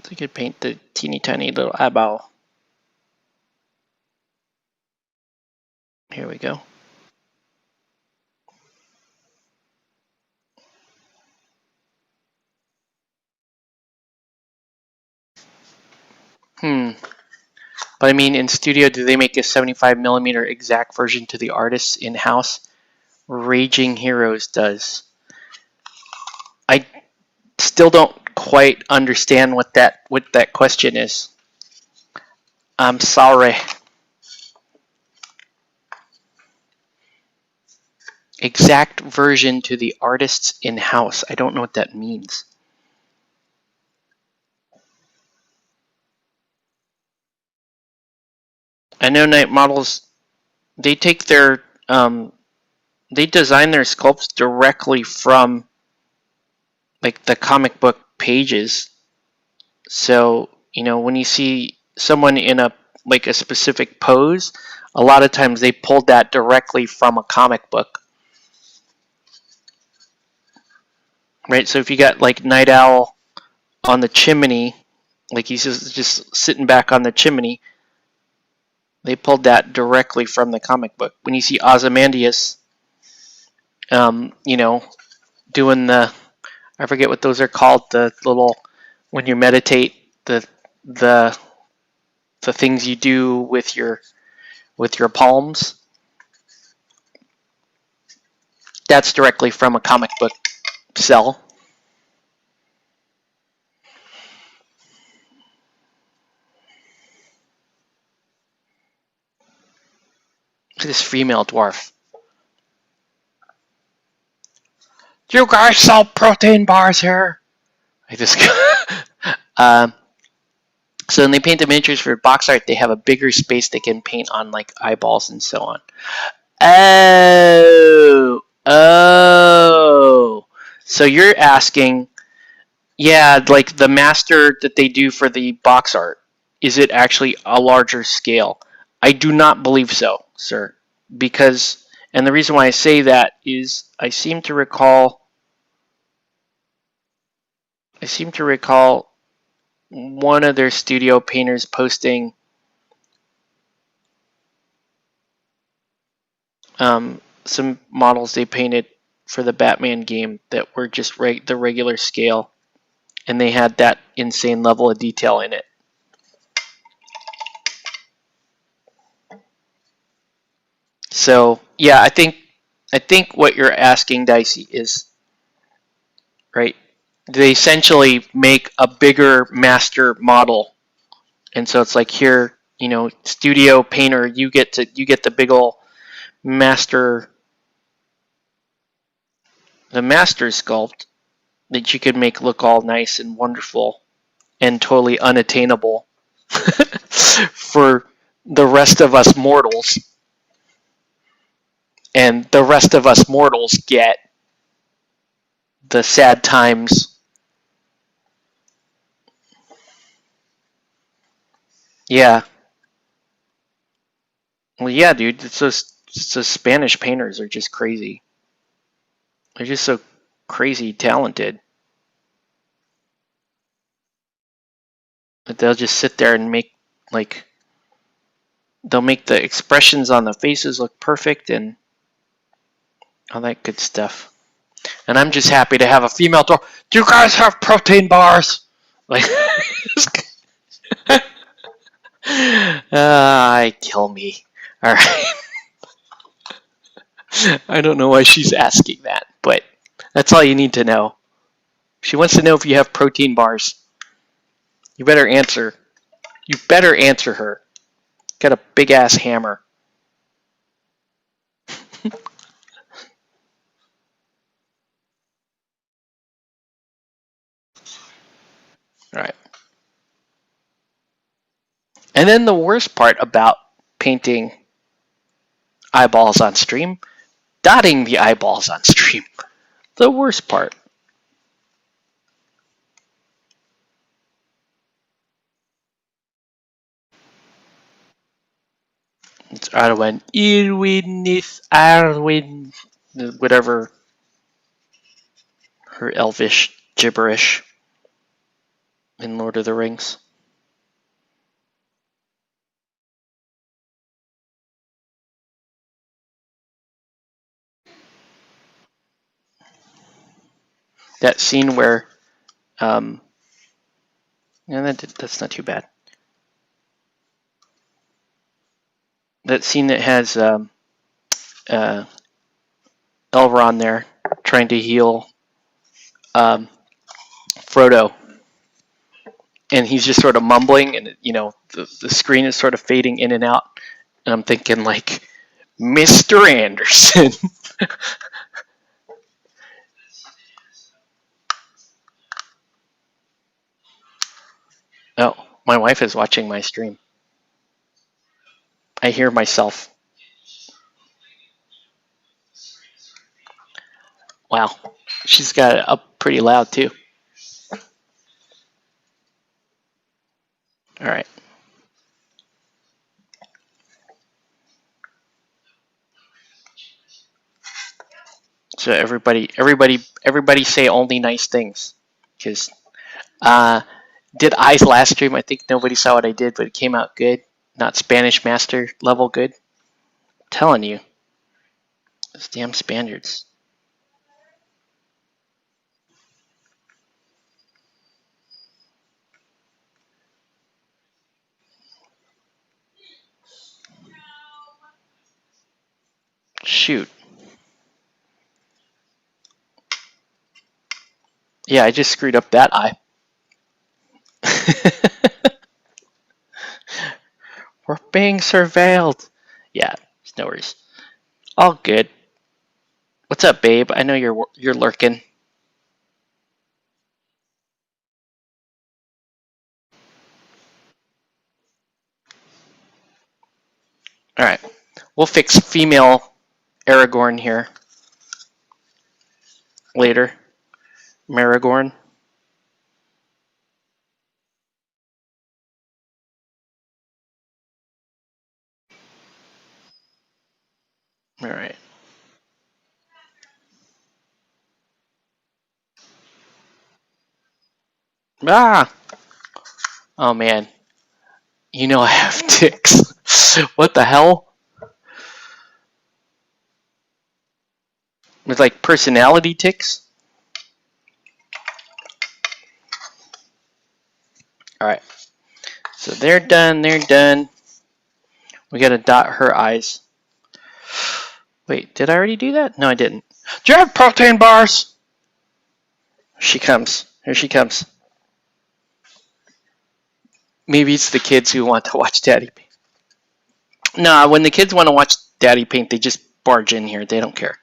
A: So you could paint the teeny tiny little eyeball. Here we go. But I mean, in studio, do they make a 75 millimeter exact version to the artists in-house? Raging Heroes does. I still don't quite understand what that question is. I'm sorry. Exact version to the artists in-house. I don't know what that means. I know Night Models, they take their, they design their sculpts directly from like the comic book pages. So, you know, when you see someone in a specific pose, a lot of times they pulled that directly from a comic book. Right? So if you got like Night Owl on the chimney, like he's just sitting back on the chimney, they pulled that directly from the comic book. When you see Ozymandias, you know, doing the, I forget what those are called, the little, when you meditate, the things you do with your palms. That's directly from a comic book cell. Look at this female dwarf. You guys sell protein bars here? Like this. So when they paint the miniatures for box art, they have a bigger space they can paint on, like eyeballs and so on. Oh. So you're asking, yeah, like the master that they do for the box art, is it actually a larger scale? I do not believe so, sir. Because, and the reason why I say that is I seem to recall one of their studio painters posting some models they painted for the Batman game that were just the regular scale, and they had that insane level of detail in it. So yeah, I think what you're asking, Dicey, is right. They essentially make a bigger master model, and so it's like, here, you know, studio painter, you get the big ol' master the master sculpt that you could make look all nice and wonderful and totally unattainable for the rest of us mortals. And the rest of us mortals get the sad times. Yeah. Well, yeah, dude. It's the Spanish painters are just crazy. They're just so crazy talented that they'll just sit there and make like they'll make the expressions on the faces look perfect and all that good stuff. And I'm just happy to have a female door. Do you guys have protein bars? Like, kill me. All right. I don't know why she's asking that, but that's all you need to know. She wants to know if you have protein bars. You better answer. You better answer her. Got a big ass hammer. All right. And then the worst part about painting eyeballs on stream, dotting the eyeballs on stream. The worst part. It's Arwen. Irwin, Arwen, whatever her elvish gibberish in Lord of the Rings. That scene where, no, that's not too bad. That scene that has Elrond there trying to heal Frodo, and he's just sort of mumbling, and the screen is sort of fading in and out, and I'm thinking like, Mr. Anderson. Oh, my wife is watching my stream. I hear myself. Wow, she's got it up pretty loud too. All right. So everybody say only nice things, because did I's last stream. I think nobody saw what I did, but it came out good. Not Spanish master level good. I'm telling you, those damn Spaniards. Shoot. Yeah, I just screwed up that eye. We're being surveilled. Yeah, no worries. All good. What's up, babe? I know you're lurking. All right, we'll fix female Aragorn here later. Maragorn. All right. Ah! Oh man. You know I have ticks. What the hell? With like personality ticks? Alright. So they're done, they're done. We gotta dot her eyes. Wait, did I already do that? No, I didn't. Do you have protein bars? She comes. Here she comes. Maybe it's the kids who want to watch Daddy paint. Nah, when the kids want to watch Daddy paint, they just barge in here. They don't care.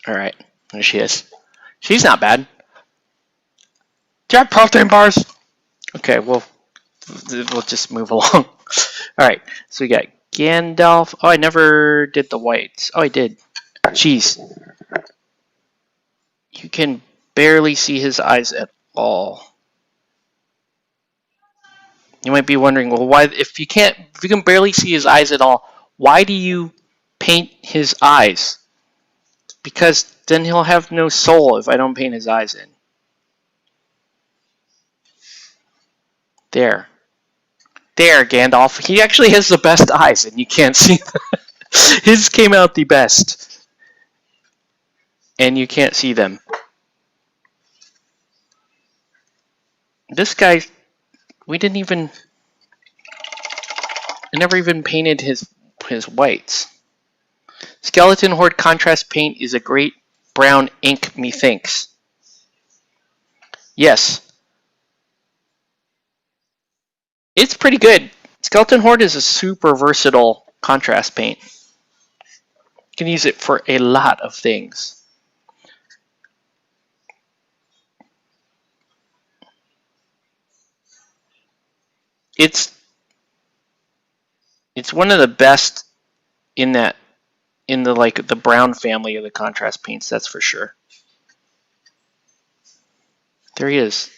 A: All right, there she is. She's not bad. Do you have protein bars? Okay, we'll just move along. All right, so we got Gandalf. Oh, I never did the whites. Oh, I did. Jeez. You can barely see his eyes at all. You might be wondering, well, why? If you can barely see his eyes at all, why do you paint his eyes? Because then he'll have no soul if I don't paint his eyes in. There, Gandalf. He actually has the best eyes, and you can't see them. His came out the best, and you can't see them. This guy, I never even painted his whites. Skeleton Horde contrast paint is a great brown ink, methinks. Yes. It's pretty good. Skeleton Horde is a super versatile contrast paint. You can use it for a lot of things. It's one of the best in the the brown family of the contrast paints, that's for sure. There he is.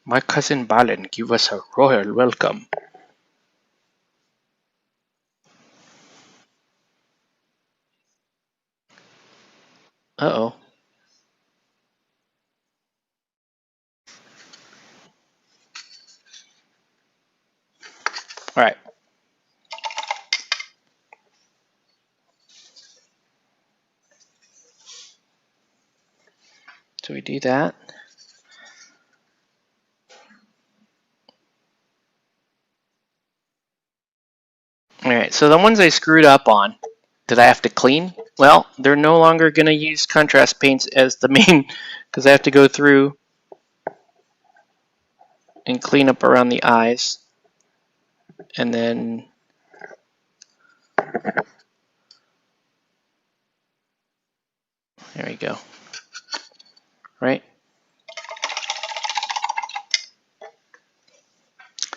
A: My cousin Balin, give us a royal welcome. Uh-oh. All right. So we do that. All right, so the ones I screwed up on, did I have to clean? Well, they're no longer going to use contrast paints as the main, because I have to go through and clean up around the eyes. And then there we go. Right?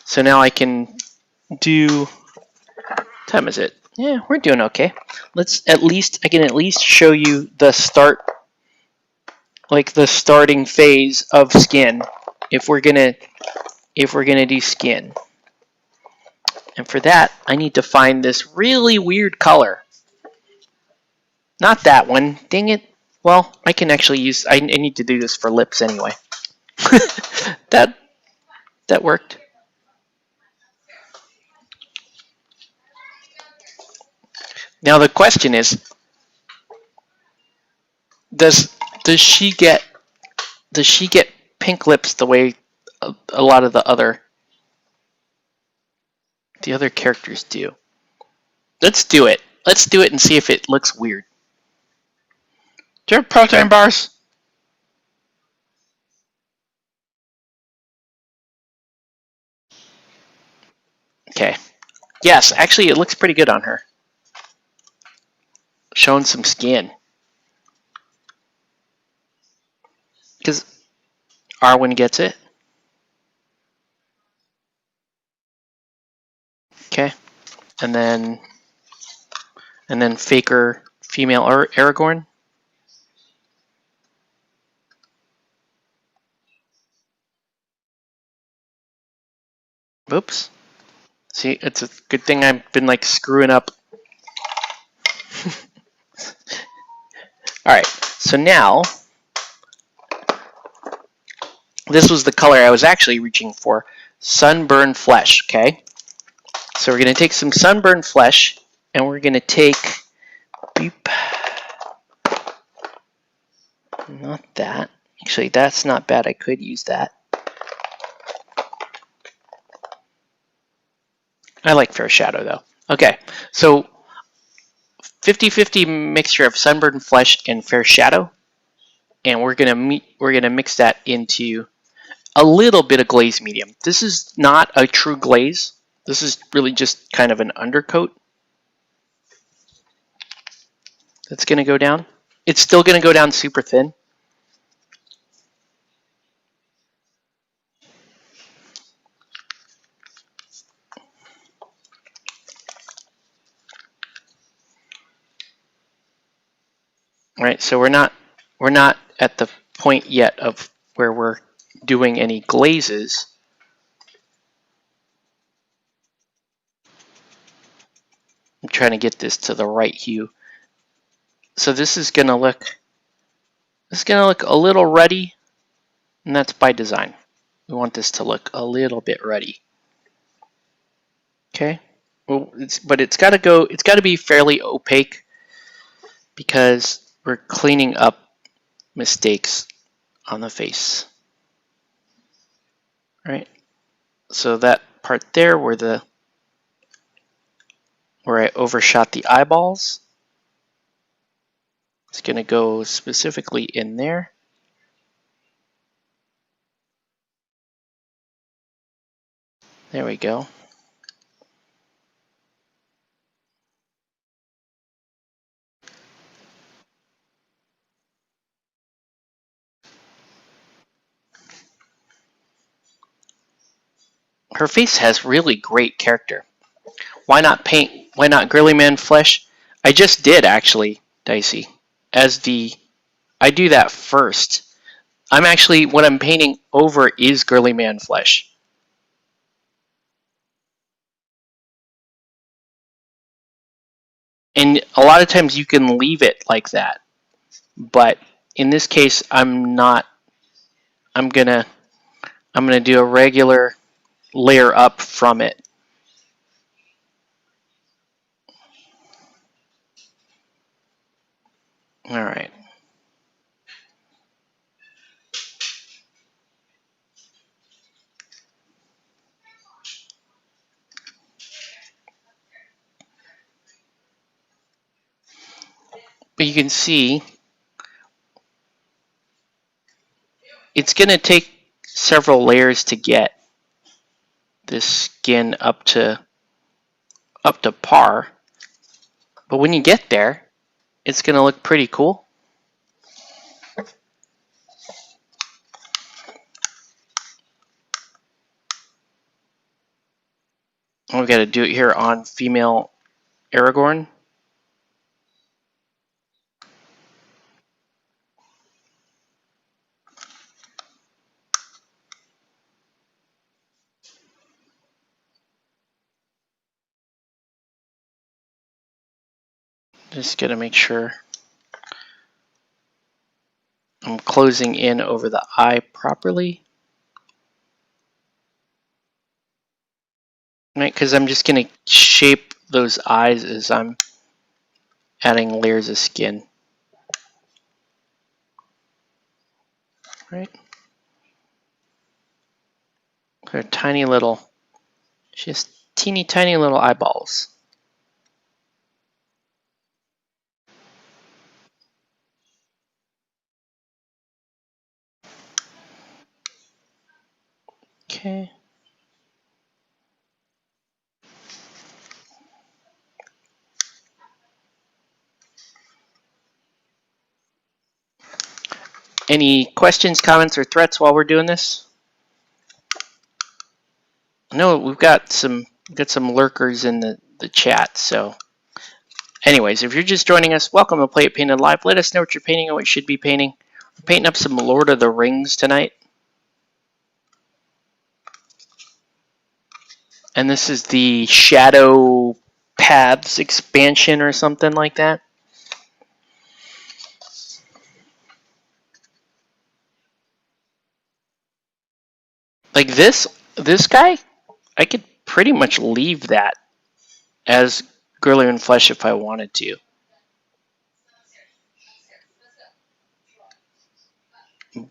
A: So now I can do, what time is it? Yeah, we're doing okay. I can at least show you the start, like the starting phase of skin if we're gonna do skin. And for that, I need to find this really weird color. Not that one. Dang it. Well, I can actually use, I need to do this for lips anyway. that worked. Now the question is, does she get pink lips the way a lot of the other characters do? Let's do it. Let's do it and see if it looks weird. Do you have protein bars? Okay. Yes, actually it looks pretty good on her. Showing some skin. Because Arwen gets it. Okay. And then faker female Aragorn. Oops. See, it's a good thing I've been like screwing up. Alright, so now this was the color I was actually reaching for. Sunburned flesh, okay? So we're going to take some sunburned flesh and we're going to take, beep, not that. Actually, that's not bad. I could use that. I like Fair Shadow though. Okay, so 50-50 mixture of sunburned flesh and Fair Shadow, and we're gonna mix that into a little bit of glaze medium. This is not a true glaze. This is really just kind of an undercoat that's gonna go down. it's still going to go down super thin. Right, so we're not at the point yet of where we're doing any glazes. I'm trying to get this to the right hue. So this is going to look a little ruddy, and that's by design. We want this to look a little bit ruddy. Okay, well, it's got to be fairly opaque because we're cleaning up mistakes on the face. Right, so that part there where I overshot the eyeballs, it's going to go specifically in there. There we go. Her face has really great character. Why not paint? Why not Girly Man flesh? I just did actually, Dicey. I do that first. I'm actually, what I'm painting over is Girly Man flesh. And a lot of times you can leave it like that. But in this case, I'm not. I'm gonna do a regular layer up from it. All right. But you can see it's going to take several layers to get this skin up to par. But when you get there, it's going to look pretty cool. We've got to do it here on female Aragorn. Just got to make sure I'm closing in over the eye properly. Right, because I'm just going to shape those eyes as I'm adding layers of skin. Right? They're tiny little, just teeny tiny little eyeballs. Okay. Any questions, comments, or threats while we're doing this? No, we've got some lurkers in the chat. So, anyways, if you're just joining us, welcome to Play It Painted Live. Let us know what you're painting and what you should be painting. We're painting up some Lord of the Rings tonight. And this is the Shadow Paths expansion or something like that. Like this guy, I could pretty much leave that as Girly and Flesh if I wanted to.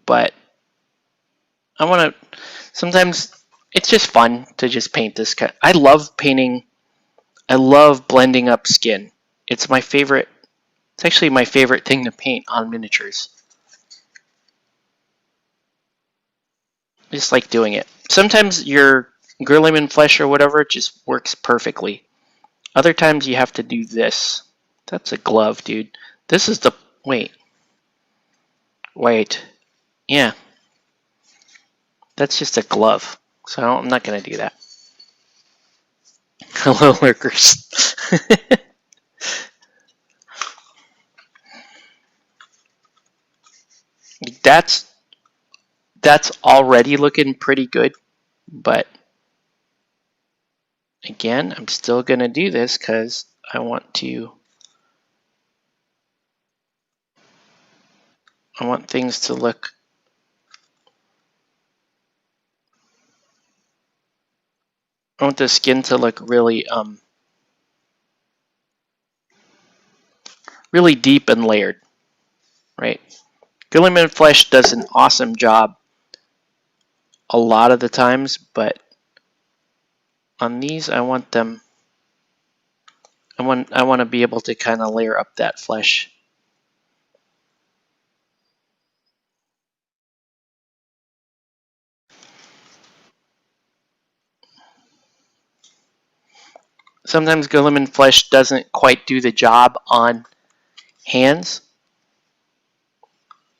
A: But I want to, sometimes it's just fun to just paint this kind. I love painting, I love blending up skin. It's my favorite, it's actually my favorite thing to paint on miniatures. I just like doing it. Sometimes your Girly and Flesh or whatever just works perfectly. Other times you have to do this. That's a glove, dude. This is the, wait. Wait. Yeah. That's just a glove. So I'm not going to do that. Hello, lurkers. that's that's already looking pretty good, but again, I'm still going to do this because I want things to look. I want the skin to look really really deep and layered, right? Guilliman Flesh does an awesome job a lot of the times, but on these I want them. I want to be able to kind of layer up that flesh. Sometimes Guilliman Flesh doesn't quite do the job on hands.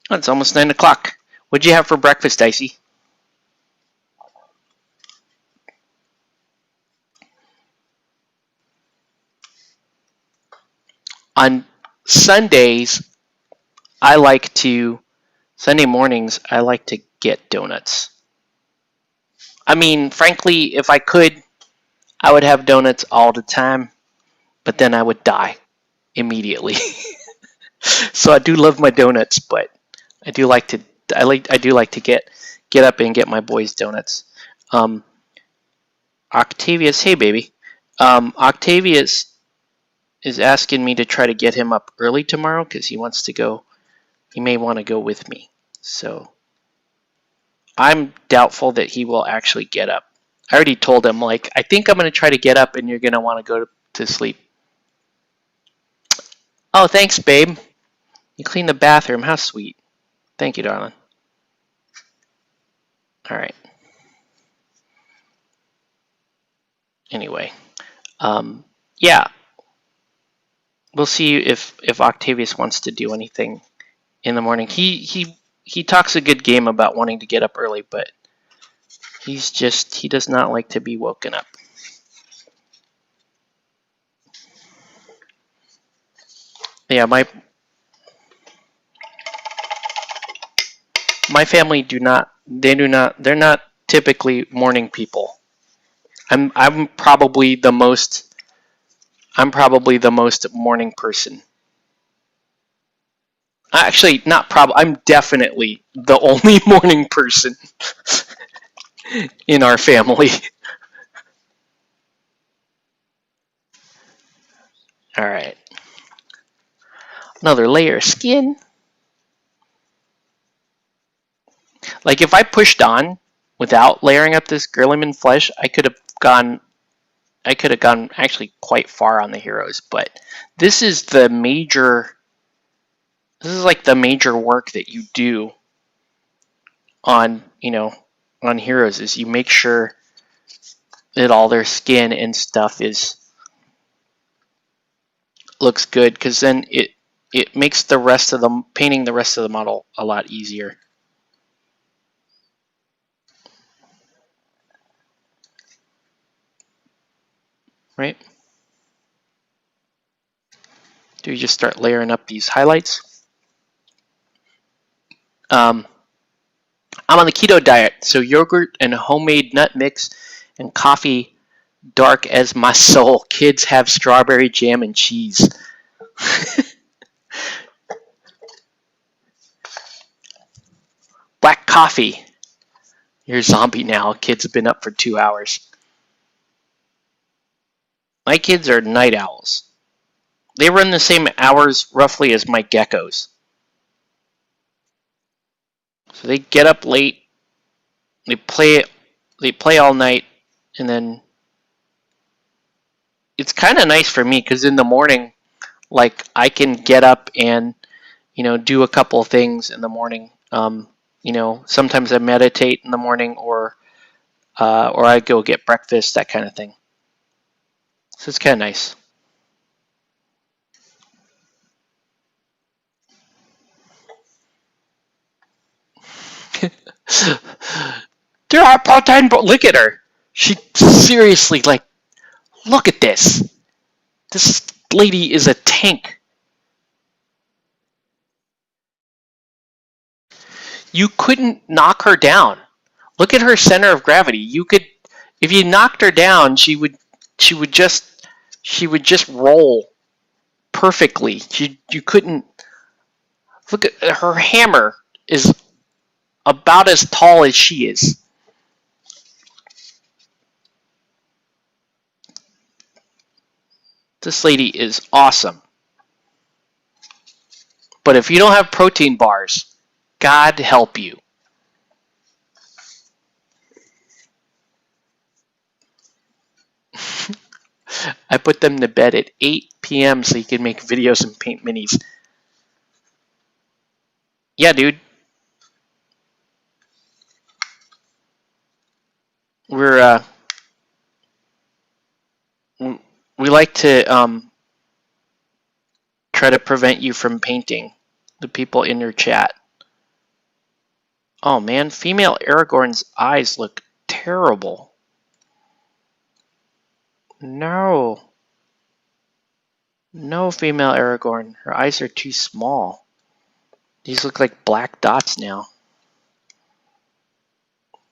A: Oh, it's almost 9 o'clock. What'd you have for breakfast, Dicey? On Sundays, Sunday mornings, I like to get donuts. I mean, frankly, if I could, I would have donuts all the time, but then I would die immediately. So I do love my donuts, but I do like to get up and get my boys donuts. Um, Octavius, hey baby. Octavius is asking me to try to get him up early tomorrow because he wants to go. He may want to go with me. So I'm doubtful that he will actually get up. I already told him, like, I think I'm going to try to get up and you're going to want to go to sleep. Oh, thanks, babe. You cleaned the bathroom. How sweet. Thank you, darling. All right. Anyway, yeah. We'll see if Octavius wants to do anything in the morning. He talks a good game about wanting to get up early, but he does not like to be woken up. Yeah, my family they're not typically morning people. I'm probably the most morning person. Actually, not probably. I'm definitely the only morning person in our family. All right. Another layer of skin. Like if I pushed on without layering up this Guilliman Flesh, I could have gone actually quite far on the heroes, but this is like the major work that you do on, on heroes is you make sure that all their skin and stuff looks good, because then it makes the rest of the painting the rest of the model a lot easier. Right? Do you just start layering up these highlights? I'm on the keto diet, so yogurt and homemade nut mix and coffee dark as my soul. Kids have strawberry jam and cheese. Black coffee. You're a zombie now. Kids have been up for 2 hours. My kids are night owls. They run the same hours roughly as my geckos. So they get up late, they play all night, and then it's kind of nice for me because in the morning, like I can get up and do a couple things in the morning. Sometimes I meditate in the morning, or I go get breakfast, that kind of thing. So it's kind of nice. protein bar. Look at her. She seriously, like, look at this. This lady is a tank. You couldn't knock her down. Look at her center of gravity. You could, if you knocked her down, she would just roll perfectly. You couldn't. Look at her hammer is about as tall as she is. This lady is awesome. But if you don't have protein bars, God help you. I put them to bed at 8 p.m. so you can make videos and paint minis. Yeah, dude. We're we like to try to prevent you from painting the people in your chat. Oh man, female Aragorn's eyes look terrible. No. No, female Aragorn. Her eyes are too small. These look like black dots now.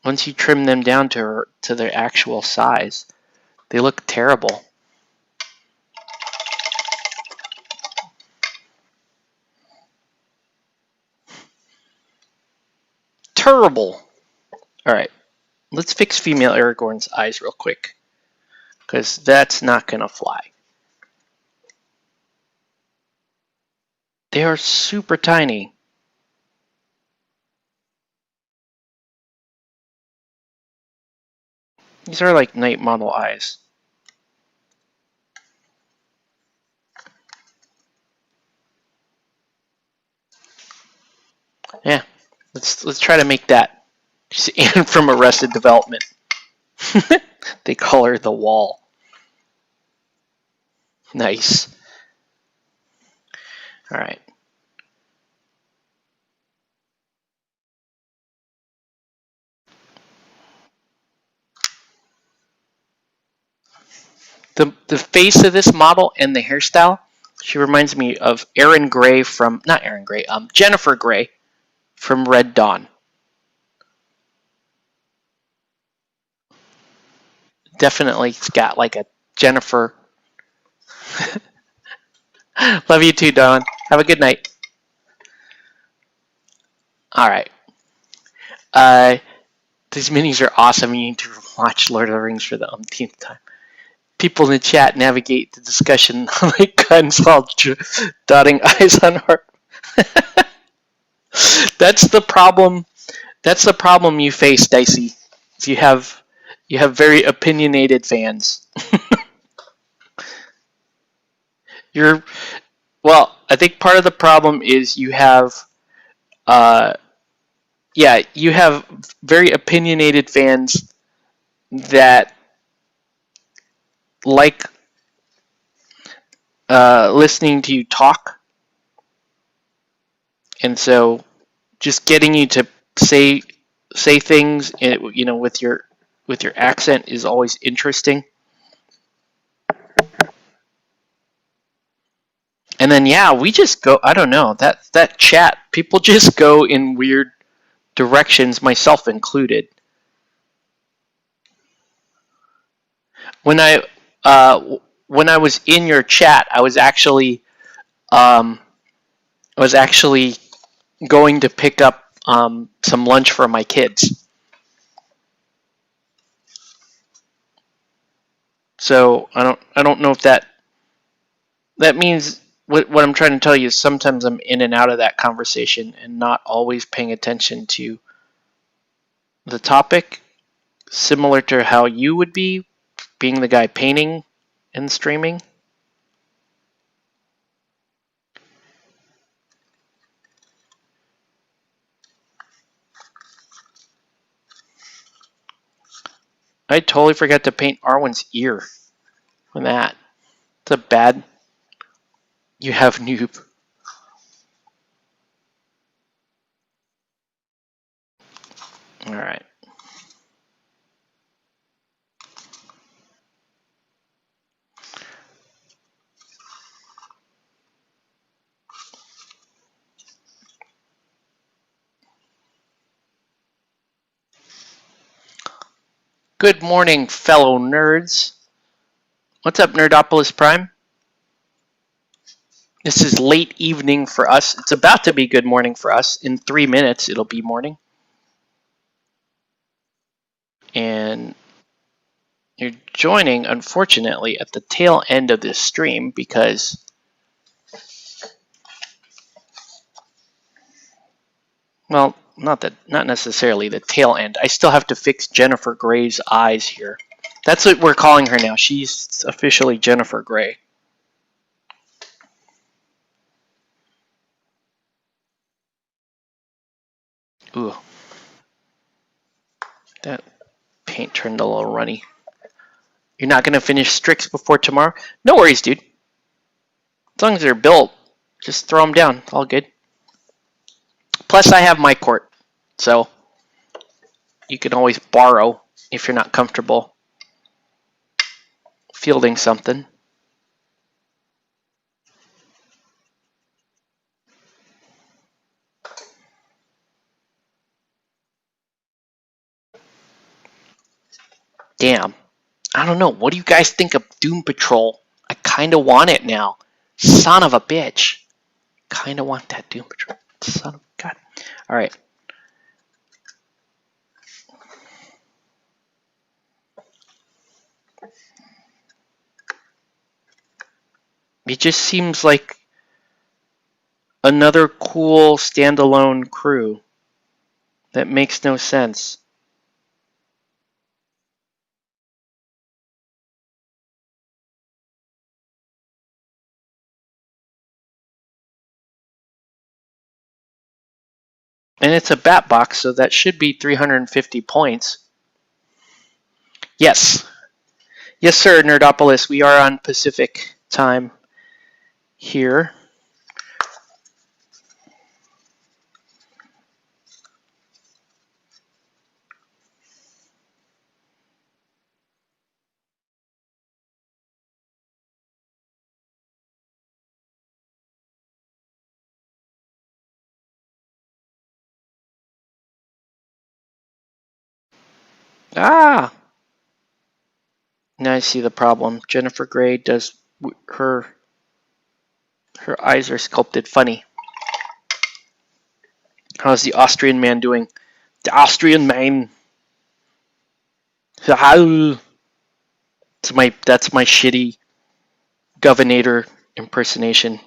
A: Once you trim them down to their actual size, they look terrible. Terrible. Alright, let's fix female Aragorn's eyes real quick, because that's not going to fly. They are super tiny. These are like night model eyes. Yeah, let's try to make that. She's Anne from Arrested Development. They call her the Wall. Nice. All right. The face of this model and the hairstyle, she reminds me of Erin Gray from, not Erin Gray, Jennifer Grey from Red Dawn. Definitely it's got like a Jennifer. Love you too, Dawn. Have a good night. All right. These minis are awesome. You need to watch Lord of the Rings for the umpteenth time. People in the chat navigate the discussion like guns while dotting I's on heart. That's the problem. That's the problem you face, Dicey. You have very opinionated fans. Well, I think part of the problem is you have you have very opinionated fans that like listening to you talk, and so just getting you to say things, with your accent is always interesting. And then we just go. I don't know, that chat. People just go in weird directions, myself included. When I was in your chat, I was actually going to pick up some lunch for my kids. So I don't know if that means what I'm trying to tell you is sometimes I'm in and out of that conversation and not always paying attention to the topic, similar to how you would be being the guy painting and streaming. I totally forgot to paint Arwen's ear on that. It's a bad. You have noob. All right. Good morning, fellow nerds. What's up, Nerdopolis Prime? This is late evening for us. It's about to be good morning for us. In 3 minutes, it'll be morning. And you're joining, unfortunately, at the tail end of this stream because well, not necessarily the tail end. I still have to fix Jennifer Grey's eyes here. That's what we're calling her now. She's officially Jennifer Grey. Ooh. That paint turned a little runny. You're not going to finish Strix before tomorrow? No worries, dude. As long as they're built, just throw them down. All good. Plus, I have my court, so you can always borrow if you're not comfortable fielding something. Damn. I don't know. What do you guys think of Doom Patrol? I kind of want it now. Son of a bitch. Kind of want that Doom Patrol. Son of a god. All right. It just seems like another cool standalone crew that makes no sense. And it's a bat box, so that should be 350 points. Yes. Yes, sir, Nerdopolis. We are on Pacific time here. Ah! Now I see the problem. Jennifer Grey does her eyes are sculpted funny. How's the Austrian man doing? The Austrian man. That's my shitty governor impersonation.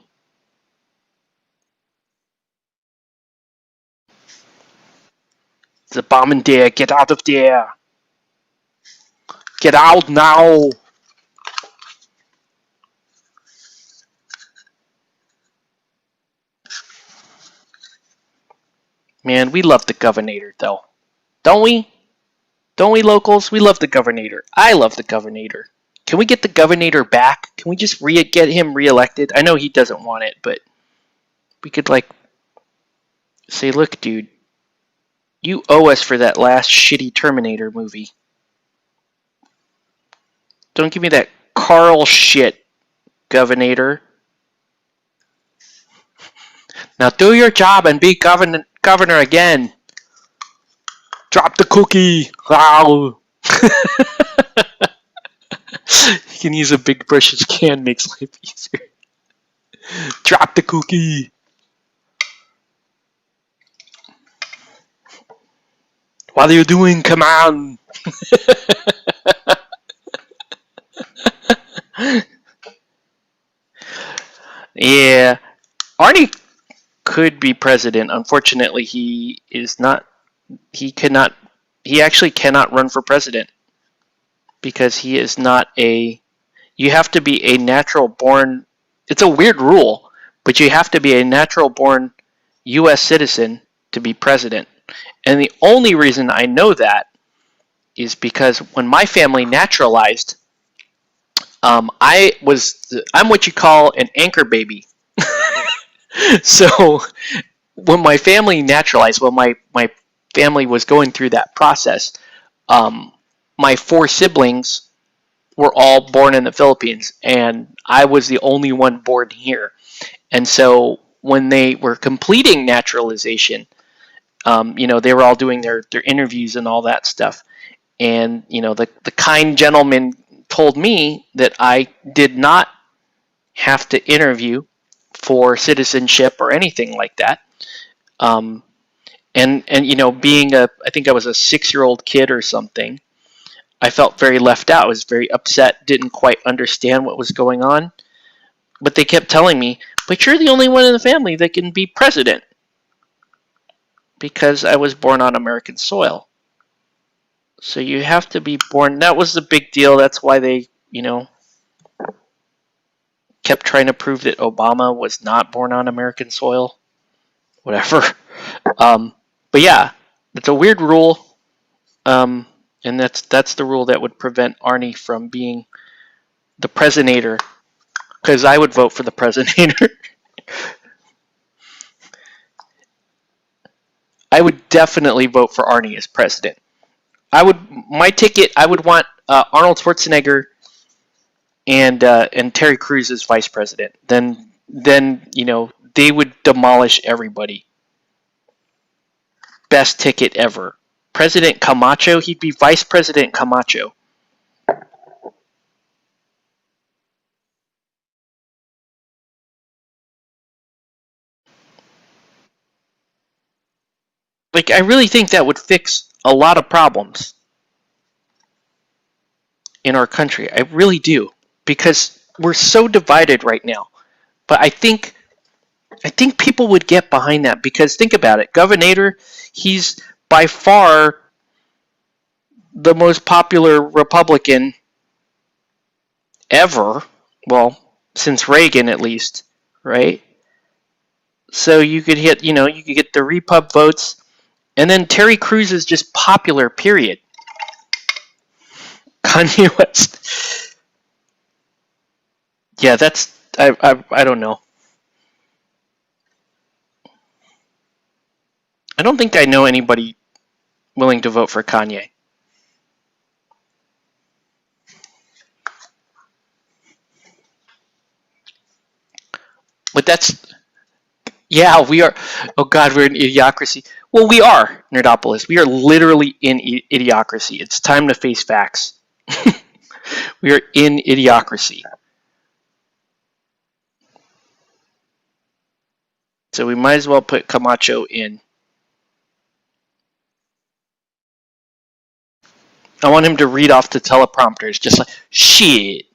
A: The bomb in there. Get out of there. Get out now. Man, we love the governor, though. Don't we? Don't we, locals? We love the governor. I love the governor. Can we get the governor back? Can we just get him reelected? I know he doesn't want it, but we could, like, say, look, dude, you owe us for that last shitty Terminator movie. Don't give me that Carl shit, governor. Now do your job and be governor again. Drop the cookie. Wow. You can use a big brush as can, makes life easier. Drop the cookie. What are you doing? Come on. Yeah. Arnie could be president. Unfortunately, he is not. He actually cannot run for president because he is not a. You have to be a natural born. It's a weird rule, but you have to be a natural born U.S. citizen to be president. And the only reason I know that is because when my family naturalized, I'm what you call an anchor baby. So when my family naturalized, when my family was going through that process, my 4 siblings were all born in the Philippines, and I was the only one born here. And so when they were completing naturalization, they were all doing their interviews and all that stuff. And, the kind gentleman told me that I did not have to interview for citizenship or anything like that. And being I think I was a 6-year-old kid or something, I felt very left out. I was very upset, didn't quite understand what was going on. But they kept telling me, but you're the only one in the family that can be president, because I was born on American soil. So you have to be born. That was the big deal. That's why they, kept trying to prove that Obama was not born on American soil. Whatever. But yeah, it's a weird rule. And that's the rule that would prevent Arnie from being the presidentator, because I would vote for the presidentator. I would definitely vote for Arnie as president. My ticket, I would want Arnold Schwarzenegger and Terry Crews as vice president. Then they would demolish everybody. Best ticket ever. President Camacho, he'd be Vice President Camacho. I really think that would fix a lot of problems in our country. I really do, because we're so divided right now. But I think people would get behind that, because think about it. Governor, he's by far the most popular Republican ever. Well, since Reagan at least, right? So you could get the Repub votes. And then Terry Crews is just popular, period. Kanye West. Yeah, that's I don't know. I don't think I know anybody willing to vote for Kanye. But yeah, we are. Oh God, we're in idiocracy. Well, we are, Nerdopolis. We are literally in idiocracy. It's time to face facts. We are in idiocracy. So we might as well put Camacho in. I want him to read off the teleprompters, just like, shit.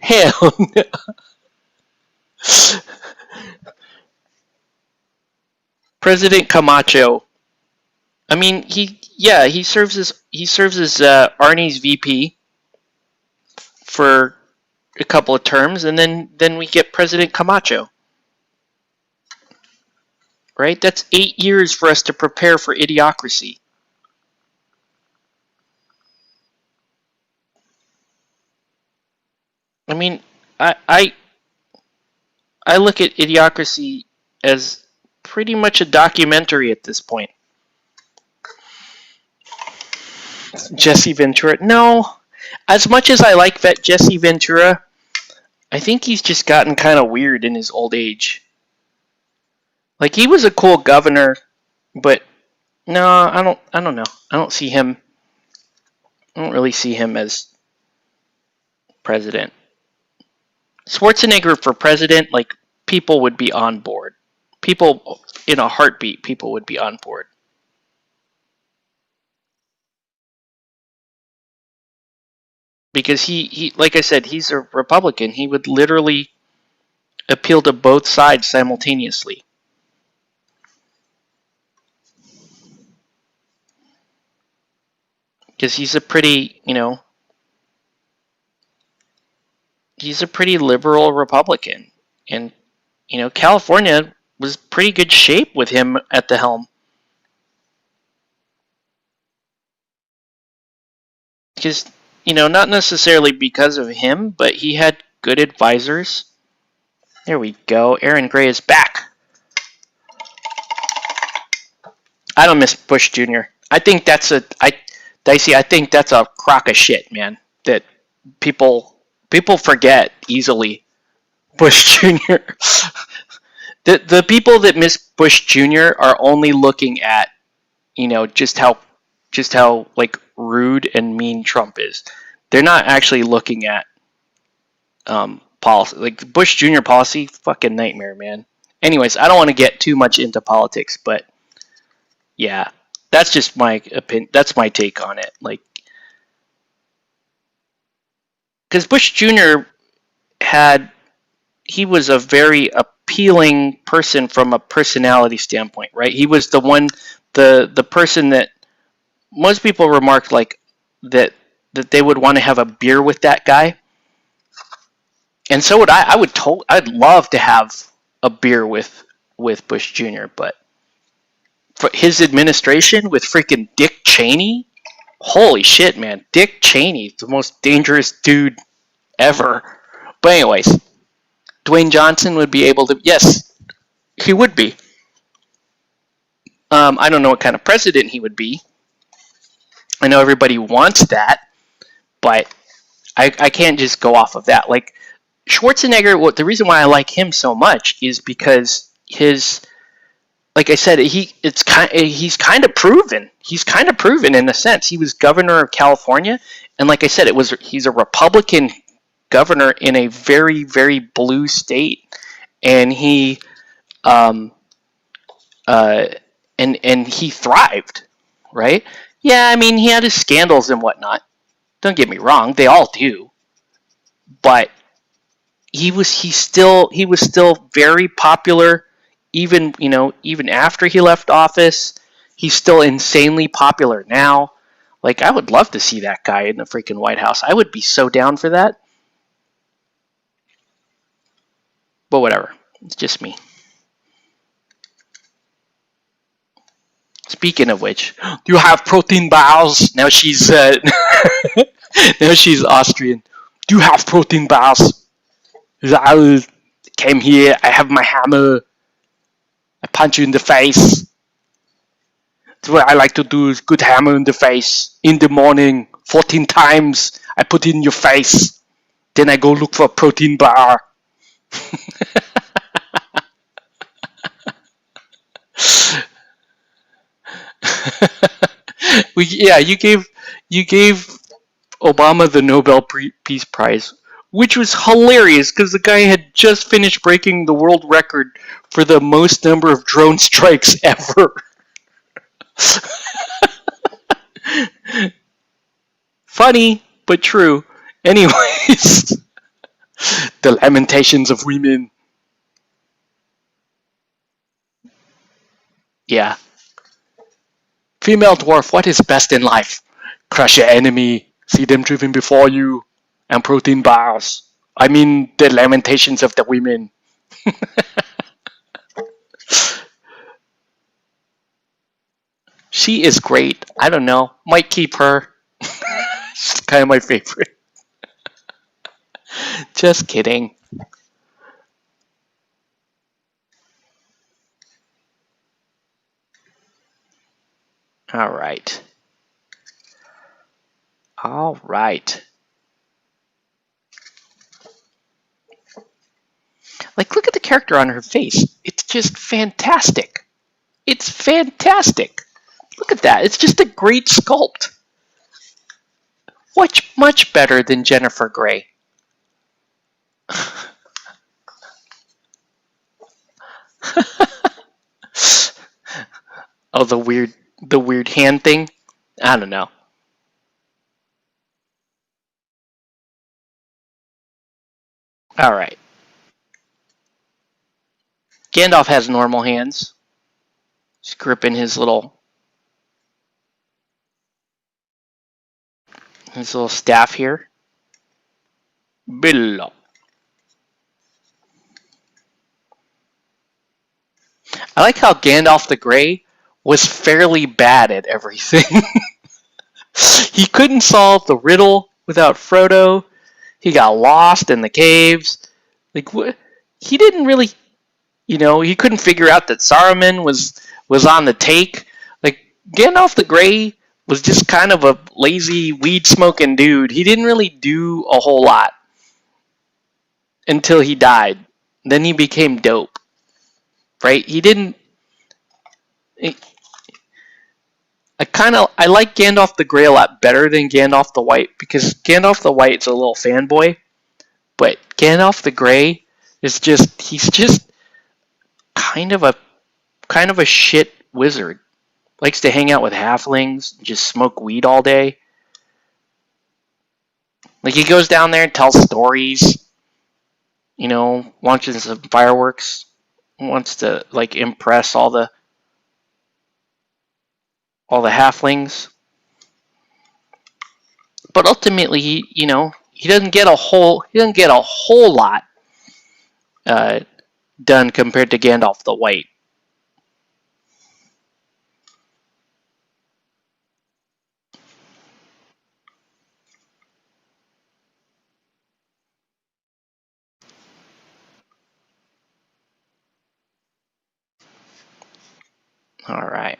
A: Hell no. President Camacho. I mean, he serves as Arnie's VP for a couple of terms, and then we get President Camacho. Right? That's 8 years for us to prepare for idiocracy. I mean, I look at idiocracy as pretty much a documentary at this point. Jesse Ventura. No. As much as I like Jesse Ventura, I think he's just gotten kind of weird in his old age. He was a cool governor, but no, I don't know. I don't really see him as president. Schwarzenegger for president, people would be on board. People, in a heartbeat, people would be on board. Because he like I said, he's a Republican. He would literally appeal to both sides simultaneously. Because he's a pretty, he's a pretty liberal Republican. And, California was pretty good shape with him at the helm. Because, not necessarily because of him, but he had good advisors. There we go. Aaron Gray is back. I don't miss Bush Jr. I think that's Dicey, I think that's a crock of shit, man. That people forget easily. Bush Jr. The people that miss Bush Jr. are only looking at, just how just how like rude and mean Trump is. They're not actually looking at policy. Like Bush Jr. policy, fucking nightmare, man. Anyways, I don't want to get too much into politics, but yeah, that's just my opinion. That's my take on it. Like, because Bush Jr. he was a very appealing person from a personality standpoint, right? He was the person that most people remarked like that they would want to have a beer with that guy. And so would I. I'd love to have a beer with Bush Jr. But for his administration with freaking Dick Cheney, holy shit, man! Dick Cheney, the most dangerous dude ever. But anyways, Dwayne Johnson would be able to. Yes, he would be. I don't know what kind of president he would be. I know everybody wants that, but I can't just go off of that. Like Schwarzenegger, the reason why I like him so much is because like I said, he's kind of proven. He's kind of proven in a sense. He was governor of California, and like I said, he's a Republican governor in a very, very blue state, and he and he thrived, right? Yeah, I mean, he had his scandals and whatnot. Don't get me wrong; they all do, but he was still very popular. Even even after he left office, he's still insanely popular now. Like I would love to see that guy in the freaking White House. I would be so down for that. But whatever, it's just me. Speaking of which, do you have protein bars? Now she's now she's Austrian. Do you have protein bars? I came here. I have my hammer. I punch you in the face. That's what I like to do, is good hammer in the face. In the morning, 14 times, I put it in your face. Then I go look for a protein bar. You gave Obama the Nobel Peace Prize, which was hilarious because the guy had just finished breaking the world record for the most number of drone strikes ever. Funny, but true. Anyways, the lamentations of women. Yeah. Female dwarf, what is best in life? Crush your enemy, see them driven before you, and protein bars. I mean, the lamentations of the women. She is great. I don't know. Might keep her. She's kind of my favorite. Just kidding. All right. All right. Like, look at the character on her face. It's just fantastic. It's fantastic. Look at that. It's just a great sculpt. Much better than Jennifer Grey. Oh, the weird hand thing? I don't know. All right. Gandalf has normal hands. Just gripping his little staff here. Billo. I like how Gandalf the Grey was fairly bad at everything. He couldn't solve the riddle without Frodo. He got lost in the caves. Like, what? He didn't really, he couldn't figure out that Saruman was on the take. Like, Gandalf the Grey was just kind of a lazy, weed-smoking dude. He didn't really do a whole lot until he died. Then he became dope. Right? He didn't... I like Gandalf the Grey a lot better than Gandalf the White, because Gandalf the White is a little fanboy, but Gandalf the Grey is he's just kind of a shit wizard. Likes to hang out with halflings, just smoke weed all day. Like, he goes down there and tells stories, launches some fireworks, wants to like impress all the halflings. But ultimately, he doesn't get a whole lot done compared to Gandalf the White. All right.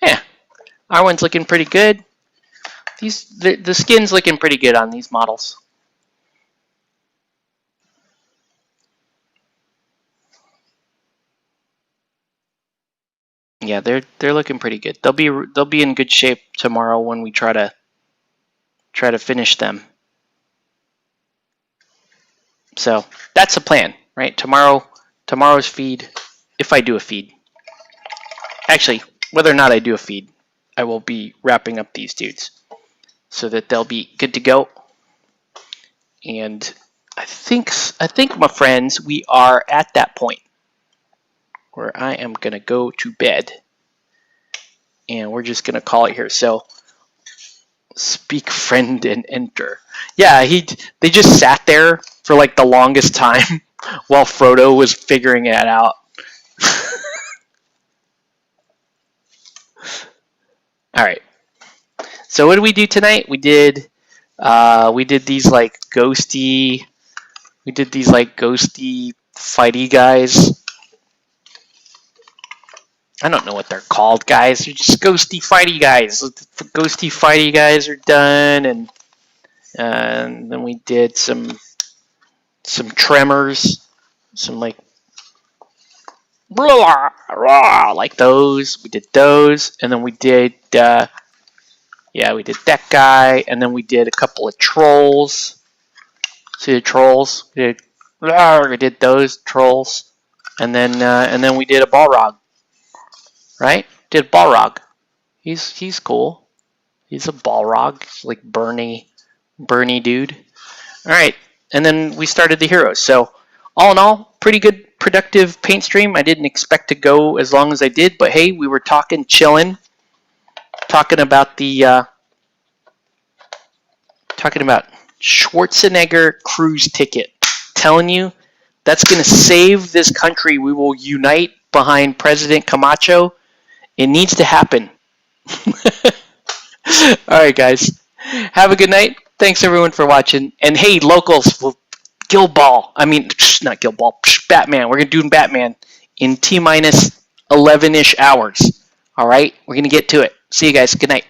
A: Yeah, our one's looking pretty good. The skin's looking pretty good on these models. Yeah, they're looking pretty good. They'll be in good shape tomorrow when we try to finish them. So that's the plan, right? Tomorrow's feed, if I do a feed. Actually, whether or not I do a feed, I will be wrapping up these dudes so that they'll be good to go. And I think, my friends, we are at that point where I am gonna go to bed, and we're just gonna call it here. So, speak, friend, and enter. Yeah, they just sat there for like the longest time while Frodo was figuring it out. All right. So what did we do tonight? We did these like ghosty. We did these like ghosty fighty guys. I don't know what they're called, guys. They're just ghosty fighty guys. The ghosty fighty guys are done, and then we did some tremors, some like blah, blah, like those. We did those, and then we did we did that guy, and then we did a couple of trolls. See the trolls? We did those trolls, and then we did a Balrog. Right? Did Balrog. He's cool. He's a Balrog. He's like Bernie dude. All right, and then we started the heroes. So all in all, pretty good, productive paint stream. I didn't expect to go as long as I did, but hey, we were chilling, talking about Schwarzenegger cruise ticket. Telling you, that's going to save this country. We will unite behind President Camacho. It needs to happen. All right, guys. Have a good night. Thanks, everyone, for watching. And hey, locals, Batman. We're going to do Batman in T-minus 11-ish hours. All right? We're going to get to it. See you guys. Good night.